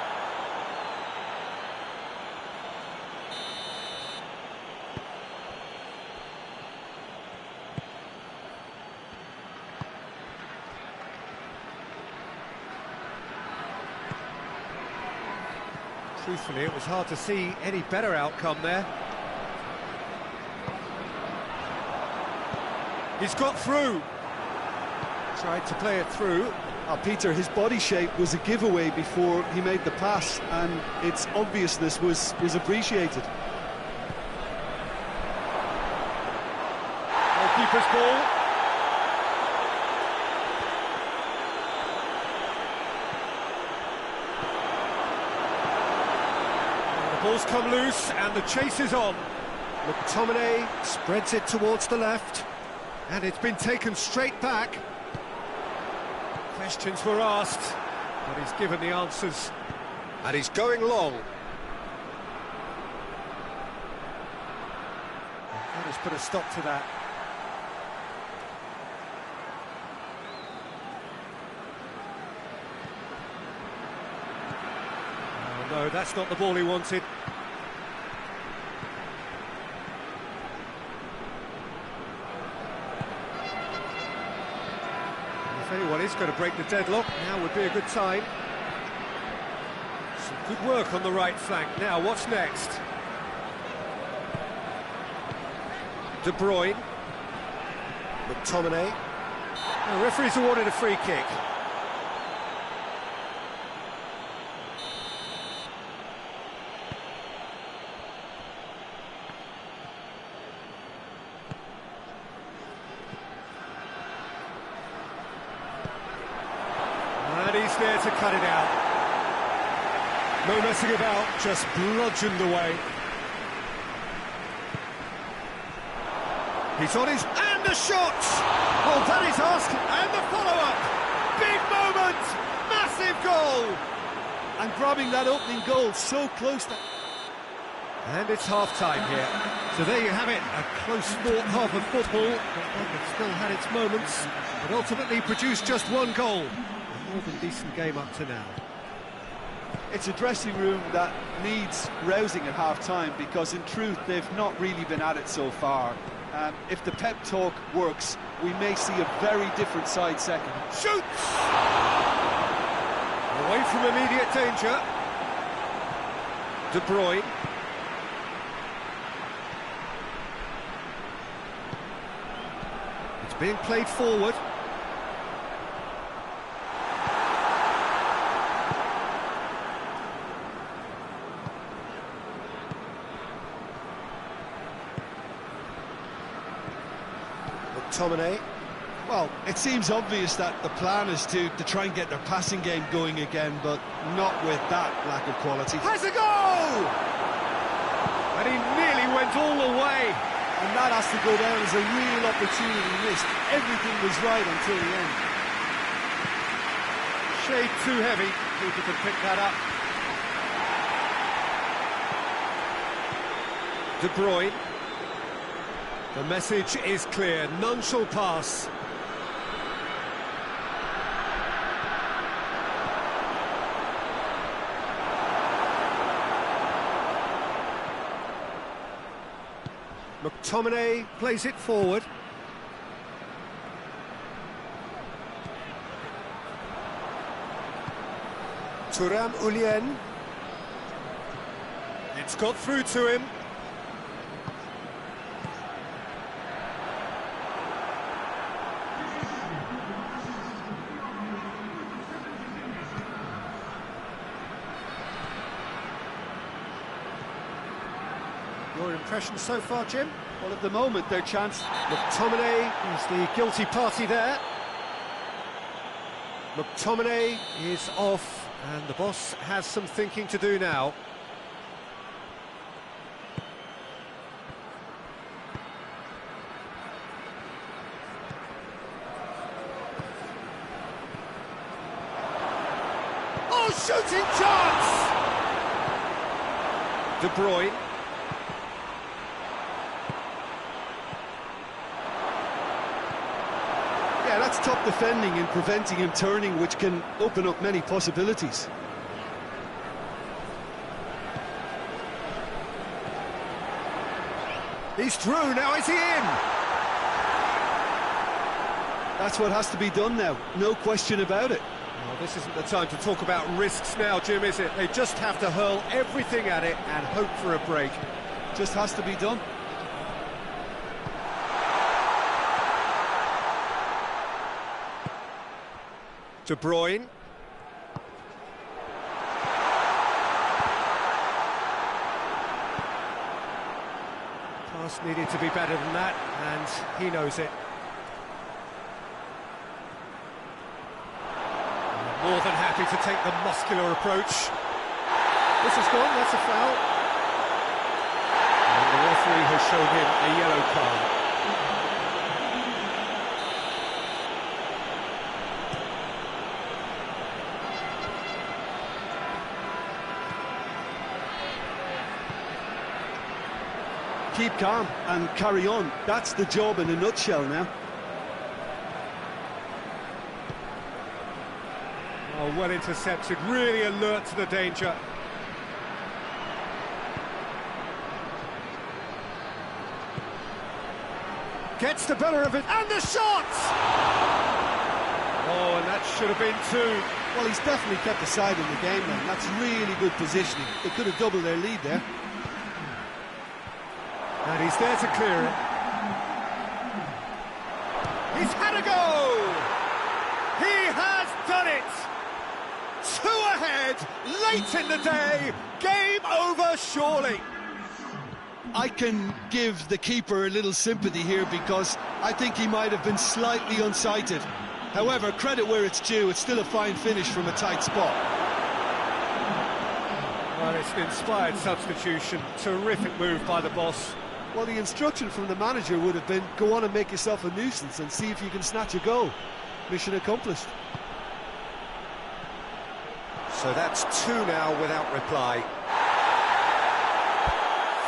Truthfully, it was hard to see any better outcome there. He's got through. Tried to play it through. Peter, his body shape was a giveaway before he made the pass, and its obviousness was appreciated. Goalkeeper's ball. The ball's come loose, and the chase is on. McTominay spreads it towards the left. And it's been taken straight back. Questions were asked, but he's given the answers. And he's going long. That has put a stop to that. Oh, no, that's not the ball he wanted. If anyone is going to break the deadlock, now would be a good time. Some good work on the right flank. Now, what's next? De Bruyne. McTominay. The referee's awarded a free kick. He's there to cut it out. No messing about, just bludgeoned away. He's on his... and the shot! Well, that is asked, and the follow-up! Big moment! Massive goal! And grabbing that opening goal so close to... And it's half-time here. So there you have it, a close-fought half of football, but one that still had its moments, but ultimately produced just one goal. More than decent game up to now. It's a dressing room that needs rousing at half-time, because in truth they've not really been at it so far. If the pep talk works, we may see a very different side second. Shoots! Away from immediate danger. De Bruyne. It's being played forward. McTominay. Well, it seems obvious that the plan is to try and get their passing game going again, but not with that lack of quality. Has a goal! And he nearly went all the way. And that has to go down as a real opportunity missed. Everything was right until the end. Shade too heavy. Keeper can pick that up. De Bruyne. The message is clear, none shall pass. McTominay plays it forward. Thuram Ulien. It's got through to him. Your impression so far, Jim? Well, at the moment, their chance... McTominay is the guilty party there. McTominay is off, and the boss has some thinking to do now. Oh, shooting chance! De Bruyne. Yeah, that's top defending and preventing him turning, which can open up many possibilities. He's through, now is he in? That's what has to be done now, no question about it. Well, this isn't the time to talk about risks now, Jim, is it? They just have to hurl everything at it and hope for a break. Just has to be done. De Bruyne. Pass needed to be better than that, and he knows it. More than happy to take the muscular approach. This is gone, that's a foul. And the referee has shown him a yellow card. Keep calm and carry on. That's the job in a nutshell now. Oh, well intercepted, really alert to the danger. Gets the better of it, and the shot! Oh, and that should have been two. Well, he's definitely kept the side in the game now. That's really good positioning. They could have doubled their lead there. And he's there to clear it. He's had a go! He has done it! 2 ahead, late in the day, game over surely. I can give the keeper a little sympathy here because I think he might have been slightly unsighted. However, credit where it's due, it's still a fine finish from a tight spot. Well, it's an inspired substitution, terrific move by the boss. Well, the instruction from the manager would have been, go on and make yourself a nuisance and see if you can snatch a goal. Mission accomplished. So that's 2 now without reply.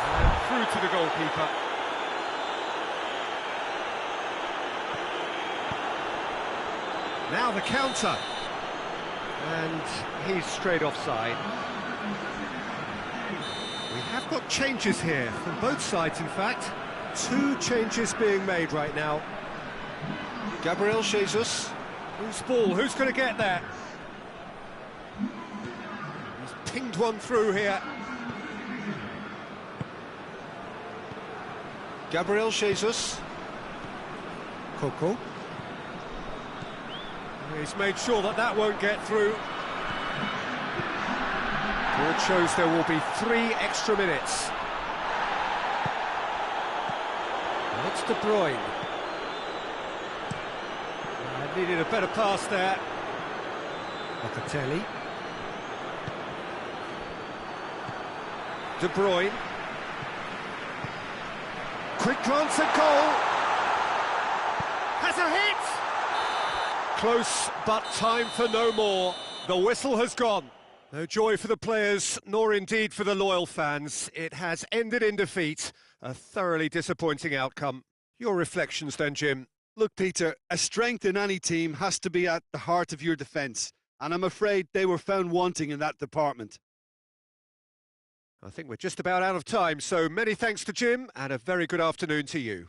And through to the goalkeeper. Now the counter. And he's straight offside. We have got changes here, from both sides in fact. 2 changes being made right now. Gabriel Jesus. Who's ball? Who's going to get there? He's pinged one through here. Gabriel Jesus. Coco. He's made sure that that won't get through. Board shows there will be 3 extra minutes. And it's De Bruyne. Needed a better pass there. Locatelli. De Bruyne. Quick glance at goal. Has a hit! Close, but time for no more. The whistle has gone. No joy for the players, nor indeed for the loyal fans. It has ended in defeat. A thoroughly disappointing outcome. Your reflections then, Jim? Look, Peter, a strength in any team has to be at the heart of your defence, and I'm afraid they were found wanting in that department. I think we're just about out of time, so many thanks to Jim, and a very good afternoon to you.